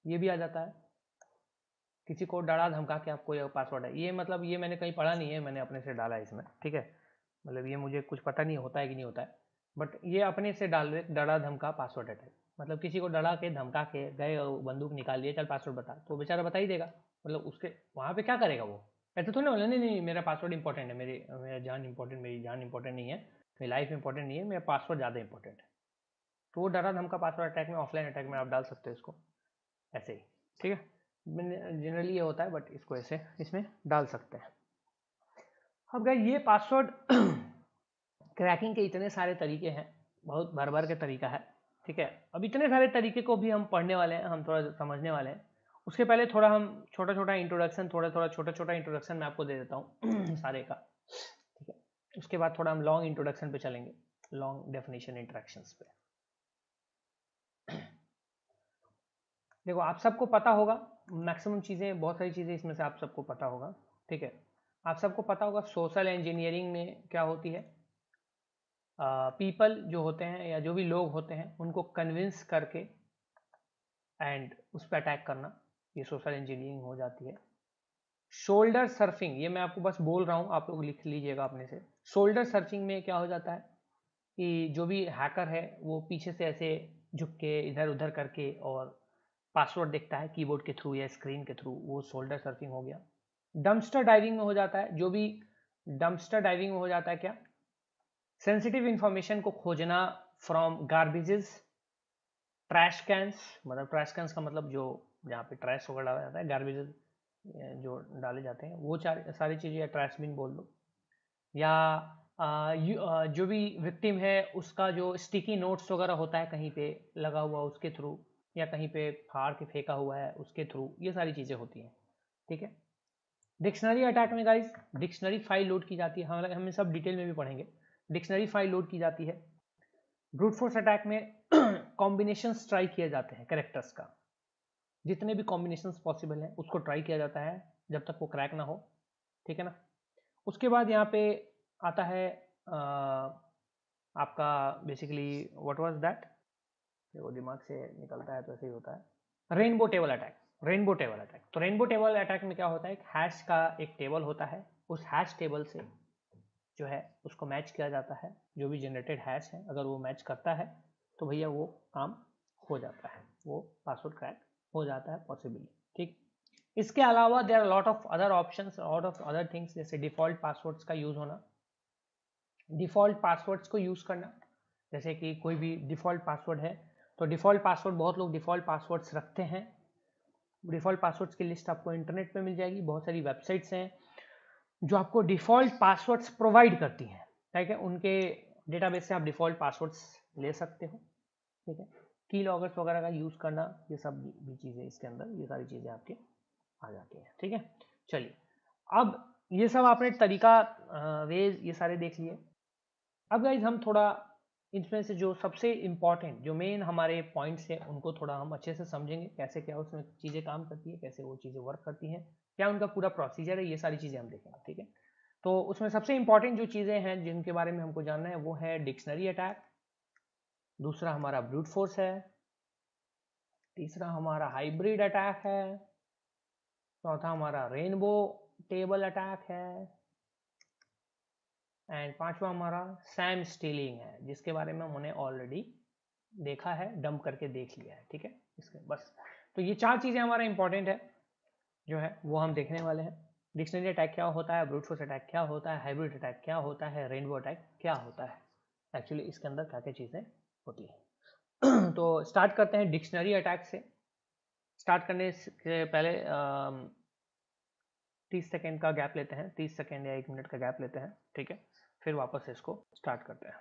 ये भी आ जाता है। किसी को डरा धमका के आपको ये पासवर्ड है, ये मतलब ये मैंने कहीं पढ़ा नहीं है, मैंने अपने से डाला है इसमें, ठीक है। मतलब ये मुझे कुछ पता नहीं होता है कि नहीं होता है, बट ये अपने से डाल रहे डरा धमका पासवर्ड अटैक। मतलब किसी को डरा के धमका के गए, बंदूक निकाल लिए, चल पासवर्ड बता, तो बेचारा बता ही देगा। मतलब उसके वहाँ पे क्या करेगा वो, ऐसे तो नहीं मेरा पासवर्ड इंपॉर्टेंट है, मेरी जान इंपॉर्टेंट नहीं है, मेरी लाइफ इंपॉर्टेंट नहीं है, मेरा पासवर्ड ज़्यादा इंपॉर्टेंट है। तो वो डरा धमका पासवर्ड अटैक में, ऑफलाइन अटैक में आप डाल सकते हो इसको ऐसे ही, ठीक है। जनरली ये होता है, बट इसको ऐसे इसमें डाल सकते हैं। अब गाइस ये पासवर्ड क्रैकिंग के इतने सारे तरीके हैं, बहुत भर के तरीका है, ठीक है। अब इतने सारे तरीके को भी हम पढ़ने वाले हैं, हम थोड़ा समझने वाले हैं। उसके पहले थोड़ा हम छोटा इंट्रोडक्शन मैं आपको दे देता हूँ सारे का, ठीक है। उसके बाद थोड़ा हम लॉन्ग इंट्रोडक्शन पे चलेंगे, लॉन्ग डेफिनेशन इंटरेक्शंस पे। देखो आप सबको पता होगा मैक्सिमम चीज़ें, बहुत सारी चीज़ें इसमें से आप सबको पता होगा, ठीक है। आप सबको पता होगा सोशल इंजीनियरिंग में क्या होती है, पीपल जो होते हैं या जो भी लोग होते हैं उनको कन्विंस करके एंड उस पर अटैक करना, ये सोशल इंजीनियरिंग हो जाती है। शोल्डर सर्फिंग, ये मैं आपको बस बोल रहा हूँ, आप लोग लिख लीजिएगा अपने से। शोल्डर सर्फिंग में क्या हो जाता है कि जो भी हैकर है वो पीछे से ऐसे झुक के इधर उधर करके और पासवर्ड देखता है कीबोर्ड के थ्रू या स्क्रीन के थ्रू, वो शोल्डर सर्फिंग हो गया। डंपस्टर डाइविंग में हो जाता है, जो भी डंपस्टर डाइविंग में हो जाता है क्या, सेंसिटिव इंफॉर्मेशन को खोजना फ्रॉम गार्बेजेस, ट्रैश कैंस, मतलब ट्रैश कैंस का मतलब जो जहाँ पे ट्रैश वगैरह डाला जाता है, गार्बेजेस जो डाले जाते हैं वो सारी चीज़ें, या ट्रैश बिन बोल दो, या जो भी विक्टिम है उसका जो स्टिकी नोट्स वगैरह होता है कहीं पे लगा हुआ उसके थ्रू, या कहीं पे फाड़ के फेंका हुआ है उसके थ्रू, ये सारी चीज़ें होती हैं, ठीक है। डिक्शनरी अटैक में गाइस डिक्शनरी फाइल लोड की जाती है, हम सब डिटेल में भी पढ़ेंगे। डिक्शनरी फाइल लोड की जाती है। ब्रूट फोर्स अटैक में कॉम्बिनेशन ट्राई किए जाते हैं कैरेक्टर्स का, जितने भी कॉम्बिनेशंस पॉसिबल हैं उसको ट्राई किया जाता है जब तक वो क्रैक ना हो, ठीक है ना। उसके बाद यहाँ पे आता है आपका बेसिकली व्हाट वाज दैट, वो दिमाग से निकलता है तो ऐसे ही होता है। Rainbow table attack, rainbow table attack. तो रेनबो टेबल अटैक में क्या होता है, एक हैश का एक टेबल होता है, उस हैश टेबल से जो है उसको मैच किया जाता है, जो भी जनरेटेड हैश है अगर वो मैच करता है तो भैया वो काम हो जाता है, वो पासवर्ड क्रैक हो जाता है पॉसिबली, ठीक। इसके अलावा there are lot of other options, lot of other things, जैसे डिफॉल्ट पासवर्ड्स का यूज होना, डिफॉल्ट पासवर्ड्स को यूज करना, जैसे कि कोई भी डिफॉल्ट पासवर्ड है तो डिफॉल्ट पासवर्ड, बहुत लोग डिफॉल्ट पासवर्ड्स रखते हैं। डिफॉल्ट पासवर्ड्स की लिस्ट आपको इंटरनेट पे मिल जाएगी, बहुत सारी वेबसाइट्स हैं जो आपको डिफॉल्ट पासवर्ड्स प्रोवाइड करती हैं, ठीक है। उनके डेटाबेस से आप डिफॉल्ट पासवर्ड्स ले सकते हो, ठीक है। की लॉगर्स वगैरह का यूज़ करना, ये सब भी चीज़ें इसके अंदर, ये सारी चीज़ें आपके आ जाती हैं, ठीक है। चलिए, अब ये सब आपने तरीका वेज ये सारे देख लिए। अब गाइज हम थोड़ा इसमें से जो सबसे इम्पॉर्टेंट, जो मेन हमारे पॉइंट्स हैं उनको थोड़ा हम अच्छे से समझेंगे, कैसे क्या उसमें चीज़ें काम करती है, कैसे वो चीज़ें वर्क करती हैं, क्या उनका पूरा प्रोसीजर है, ये सारी चीज़ें हम देखेंगे, ठीक है। तो उसमें सबसे इम्पॉर्टेंट जो चीज़ें हैं जिनके बारे में हमको जानना है वो है डिक्शनरी अटैक, दूसरा हमारा ब्रूट फोर्स है, तीसरा हमारा हाइब्रिड अटैक है, चौथा हमारा रेनबो टेबल अटैक है, एंड पांचवा हमारा सैम स्टीलिंग है, जिसके बारे में हमने ऑलरेडी देखा है, डंप करके देख लिया है, ठीक है। इसके बस तो ये चार चीज़ें हमारा इंपॉर्टेंट है जो है वो हम देखने वाले हैं। डिक्शनरी अटैक क्या होता है, ब्रूट फोर्स अटैक क्या होता है, हाइब्रिड अटैक क्या होता है, रेनबो अटैक क्या होता है, एक्चुअली इसके अंदर क्या क्या चीज़ें होती हैं। तो स्टार्ट करते हैं डिक्शनरी अटैक से। स्टार्ट करने से पहले 30 सेकेंड का गैप लेते हैं, 30 सेकेंड या 1 मिनट का गैप लेते हैं, ठीक है। फिर वापस से इसको स्टार्ट करते हैं।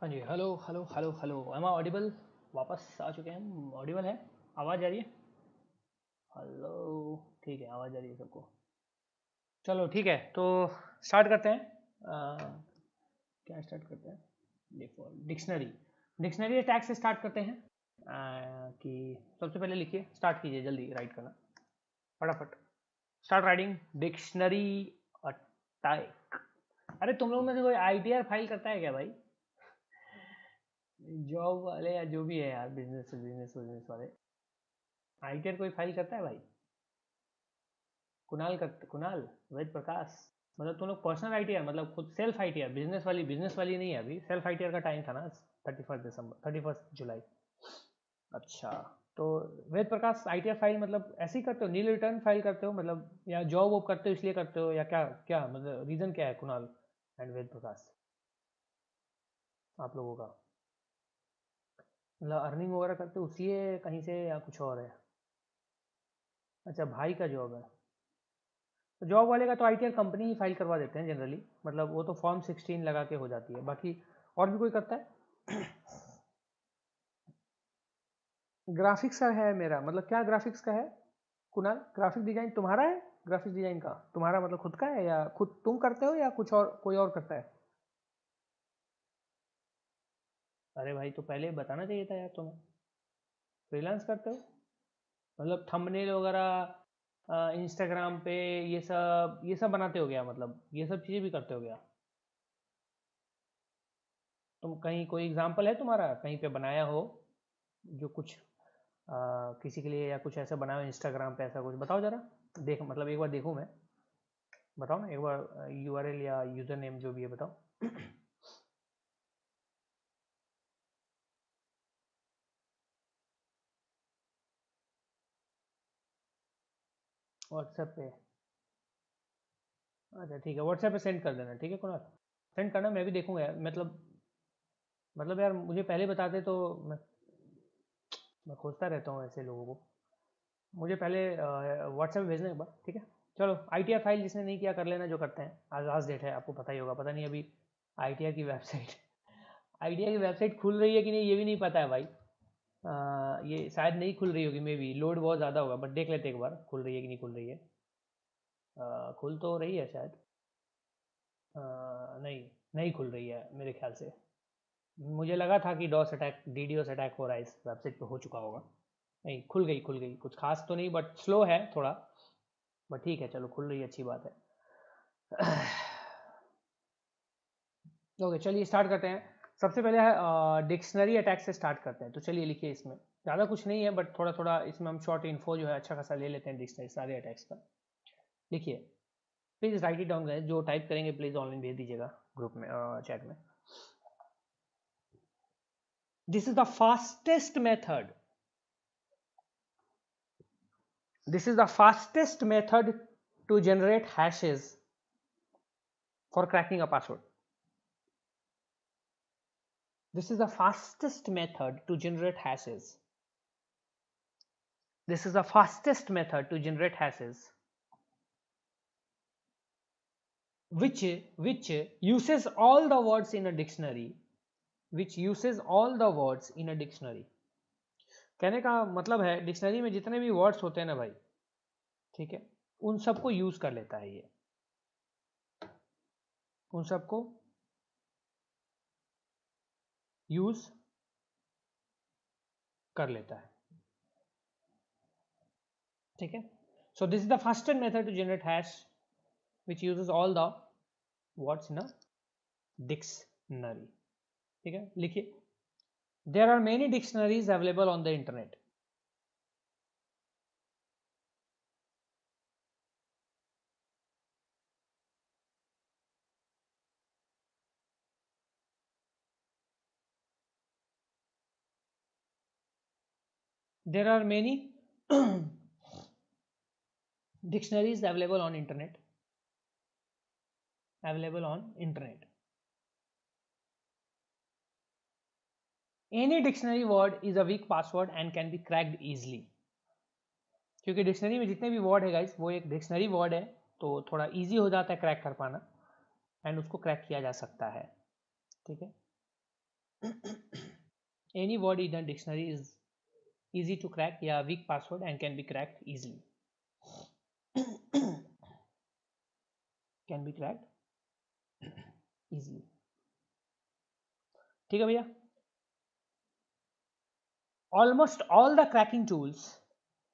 हाँ जी, hello hello hello hello, am I audible? वापस आ चुके हैं हम। ऑडिबल है? आवाज़ आ रही है? हेलो, ठीक है, आवाज़ आ रही है सबको। चलो ठीक है, तो स्टार्ट करते हैं। क्या स्टार्ट करते हैं? Default dictionary. डिक्शनरी टैग से स्टार्ट करते हैं। कि सबसे पहले लिखिए, स्टार्ट कीजिए, जल्दी राइट करना फटाफट। Start writing dictionary attack. अरे तुम लोग में से कोई ITR फाइल करता है क्या भाई? जॉब वाले या जो भी है यार, बिजनेस वाले, ITR कोई फाइल करता है भाई? कुणाल, वेद प्रकाश, मतलब तुम लोग पर्सनल ITR, मतलब खुद सेल्फ ITR, बिजनेस वाली नहीं है अभी। सेल्फ ITR का टाइम था ना 31 जुलाई। अच्छा, तो वेद प्रकाश ITR फाइल मतलब ऐसे ही करते हो? नील रिटर्न फाइल करते हो मतलब, या जॉब वॉब करते हो इसलिए करते हो, या क्या क्या मतलब रीज़न क्या है कुणाल एंड वेद प्रकाश आप लोगों का? मतलब अर्निंग वगैरह करते हो उसलिए कहीं से, या कुछ और है? अच्छा, भाई का जॉब है। तो जॉब वाले का तो ITR कंपनी ही फाइल करवा देते हैं जनरली, मतलब वो तो फॉर्म 16 लगा के हो जाती है। बाकी और भी कोई करता है? ग्राफिक्स का है मेरा, मतलब क्या ग्राफिक्स का है कुणाल? ग्राफिक डिजाइन तुम्हारा है? ग्राफिक डिजाइन का तुम्हारा मतलब खुद का है, या खुद तुम करते हो, या कुछ और कोई और करता है? अरे भाई, तो पहले बताना चाहिए था यार तुम्हें। फ्रीलांस करते हो मतलब थंबनेल वगैरह इंस्टाग्राम पे ये सब बनाते हो गया, मतलब ये सब चीज़ें भी करते हो गया? तुम कहीं कोई एग्जांपल है तुम्हारा कहीं पे बनाया हो जो कुछ किसी के लिए, या कुछ ऐसा बनाओ इंस्टाग्राम पे, ऐसा कुछ बताओ जरा, देख मतलब एक बार देखूं मैं। बताओ ना एक बार, URL या यूज़र नेम जो भी है बताओ। व्हाट्सएप पे? अच्छा ठीक है, व्हाट्सएप पे सेंड कर देना, ठीक है कुणाल, सेंड करना, मैं भी देखूंगा यार। मतलब यार मुझे पहले बताते तो मैं खोजता रहता हूँ ऐसे लोगों को। मुझे पहले व्हाट्सएप पे भेजना एक बार, ठीक है? चलो, ITR फाइल जिसने नहीं किया कर लेना, जो करते हैं। आज लास्ट डेट है, आपको पता ही होगा। पता नहीं अभी ITR की वेबसाइट ITR की वेबसाइट खुल रही है कि नहीं ये भी नहीं पता है भाई। ये शायद नहीं खुल रही होगी, मे बी लोड बहुत ज़्यादा होगा, बट देख लेते एक बार खुल रही है कि नहीं खुल रही है। खुल तो रही है शायद। नहीं खुल रही है मेरे ख्याल से। मुझे लगा था कि DDoS अटैक हो रहा है, इस वेबसाइट पे हो चुका होगा। नहीं, खुल गई, कुछ खास तो नहीं, बट स्लो है थोड़ा, बट ठीक है, चलो खुल रही है, अच्छी बात है। ओके, चलिए स्टार्ट करते हैं। सबसे पहले है डिक्शनरी अटैक से स्टार्ट करते हैं। तो चलिए लिखिए, इसमें ज़्यादा कुछ नहीं है, बट थोड़ा थोड़ा इसमें हम शॉर्ट इन्फो जो है अच्छा खासा ले लेते हैं डिक्शनरी सारे अटैक्स का। लिखिए, please write it down guys, जो टाइप करेंगे प्लीज़ ऑनलाइन भेज दीजिएगा ग्रुप में, चैट में। This is the fastest method, to generate hashes for cracking a password. This is the fastest method to generate hashes. Which uses all the words in a dictionary. कहने का मतलब है dictionary में जितने भी words होते हैं ना भाई, ठीक है, उन सबको यूज कर लेता है ये, उन सबको यूज कर लेता है, ठीक है? So this is the fastest method to generate hash which uses all the words in a dictionary, ठीक है? लिखिए, there are many dictionaries available on the internet. There are many dictionaries available on internet. Any dictionary word is a weak password and can be cracked easily. क्योंकि dictionary में जितने भी word है guys, वो एक डिक्शनरी वर्ड है, तो थोड़ा इजी हो जाता है क्रैक कर पाना, एंड उसको क्रैक किया जा सकता है, ठीक है? Any word in a dictionary is easy to crack, yeah, weak password and can be cracked easily. Can be cracked easily. ठीक है भैया? Almost all the cracking tools,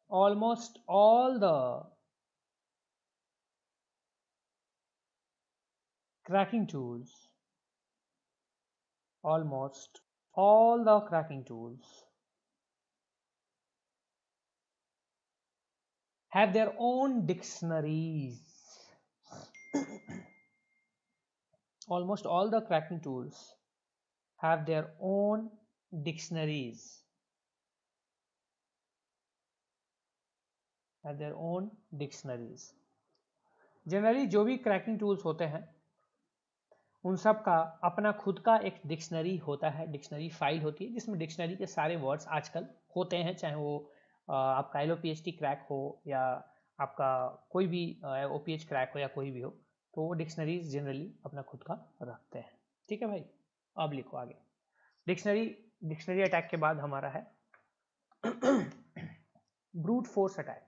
almost all the cracking tools, almost all the cracking tools have their own dictionaries. Almost all the cracking tools have their own dictionaries. Have their own dictionaries. Generally जो भी cracking tools होते हैं उन सब का अपना खुद का एक डिक्शनरी होता है, डिक्शनरी फाइल होती है जिसमें डिक्शनरी के सारे वर्ड्स आजकल होते हैं, चाहे वो आपका LOPHT क्रैक हो या आपका कोई भी OPH क्रैक हो या कोई भी हो, तो वो डिक्शनरीज जनरली अपना खुद का रखते हैं. ठीक है भाई, अब लिखो आगे. डिक्शनरी अटैक के बाद हमारा है brute force attack.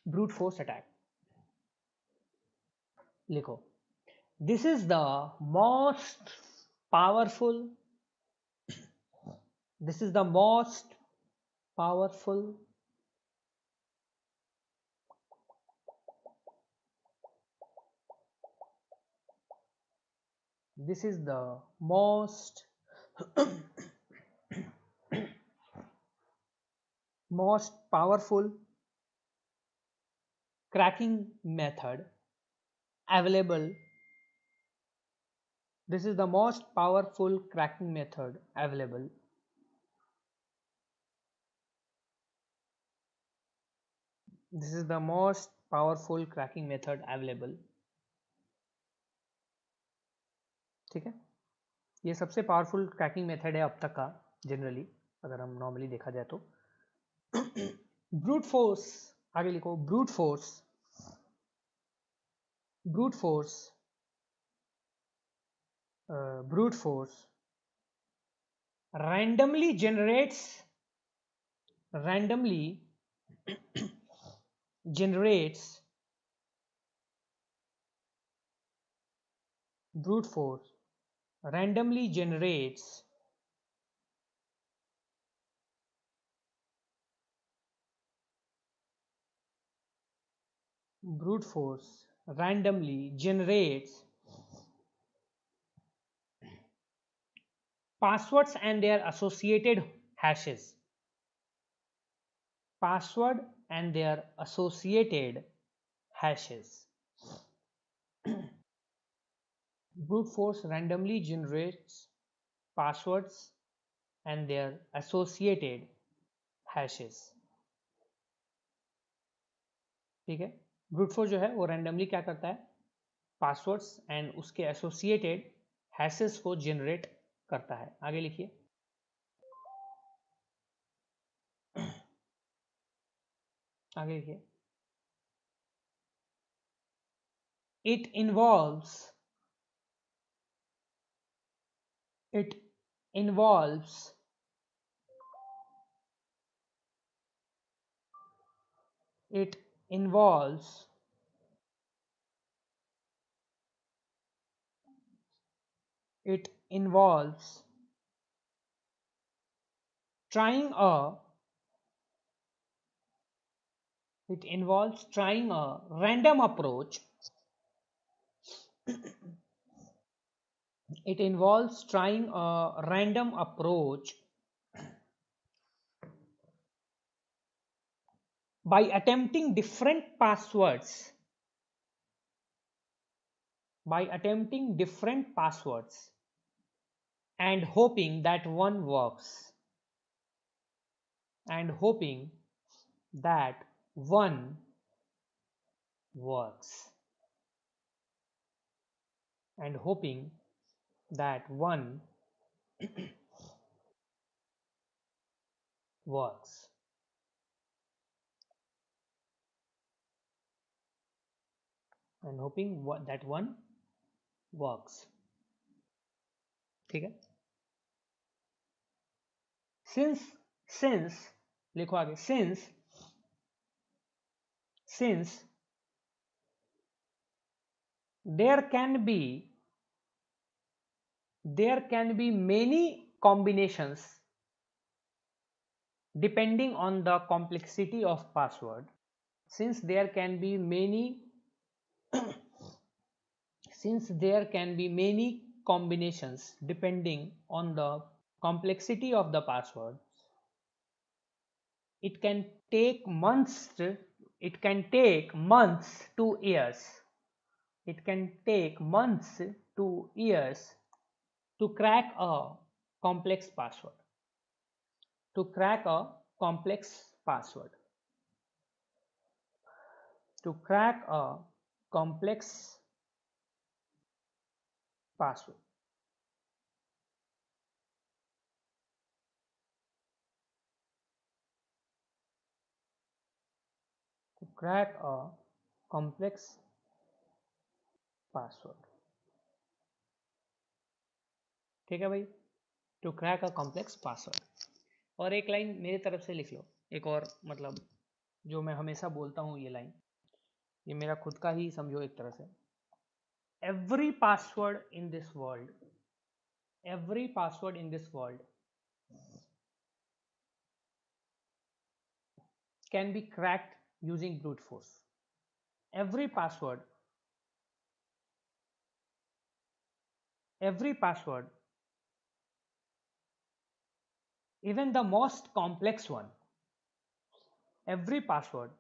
Brute force attack लिखो. This is the most powerful. This is the most powerful this is the most most powerful cracking method available. This is the most powerful cracking method available. This is the most powerful cracking method available. ठीक है, ये सबसे powerful cracking method है अब तक का generally, अगर हम नॉर्मली देखा जाए तो. ब्रूट फोर्स, आगे लिखो. Brute force, brute force, brute force randomly generates brute force randomly generates brute force randomly generates passwords and their associated hashes. Password and their associated hashes. Brute force randomly generates passwords and their associated hashes. ठीक है, brute force जो है वो randomly क्या करता है, passwords and उसके associated hashes को जनरेट करता है. आगे लिखिए. आगे लिखिए. It involves it involves it involves it involves trying a random approach. It involves trying a random approach by attempting different passwords and hoping that one works. And hoping that one works. And hoping that one works. And hoping that one works. ठीक है। Since लिखो आगे, since there can be many combinations depending on the complexity of password. Since there can be many combinations depending on the complexity of the password, it can take months to years. It can take months to years to crack a complex password. To crack a complex password. To crack a complex password. To crack a complex password. ठीक है भाई, to crack a complex password. और एक line मेरी तरफ से लिख लो, एक और मतलब जो मैं हमेशा बोलता हूँ, ये लाइन, ये मेरा खुद का ही समझो एक तरह से। Every password in this world can be cracked using brute force. Every password, even the most complex one, every password,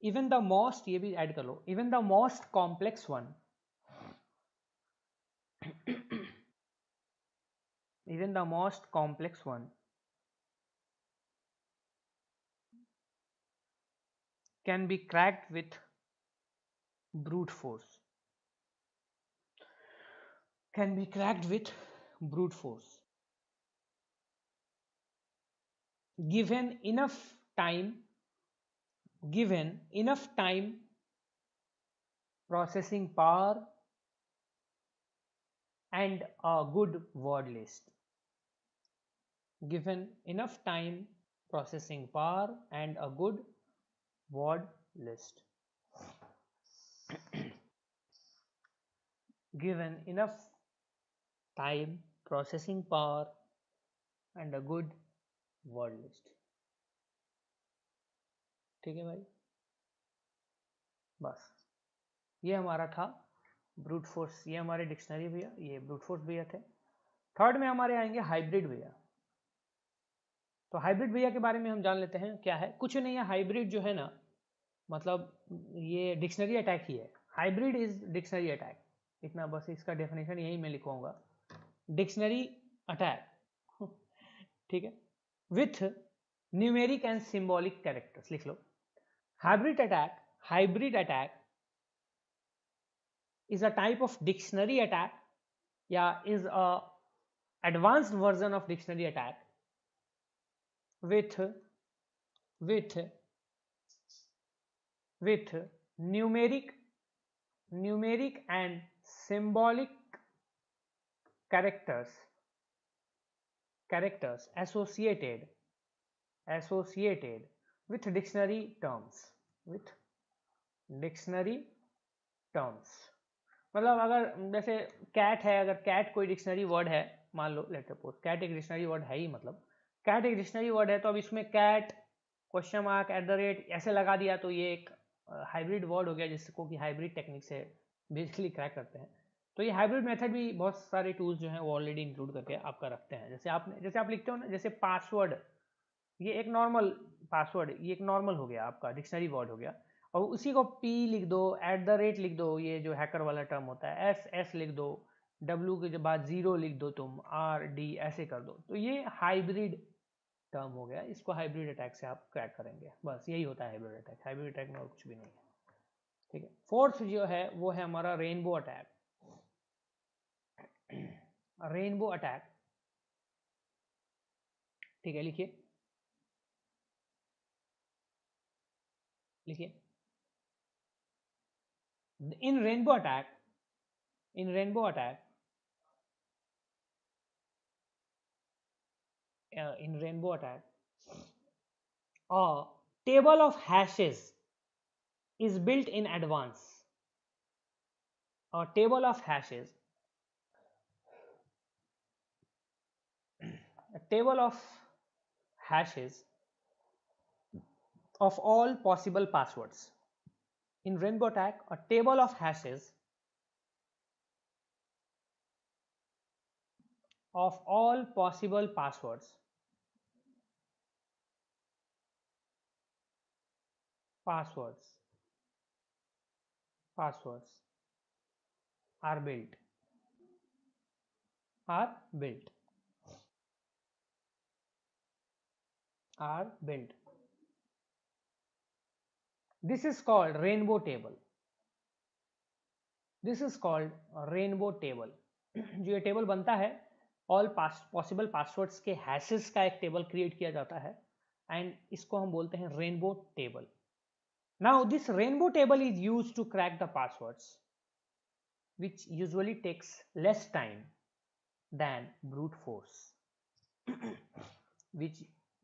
even the most, ये भी ऐड कर लो, even the most complex one, even the most complex one can be cracked with brute force. Can be cracked with brute force. Given enough time, processing power, and a good word list. Given enough time, processing power, and a good word list. Given enough time, processing power, and a good word list. ठीक है भाई, बस ये हमारा था brute force. ये हमारे dictionary भैया, ये ब्रूट फोर्स भैया थे। थर्ड में हमारे आएंगे हाइब्रिड भैया। तो हाइब्रिड भैया के बारे में हम जान लेते हैं क्या है। कुछ नहीं है, हाइब्रिड जो है ना, मतलब ये डिक्शनरी अटैक ही है। हाइब्रिड इज डिक्शनरी अटैक, इतना बस इसका डेफिनेशन यही मैं लिखूंगा, डिक्शनरी अटैक। ठीक है, with numeric and symbolic characters. लिख लो, hybrid attack is a type of dictionary attack, is a advanced version of dictionary attack with numeric and symbolic characters associated with dictionary terms, मतलब अगर जैसे cat है, अगर cat कोई dictionary word है, मान लो लेट सपोज कैट एक dictionary word है ही, मतलब कैट एक डिक्शनरी वर्ड है, तो अब इसमें कैट क्वेश्चन मार्क @ ऐसे लगा दिया, तो ये एक हाइब्रिड वर्ड हो गया, जिसको कि हाइब्रिड टेक्निक से बेसिकली क्रैक करते हैं। तो ये हाइब्रिड मेथड भी बहुत सारे टूल्स जो हैं वो ऑलरेडी इंक्लूड करके आपका रखते हैं। जैसे आप लिखते हो ना, जैसे पासवर्ड, ये एक नॉर्मल पासवर्ड, ये एक नॉर्मल हो गया आपका डिक्शनरी वर्ड हो गया, और उसी को P लिख दो, @ लिख दो, ये जो हैकर वाला टर्म होता है, S लिख दो, W के बाद 0 लिख दो तुम, RD ऐसे कर दो, तो ये हाइब्रिड टर्म हो गया। इसको हाइब्रिड अटैक से आप क्रैक करेंगे, बस यही होता है हाइब्रिड अटैक। हाइब्रिड अटैक में और कुछ भी नहीं है। ठीक है, फोर्थ जो है वो है हमारा रेनबो अटैक। रेनबो अटैक, ठीक है, लिखिए in rainbow attack in rainbow attack, a table of hashes is built in advance. A table of hashes, a table of hashes of all possible passwords. In rainbow attack, a table of hashes of all possible passwords are built. This is called rainbow table. This is called rainbow table. जो ये table बनता है, all possible passwords के hashes का एक table create किया जाता है, एंड इसको हम बोलते हैं rainbow table. Now this rainbow table is used to crack the passwords, which usually takes less time than brute force.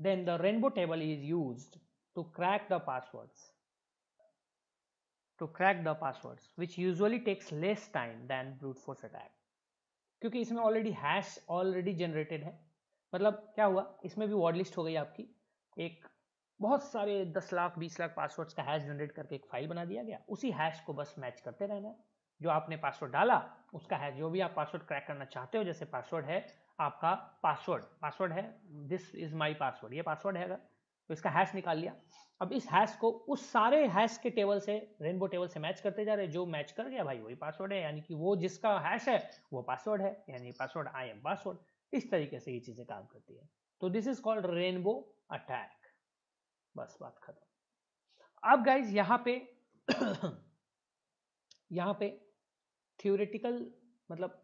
Then the rainbow table is used to crack the passwords. Which usually takes less time than brute force attack. क्योंकि इसमें already hash already generated है. मतलब क्या हुआ, इसमें भी word list हो गई आपकी. एक बहुत सारे 10 लाख 20 लाख पासवर्ड्स का हैश जनरेट करके एक फाइल बना दिया गया. उसी हैश को बस मैच करते रहना है. जो आपने पासवर्ड डाला उसका है, जो भी आप पासवर्ड क्रैक करना चाहते हो, जैसे पासवर्ड है आपका, पासवर्ड है दिस इज माय पासवर्ड, ये पासवर्ड है अगर, तो इसका हैश निकाल लिया. अब इस हैश को उस सारे हैश के टेबल से, रेनबो टेबल से मैच करते जा रहे. जो मैच कर गया भाई वही पासवर्ड है, यानी कि वो जिसका हैश है वो पासवर्ड है, यानी पासवर्ड आई एम पासवर्ड. इस तरीके से ये चीजें काम करती है. तो this is called rainbow attack. बस बात खत्म. अब गाइज यहाँ पे थ्योरेटिकल मतलब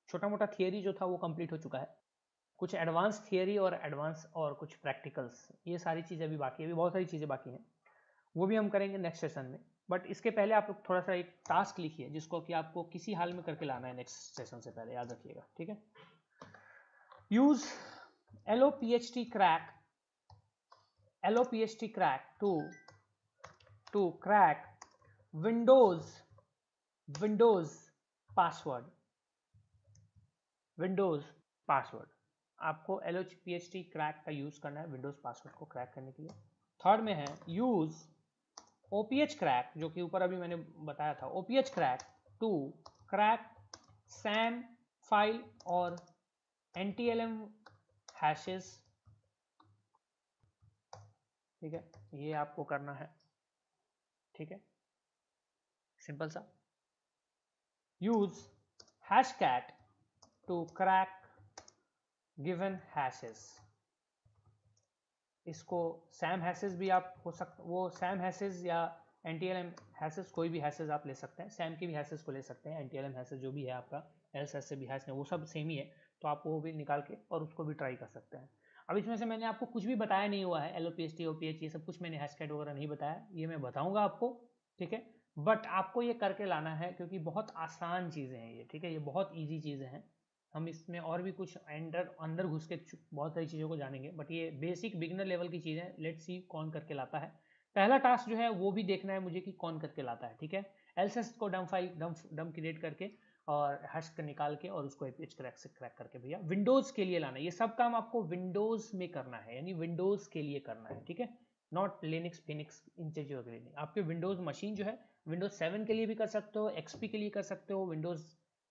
छोटा मोटा थियरी जो था वो कंप्लीट हो चुका है. कुछ एडवांस थियरी और कुछ प्रैक्टिकल्स, ये सारी चीज़ें अभी बाकी है. अभी बहुत सारी चीज़ें बाकी हैं, वो भी हम करेंगे नेक्स्ट सेशन में. बट इसके पहले आप लोग थोड़ा सा एक टास्क लिखिए जिसको कि आपको किसी हाल में करके लाना है नेक्स्ट सेशन से पहले, याद रखिएगा, ठीक है. Use LOPHT crack to crack Windows password. आपको LOPHT क्रैक का यूज करना है विंडोज पासवर्ड को क्रैक करने के लिए. थर्ड में है यूज OPH क्रैक, जो कि ऊपर अभी मैंने बताया था, OPH crack to crack SAM file और NTLM हैशेस. ठीक है, ये आपको करना है. ठीक है, सिंपल सा. Use hashcat to crack given hashes. इसको सैम हैशेस भी आप हो सकता, वो सैम हैशेस या NTLM हैशेस, कोई भी हैशेस आप ले सकते हैं. सैम की भी हैशेस को ले सकते हैं, NTLM हैशेस जो भी है आपका, एल्स से भी हैश है, वो सब सेम ही है. तो आप वो भी निकाल के और उसको भी ट्राई कर सकते हैं. अब इसमें से मैंने आपको कुछ भी बताया नहीं हुआ है, LOPHT OPH ये सब कुछ मैंने हैशकैट वगैरह नहीं बताया, ये मैं बताऊंगा आपको. ठीक है, बट आपको ये करके लाना है क्योंकि बहुत आसान चीज़ें हैं ये. ठीक है, ये बहुत ईजी चीज़ें हैं. हम इसमें और भी कुछ अंदर घुस के बहुत सारी चीज़ों को जानेंगे, बट ये बेसिक बिगिनर लेवल की चीज़ें. लेट्स सी कौन करके लाता है. पहला टास्क जो है वो भी देखना है मुझे कि कौन करके लाता है. ठीक है, एल्स को डम क्रिएट करके और हैश कर निकाल के और उसको APH क्रैक से क्रैक करके भैया विंडोज़ के लिए लाना है. ये सब काम आपको विंडोज़ में करना है, यानी विंडोज़ के लिए करना है. ठीक है, नॉट लिनक्स फिनिक्स इन चीज़ों के लिए नहीं. आपके विंडोज़ मशीन जो है विंडोज़ 7 के लिए भी कर सकते हो, XP के लिए कर सकते हो, विंडोज़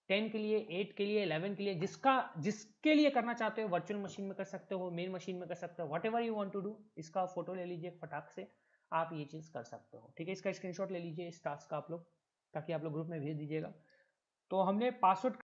10 के लिए, 8 के लिए, 11 के लिए, जिसके लिए करना चाहते हो. वर्चुअल मशीन में कर सकते हो, मेन मशीन में कर सकते हो, whatever you want to do. इसका फोटो ले लीजिए फटाक से, आप ये चीज़ कर सकते हो. ठीक है, इसका स्क्रीनशॉट ले लीजिए इस टास्क का आप लोग, ताकि आप लोग ग्रुप में भेज दीजिएगा. तो हमने पासवर्ड